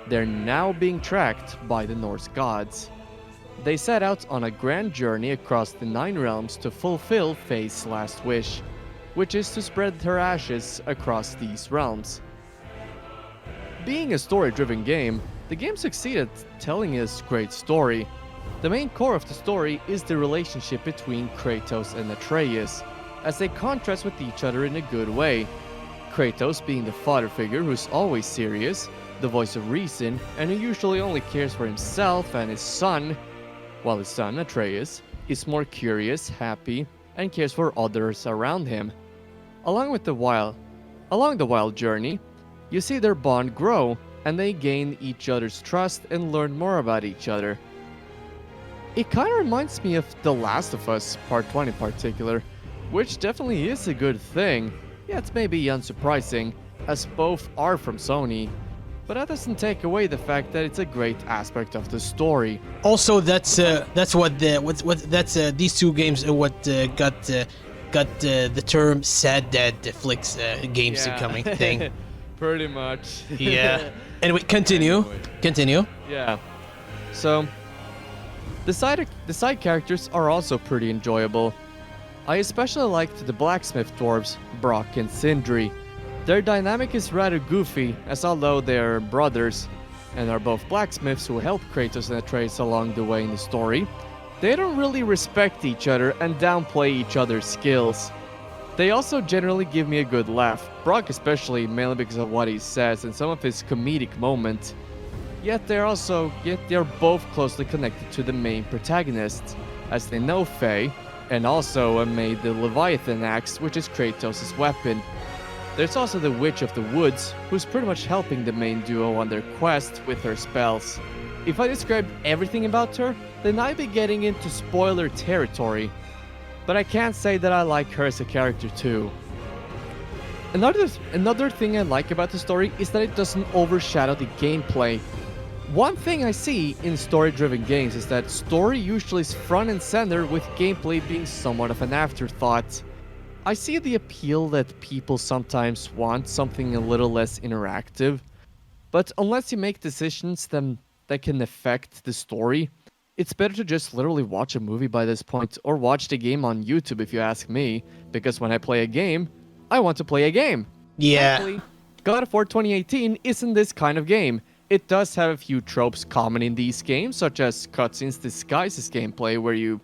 They're now being tracked by the Norse gods. They set out on a grand journey across the 9 realms to fulfill Faye's last wish, which is to spread her ashes across these realms. Being a story-driven game, the game succeeded telling us great story. The main core of the story is the relationship between Kratos and Atreus, as they contrast with each other in a good way. Kratos being the father figure who's always serious, the voice of reason, and who usually only cares for himself and his son, while his son, Atreus, is more curious, happy, and cares for others around him. Along the wild journey, you see their bond grow, and they gain each other's trust and learn more about each other. It kinda reminds me of The Last of Us Part 1 in particular, which definitely is a good thing, yet maybe unsurprising, as both are from Sony. But that doesn't take away the fact that it's a great aspect of the story. Also, that's what these two games are what got the term "sad dad flicks" games coming thing. Pretty much. Yeah. Anyway, continue. Yeah. So, the side characters are also pretty enjoyable. I especially liked the blacksmith dwarves, Brock and Sindri. Their dynamic is rather goofy, as although they are brothers, and are both blacksmiths who help Kratos and Atreus along the way in the story, they don't really respect each other and downplay each other's skills. They also generally give me a good laugh, Brock especially, mainly because of what he says and some of his comedic moments. Yet they're both closely connected to the main protagonists, as they know Faye, and also made the Leviathan axe, which is Kratos' weapon. There's also the Witch of the Woods, who's pretty much helping the main duo on their quest with her spells. If I described everything about her, then I'd be getting into spoiler territory. But I can't say that I like her as a character too. Another thing I like about the story is that it doesn't overshadow the gameplay. One thing I see in story-driven games is that story usually is front and center, with gameplay being somewhat of an afterthought. I see the appeal that people sometimes want something a little less interactive, but unless you make decisions that can affect the story, it's better to just literally watch a movie by this point, or watch the game on YouTube if you ask me, because when I play a game, I want to play a game. Yeah. Thankfully, God of War 2018 isn't this kind of game. It does have a few tropes common in these games, such as cutscenes disguises gameplay where you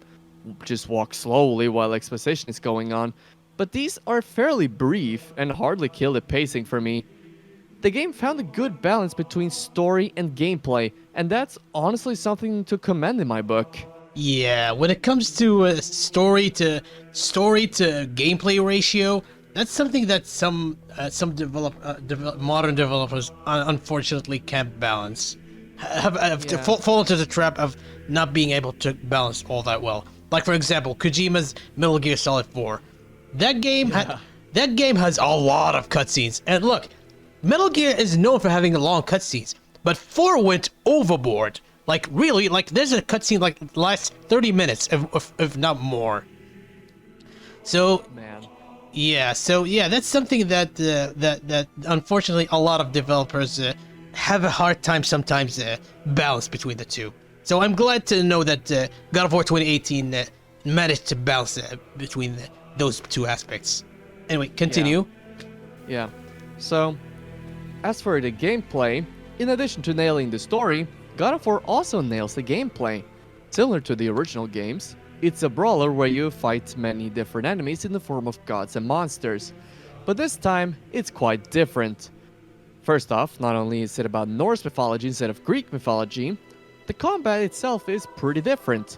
just walk slowly while exposition is going on, but these are fairly brief and hardly kill the pacing for me. The game found a good balance between story and gameplay, and that's honestly something to commend in my book. Yeah, when it comes to story to gameplay ratio, that's something that some modern developers unfortunately can't balance. Have fall into the trap of not being able to balance all that well. Like for example, Kojima's Metal Gear Solid 4. That game has a lot of cutscenes. And look, Metal Gear is known for having long cutscenes, but 4 went overboard. Like really, like there's a cutscene like last 30 minutes, if not more. So Man. Yeah, that's something that unfortunately a lot of developers have a hard time sometimes balance between the two. So I'm glad to know that God of War 2018 managed to balance between those two aspects. Anyway, continue. Yeah. So, as for the gameplay, in addition to nailing the story, God of War also nails the gameplay. Similar to the original games, it's a brawler where you fight many different enemies in the form of gods and monsters. But this time, it's quite different. First off, not only is it about Norse mythology instead of Greek mythology, the combat itself is pretty different.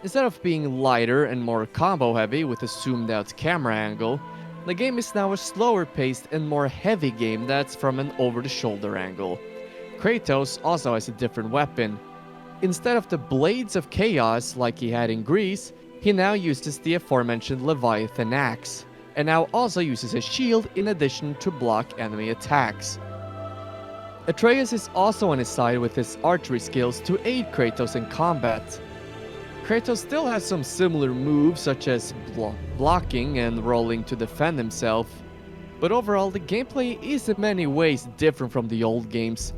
Instead of being lighter and more combo heavy with a zoomed out camera angle, the game is now a slower paced and more heavy game that's from an over the shoulder angle. Kratos also has a different weapon. Instead of the Blades of Chaos like he had in Greece, he now uses the aforementioned Leviathan axe, and now also uses a shield in addition to block enemy attacks. Atreus is also on his side with his archery skills to aid Kratos in combat. Kratos still has some similar moves such as blocking and rolling to defend himself, but overall the gameplay is in many ways different from the old games.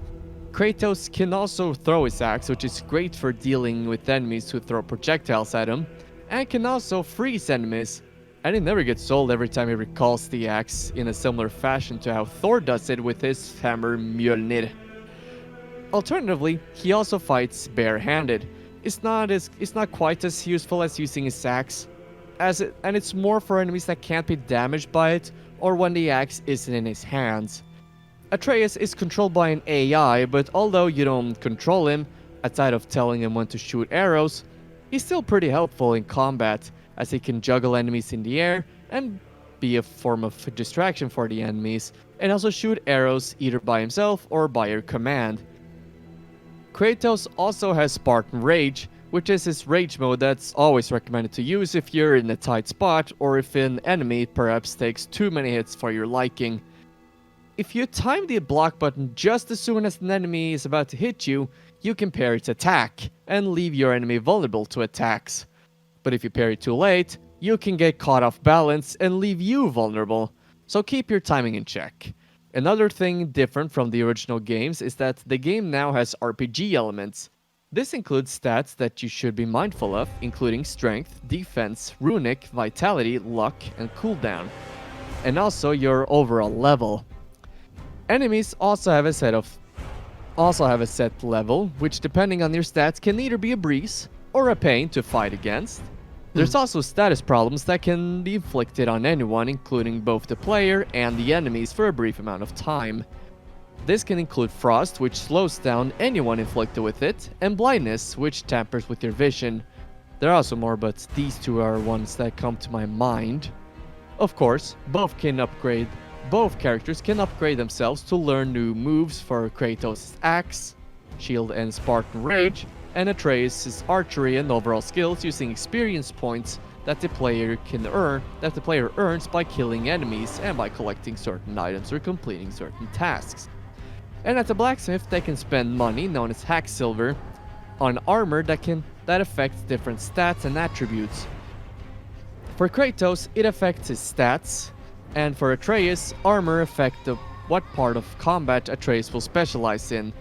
Kratos can also throw his axe, which is great for dealing with enemies who throw projectiles at him, and can also freeze enemies, and it never gets old every time he recalls the axe in a similar fashion to how Thor does it with his hammer Mjolnir. Alternatively, he also fights barehanded. It's not quite as useful as using his axe, and it's more for enemies that can't be damaged by it or when the axe isn't in his hands. Atreus is controlled by an AI, but although you don't control him, aside of telling him when to shoot arrows, he's still pretty helpful in combat, as he can juggle enemies in the air and be a form of distraction for the enemies, and also shoot arrows either by himself or by your command. Kratos also has Spartan Rage, which is his rage mode that's always recommended to use if you're in a tight spot or if an enemy perhaps takes too many hits for your liking. If you time the block button just as soon as an enemy is about to hit you, you can parry its attack and leave your enemy vulnerable to attacks. But if you parry too late, you can get caught off balance and leave you vulnerable, so keep your timing in check. Another thing different from the original games is that the game now has RPG elements. This includes stats that you should be mindful of, including strength, defense, runic, vitality, luck, and cooldown, and also your overall level. Enemies also have a set level, which depending on your stats can either be a breeze or a pain to fight against. There's also status problems that can be inflicted on anyone, including both the player and the enemies for a brief amount of time. This can include frost, which slows down anyone inflicted with it, and blindness, which tampers with your vision. There are also more, but these two are ones that come to my mind. Of course, both characters can upgrade themselves to learn new moves for Kratos' axe, shield and Spartan Rage, and Atreus' archery and overall skills using experience points that the player earns by killing enemies and by collecting certain items or completing certain tasks. And at the blacksmith, they can spend money, known as hack silver, on armor that affects different stats and attributes. For Kratos, it affects his stats, and for Atreus, armor affects what part of combat Atreus will specialize in,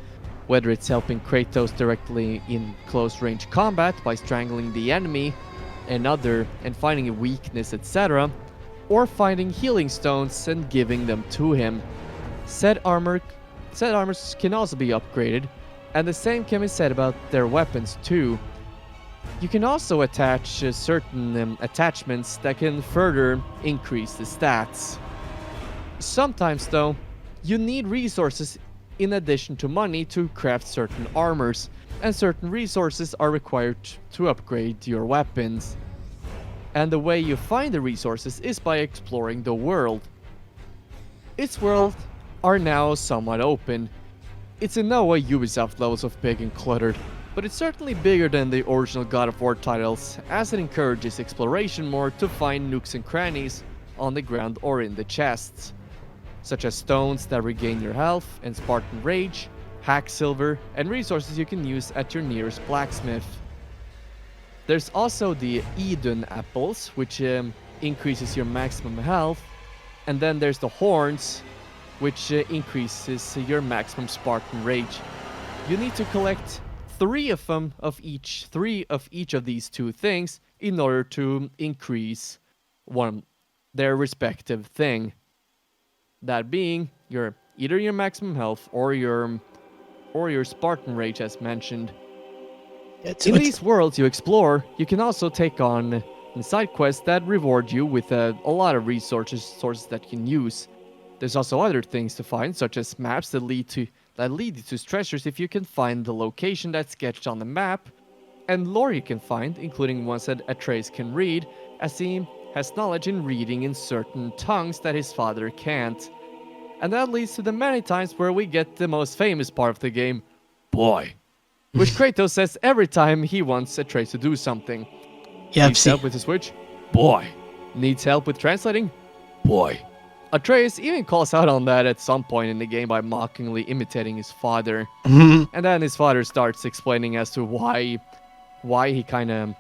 whether it's helping Kratos directly in close-range combat by strangling the enemy and finding a weakness, etc., or finding healing stones and giving them to him. Said armors can also be upgraded, and the same can be said about their weapons too. You can also attach certain attachments that can further increase the stats. Sometimes though, you need resources in addition to money to craft certain armors, and certain resources are required to upgrade your weapons. And the way you find the resources is by exploring the world. Its worlds are now somewhat open. It's in no way Ubisoft levels of big and cluttered, but it's certainly bigger than the original God of War titles, as it encourages exploration more to find nooks and crannies on the ground or in the chests, such as stones that regain your health and Spartan Rage, hack silver, and resources you can use at your nearest blacksmith. There's also the Eden apples, which increases your maximum health, and then there's the horns, which increases your maximum Spartan Rage. You need to collect three of each of these two things in order to increase their respective thing. That being either your maximum health or your Spartan Rage, as mentioned. In these worlds you explore, you can also take on side quests that reward you with a lot of resources that you can use. There's also other things to find, such as maps that lead you to treasures if you can find the location that's sketched on the map, and lore you can find, including ones that Atreus can read, as he has knowledge in reading in certain tongues that his father can't. And that leads to the many times where we get the most famous part of the game, boy, which Kratos says every time he wants Atreus to do something. Yeah, Needs help with the switch? Boy. Needs help with translating? Boy. Atreus even calls out on that at some point in the game by mockingly imitating his father. Mhm. And then his father starts explaining as to why he kind of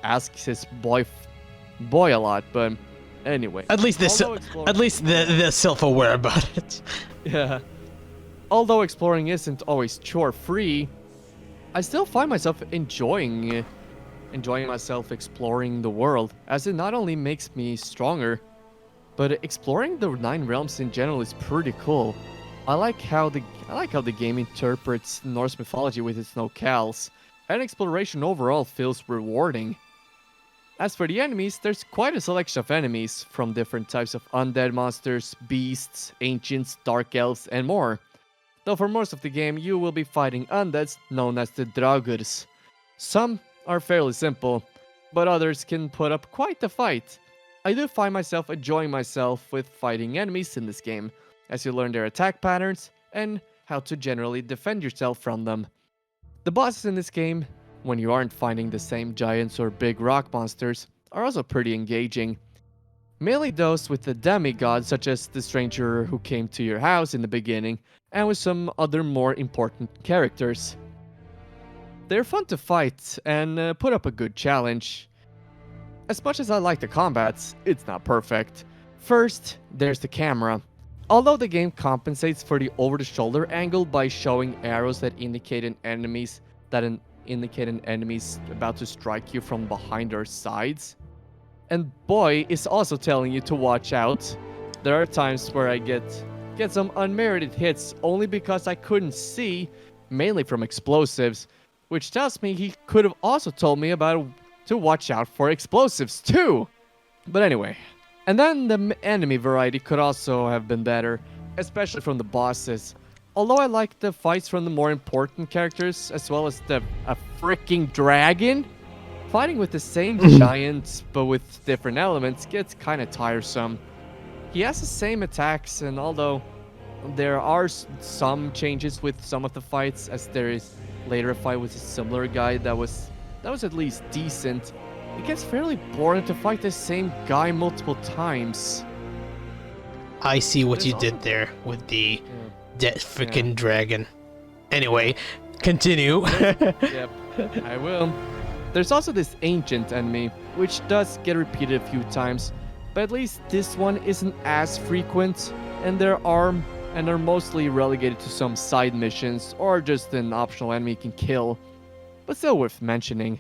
asks his boy a lot. But anyway, At least they're self-aware about it. yeah. Although exploring isn't always chore-free, I still find myself enjoying myself exploring the world, as it not only makes me stronger, but exploring the 9 realms in general is pretty cool. I like how the game interprets Norse mythology with its locales, and exploration overall feels rewarding. As for the enemies, there's quite a selection of enemies, from different types of undead monsters, beasts, ancients, dark elves, and more. Though for most of the game, you will be fighting undeads known as the Draugrs. Some are fairly simple, but others can put up quite the fight. I do find myself enjoying myself with fighting enemies in this game, as you learn their attack patterns and how to generally defend yourself from them. The bosses in this game, when you aren't fighting the same giants or big rock monsters, are also pretty engaging. Mainly those with the demigods, such as the stranger who came to your house in the beginning, and with some other more important characters. They're fun to fight and put up a good challenge. As much as I like the combats, it's not perfect. First, there's the camera. Although the game compensates for the over-the-shoulder angle by showing arrows that indicate an enemy's about to strike you from behind or sides. And Boi is also telling you to watch out. There are times where I get some unmerited hits only because I couldn't see, mainly from explosives, which tells me he could have also told me to watch out for explosives too. But anyway, and then the enemy variety could also have been better, especially from the bosses. Although I like the fights from the more important characters, as well as a freaking dragon, fighting with the same giant but with different elements gets kind of tiresome. He has the same attacks, and although there are some changes with some of the fights, as there is later a fight with a similar guy that was at least decent, it gets fairly boring to fight the same guy multiple times. I see what you did there with the that freaking dragon. Anyway, continue. Yep, I will. There's also this ancient enemy, which does get repeated a few times, but at least this one isn't as frequent, and they're mostly relegated to some side missions or just an optional enemy you can kill, but still worth mentioning.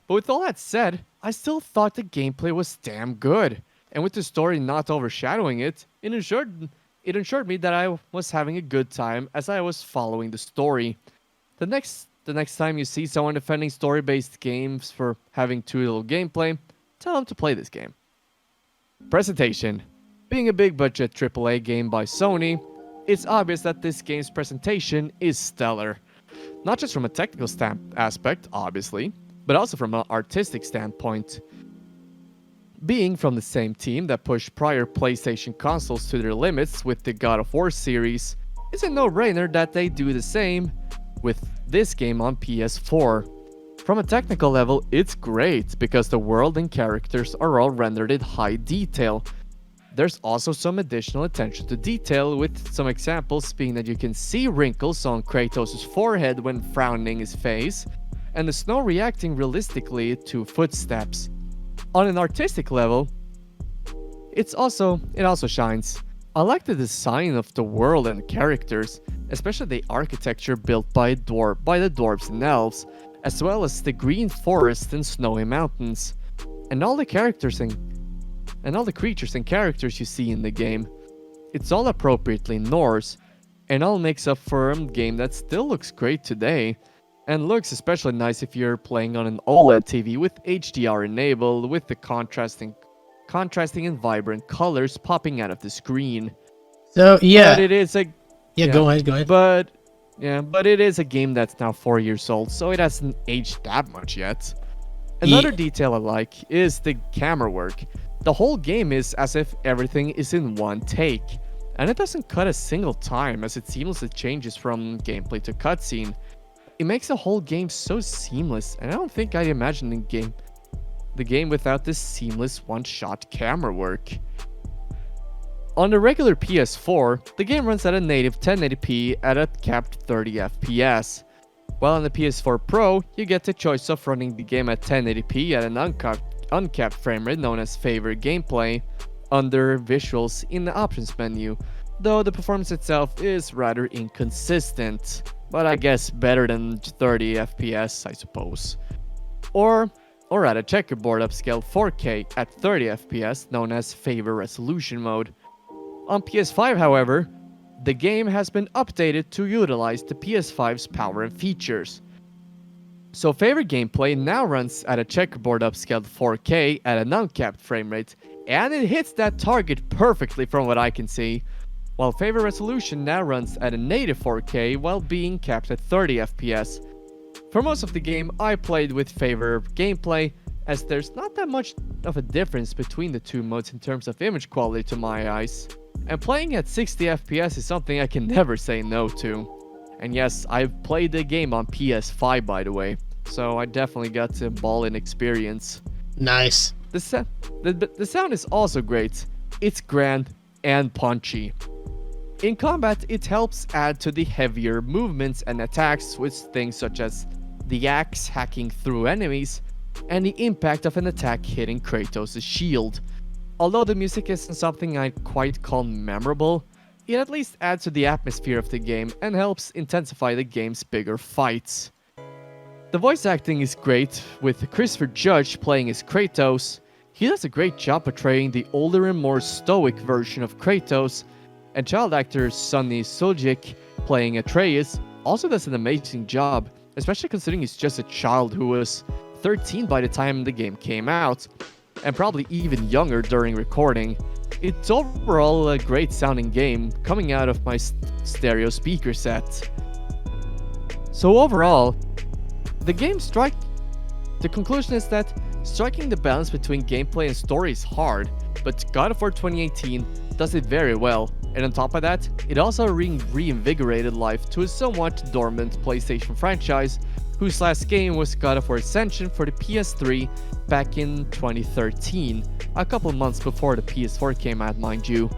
But with all that said, I still thought the gameplay was damn good, and with the story not overshadowing it, it ensured me that I was having a good time as I was following the story. The next time you see someone defending story-based games for having too little gameplay, tell them to play this game. Presentation. Being a big-budget AAA game by Sony, it's obvious that this game's presentation is stellar. Not just from a technical aspect, obviously, but also from an artistic standpoint. Being from the same team that pushed prior PlayStation consoles to their limits with the God of War series, it's a no-brainer that they do the same with this game on PS4. From a technical level, it's great because the world and characters are all rendered in high detail. There's also some additional attention to detail, with some examples being that you can see wrinkles on Kratos' forehead when frowning his face, and the snow reacting realistically to footsteps. On an artistic level, it also shines. I like the design of the world and characters, especially the architecture built by the dwarves and elves, as well as the green forest and snowy mountains, and all the creatures and characters you see in the game. It's all appropriately Norse, and all makes up for a game that still looks great today, and looks especially nice if you're playing on an OLED TV with HDR enabled, with the contrasting and vibrant colors popping out of the screen. So yeah, but it is a Go ahead. But it is a game that's now 4 years old, so it hasn't aged that much yet. Another detail I like is the camera work. The whole game is as if everything is in one take, and it doesn't cut a single time as it seamlessly changes from gameplay to cutscene. It makes the whole game so seamless, and I don't think I imagined the the game without this seamless one-shot camera work. On the regular PS4, the game runs at a native 1080p at a capped 30 FPS. While on the PS4 Pro, you get the choice of running the game at 1080p at an uncapped frame rate known as favorite gameplay under visuals in the options menu, though the performance itself is rather inconsistent, but I guess better than 30 FPS, I suppose. Or at a checkerboard upscaled 4K at 30 FPS known as favor resolution mode. On PS5, however, the game has been updated to utilize the PS5's power and features. So favorite gameplay now runs at a checkerboard upscaled 4K at an uncapped frame rate, and it hits that target perfectly from what I can see, while favorite resolution now runs at a native 4K while being capped at 30 FPS. For most of the game, I played with favor gameplay, as there's not that much of a difference between the two modes in terms of image quality to my eyes. And playing at 60 FPS is something I can never say no to. And yes, I've played the game on PS5 by the way, so I definitely got a ball-in experience. Nice. The sound is also great. It's grand and punchy. In combat, it helps add to the heavier movements and attacks with things such as the axe hacking through enemies and the impact of an attack hitting Kratos' shield. Although the music isn't something I'd quite call memorable, it at least adds to the atmosphere of the game and helps intensify the game's bigger fights. The voice acting is great, with Christopher Judge playing as Kratos. He does a great job portraying the older and more stoic version of Kratos, and child actor Sonny Suljic playing Atreus also does an amazing job, especially considering he's just a child who was 13 by the time the game came out, and probably even younger during recording. It's overall a great sounding game coming out of my stereo speaker set. So overall, the conclusion is that striking the balance between gameplay and story is hard, but God of War 2018 does it very well, and on top of that, it also reinvigorated life to a somewhat dormant PlayStation franchise, whose last game was God of War Ascension for the PS3 back in 2013, a couple months before the PS4 came out, mind you.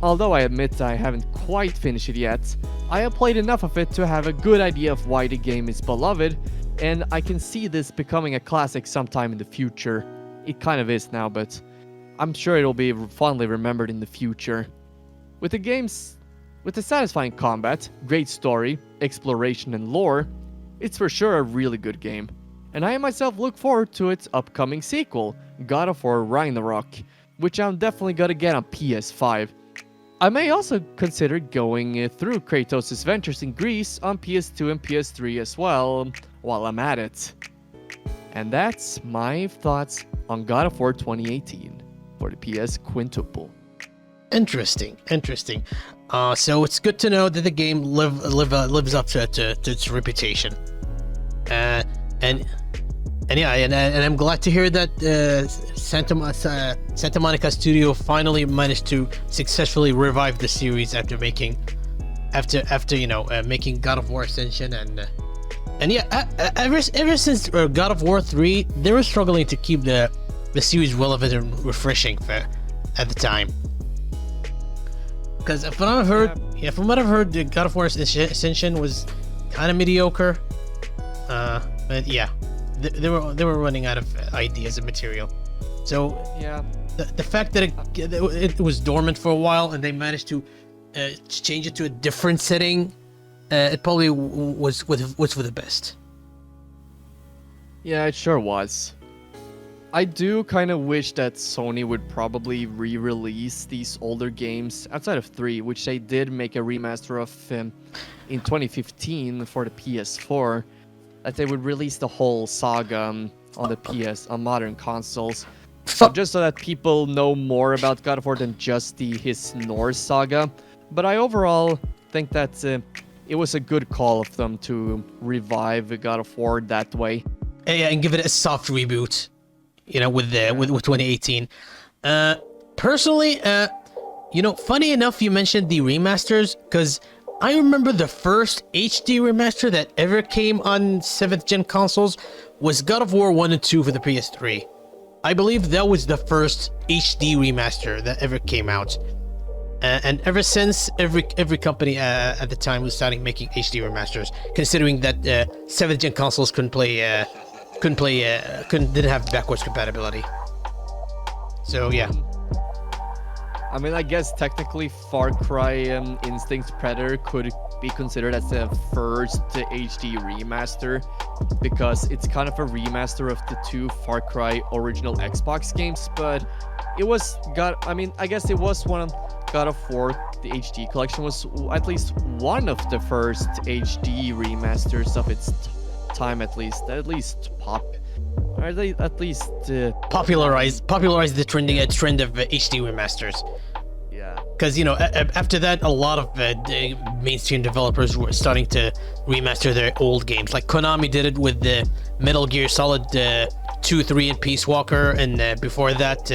Although I admit I haven't quite finished it yet, I have played enough of it to have a good idea of why the game is beloved, and I can see this becoming a classic sometime in the future. It kind of is now, but I'm sure it'll be fondly remembered in the future. With the satisfying combat, great story, exploration and lore, it's for sure a really good game. And I myself look forward to its upcoming sequel, God of War Ragnarok, which I'm definitely gonna get on PS5. I may also consider going through Kratos' Ventures in Greece on PS2 and PS3 as well, while I'm at it. And that's my thoughts on God of War 2018 for the PS Quintuple. Interesting. So it's good to know that the game lives up to its reputation. And I'm glad to hear that Santa Monica Studio finally managed to successfully revive the series after making God of War Ascension and yeah, ever since God of War 3, they were struggling to keep the series relevant and refreshing at the time. Because from what I've heard, the God of War Ascension was kind of mediocre. But yeah, they were running out of ideas and material. So Yeah. the fact that it was dormant for a while and they managed to change it to a different setting, it probably was for the best. Yeah, it sure was. I do kind of wish that Sony would probably re-release these older games outside of 3, which they did make a remaster of in 2015 for the PS4. That they would release the whole saga on modern consoles, just so that people know more about God of War than just his Norse saga. But I overall think that it was a good call of them to revive God of War that way. Yeah, and give it a soft reboot. With 2018. Personally, funny enough, you mentioned the remasters, because I remember the first HD remaster that ever came on 7th gen consoles was God of War 1 and 2 for the PS3. I believe that was the first HD remaster that ever came out. And ever since, every company at the time was starting making HD remasters, considering that 7th gen consoles didn't have backwards compatibility. So yeah. I mean, I guess technically Far Cry Instinct Predator could be considered as the first HD remaster, because it's kind of a remaster of the 2 Far Cry original Xbox games, but it was I guess it was one of God of War. The HD collection was at least one of the first HD remasters of its time, at least popularized the trend of HD remasters. Yeah. Because, after that, a lot of the mainstream developers were starting to remaster their old games. Like Konami did it with the Metal Gear Solid 2, 3, and Peace Walker, and before that,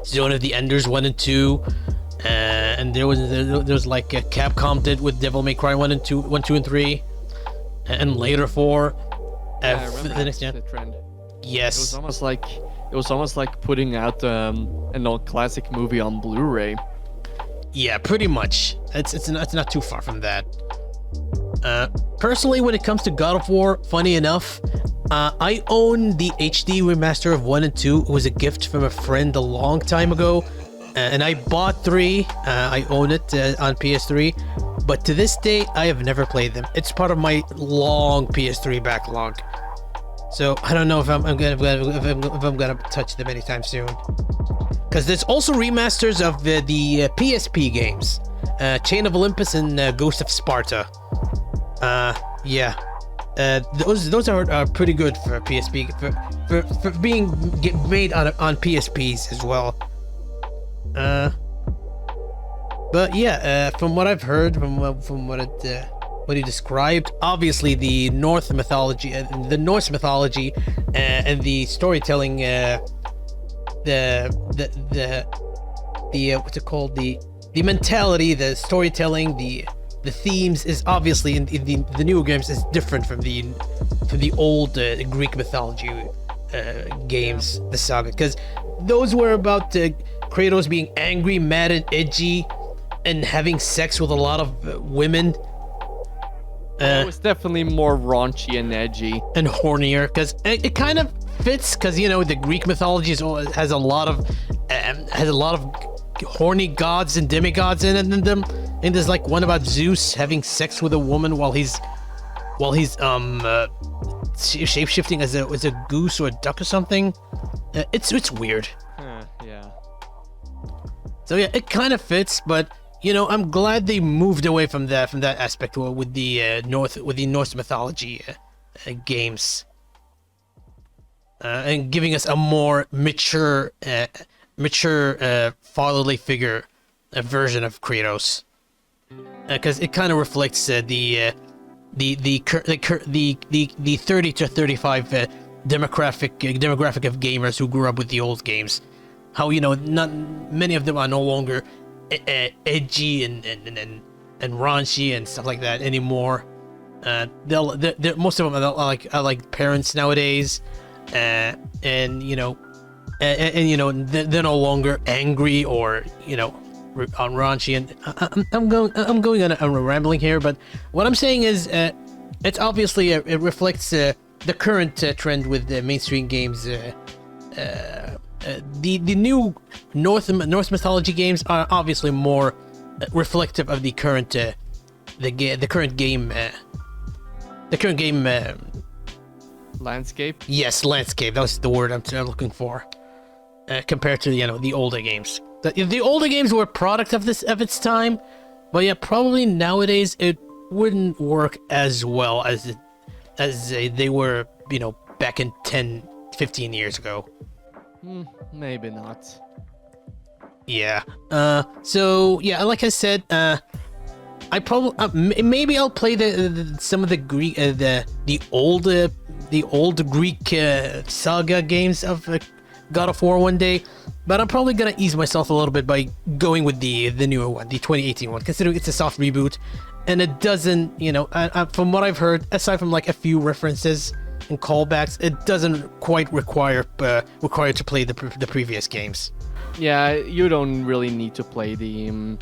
Zone of the Enders 1 and 2. And there was like Capcom did with Devil May Cry 1 and 2, 2 and 3, and later 4. I remember the next gen. the trend. Yes. It was almost like putting out an old classic movie on Blu-ray. Yeah, pretty much. It's not too far from that. Personally, when it comes to God of War, funny enough, I own the HD remaster of 1 and 2. It was a gift from a friend a long time ago, and I bought 3. I own it on PS3, but to this day, I have never played them. It's part of my long PS3 backlog. So I don't know if I'm gonna touch them anytime soon. Because there's also remasters of the PSP games, Chain of Olympus and Ghost of Sparta. Yeah, those are pretty good for PSP for being made on PSPs as well. But yeah, from what I've heard, from what he described, obviously the Norse mythology and the storytelling, the what's it called, the mentality, the storytelling, the themes is obviously in the newer games is different from the old Greek mythology games, the saga, because those were about Kratos being angry, mad, and edgy, and having sex with a lot of women. It was definitely more raunchy and edgy. And hornier, because it kind of fits, because the Greek mythology has a lot of horny gods and demigods in them. And there's like one about Zeus having sex with a woman while he's shape-shifting as a goose or a duck or something. It's weird. Yeah. So yeah, it kind of fits, but I'm glad they moved away from that aspect with the Norse mythology games, and giving us a more mature fatherly figure version of Kratos, because it kind of reflects the 30 to 35 demographic of gamers who grew up with the old games. How not many of them are no longer edgy and raunchy and stuff like that anymore. They're most of them are like parents nowadays, and they're no longer angry or on raunchy. And I'm going on a rambling here, but what I'm saying is it's obviously it reflects the current trend with the mainstream games. The new Norse mythology games are obviously more reflective of the current game Landscape. Yes, landscape. That was the word I'm looking for. Compared to the older games. The older games were a product of its time, but yeah, probably nowadays it wouldn't work as well as they were back in 10, 15 years ago. Maybe not. Yeah. So yeah, like I said, I probably maybe I'll play some of the Greek the old Greek saga games of God of War one day, but I'm probably gonna ease myself a little bit by going with the newer one, the 2018 one, considering it's a soft reboot, and it doesn't, from what I've heard, aside from like a few references and callbacks, it doesn't quite require to play the previous games. Yeah, you don't really need to play the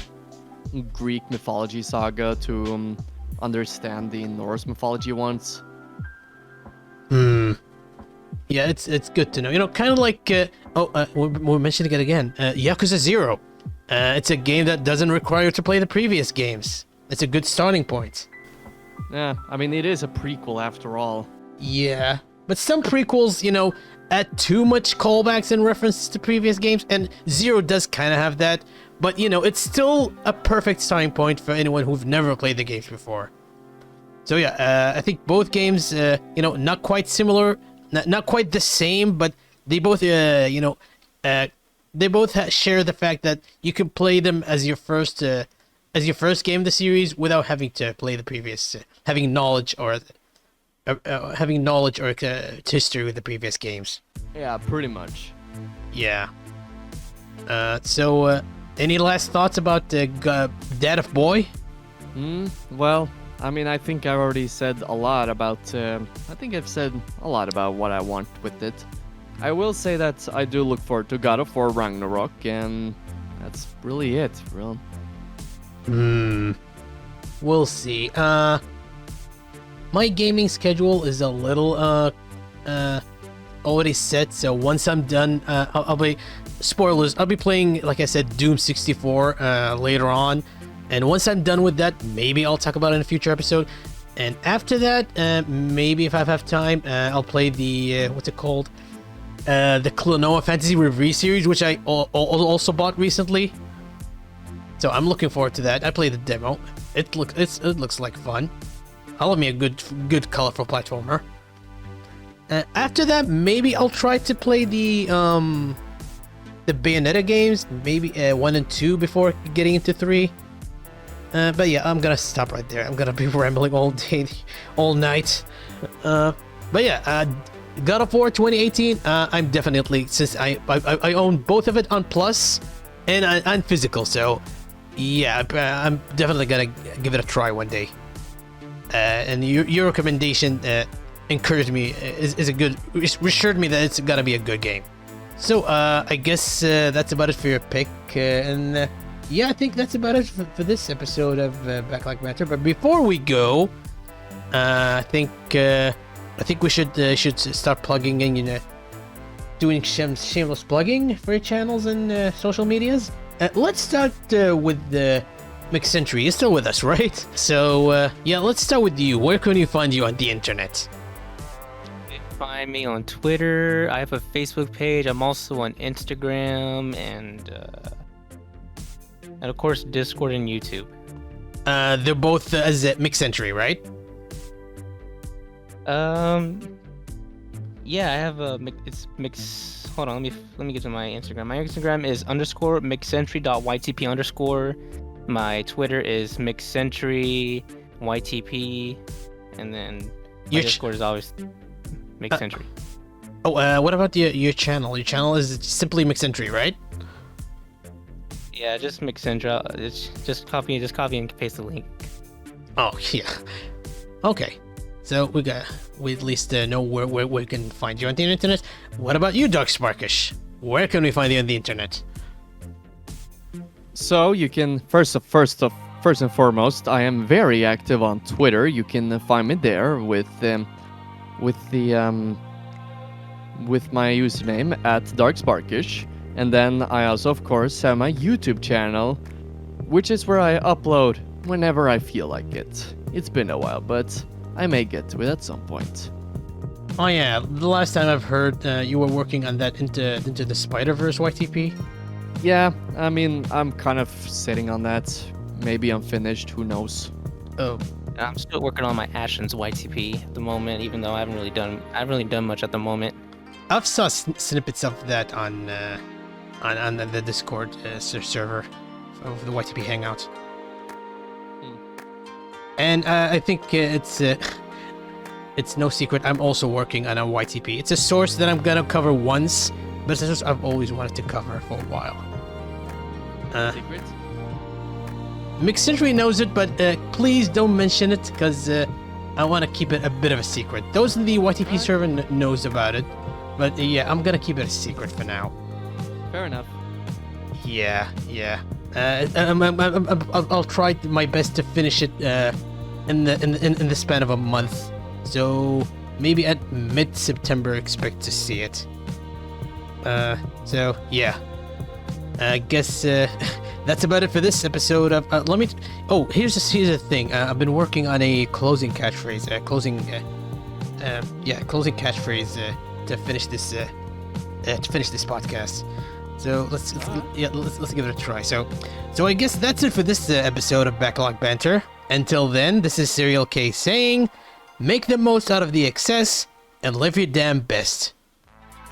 Greek mythology saga to understand the Norse mythology ones. Yeah, it's good to know. You know, kind of like we're mentioning it again. Yakuza 0. It's a game that doesn't require to play the previous games. It's a good starting point. Yeah, I mean, it is a prequel after all. Yeah, but some prequels, you know, add too much callbacks and references to previous games, and 0 does kind of have that. But, you know, it's still a perfect starting point for anyone who've never played the games before. So yeah, I think both games, you know, not quite similar, not quite the same, but they both, you know, they both share the fact that you can play them as your first game of the series without having to play the previous, having knowledge or history with the previous games. Yeah, pretty much. Yeah. So, any last thoughts about Dad of Boi? Well, I mean, I think I already said a lot about. I think I've said a lot about what I want with it. I will say that I do look forward to God of War Ragnarok, and that's really it, really. We'll see. My gaming schedule is a little already set, so once I'm done, I'll be spoilers. I'll be playing, like I said, Doom 64 later on, and once I'm done with that, maybe I'll talk about it in a future episode. And after that, maybe if I have time, I'll play the what's it called? The Klonoa Fantasy Review series, which I also bought recently. So I'm looking forward to that. I played the demo. It looks like fun. I love me a good colorful platformer. After that, maybe I'll try to play the Bayonetta games, maybe 1 and 2 before getting into 3. But yeah, I'm gonna stop right there. I'm gonna be rambling all day, all night. But yeah, God of War 2018. I'm definitely, since I own both of it on Plus and on physical, so yeah, I'm definitely gonna give it a try one day. And your recommendation encouraged me, reassured me that it's gonna be a good game. So I guess that's about it for your pick, and yeah, I think that's about it for this episode of Backlog Banter. But before we go, I think we should start plugging in, you know, doing shameless plugging for your channels and social medias. Let's start with McSentry. You're still with us, right? So yeah, let's start with you. Where can you find you on the internet? You can find me on Twitter. I have a Facebook page. I'm also on Instagram and of course Discord and YouTube. They're both as McSentry, right? Yeah, I have a it's mix. Hold on, let me get to my Instagram. My Instagram is _McSentry.ytp_. My Twitter is McSentryYTP, and then my Discord is always McSentry. What about your channel? Your channel is simply McSentry, right? Yeah, just McSentry. It's just copy and paste the link. Oh yeah. Okay. So we at least know where we can find you on the internet. What about you, DarkSparkish? Where can we find you on the internet? So you can first and foremost, I am very active on Twitter. You can find me there with my username at DarkSparkish, and then I also, of course, have my YouTube channel, which is where I upload whenever I feel like it. It's been a while, but I may get to it at some point. Oh yeah, the last time I've heard you were working on that into the Spider-Verse YTP. Yeah, I mean, I'm kind of sitting on that. Maybe I'm finished, who knows. Oh, I'm still working on my Ashen's YTP at the moment, even though I haven't really done much at the moment. I've saw snippets of that on the Discord server of the YTP Hangout. And I think it's no secret, I'm also working on a YTP. It's a source that I'm gonna cover once, but it's a source I've always wanted to cover for a while. Secret? McSentry knows it, but please don't mention it, because I want to keep it a bit of a secret. Those in the YTP server knows about it, but yeah, I'm gonna keep it a secret for now. Fair enough. Yeah. I'll try my best to finish it in the span of a month. So maybe at mid-September, expect to see it. So yeah. I guess that's about it for this episode of. Let me. Oh, here's the thing. I've been working on a closing catchphrase. Closing catchphrase to finish this podcast. So let's give it a try. So I guess that's it for this episode of Backlog Banter. Until then, this is SerialK saying, make the most out of the excess and live your damn best.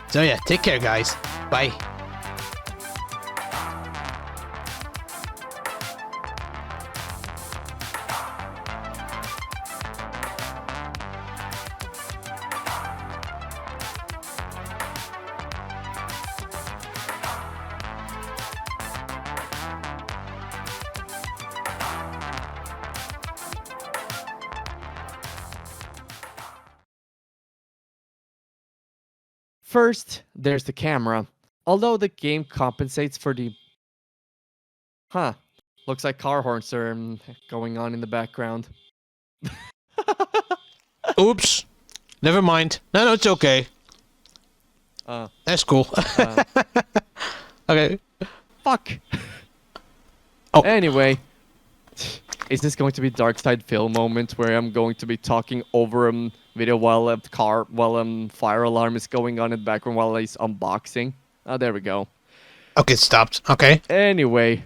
So yeah, take care, guys. Bye. First, there's the camera. Although the game compensates for the... Looks like car horns are going on in the background. Oops. Never mind. No, it's okay. That's cool. Okay. Fuck! Oh. Anyway. Is this going to be Dark Side Phil moment where I'm going to be talking over video while fire alarm is going on in the background while he's unboxing? There we go. Okay, stopped. Okay. Anyway,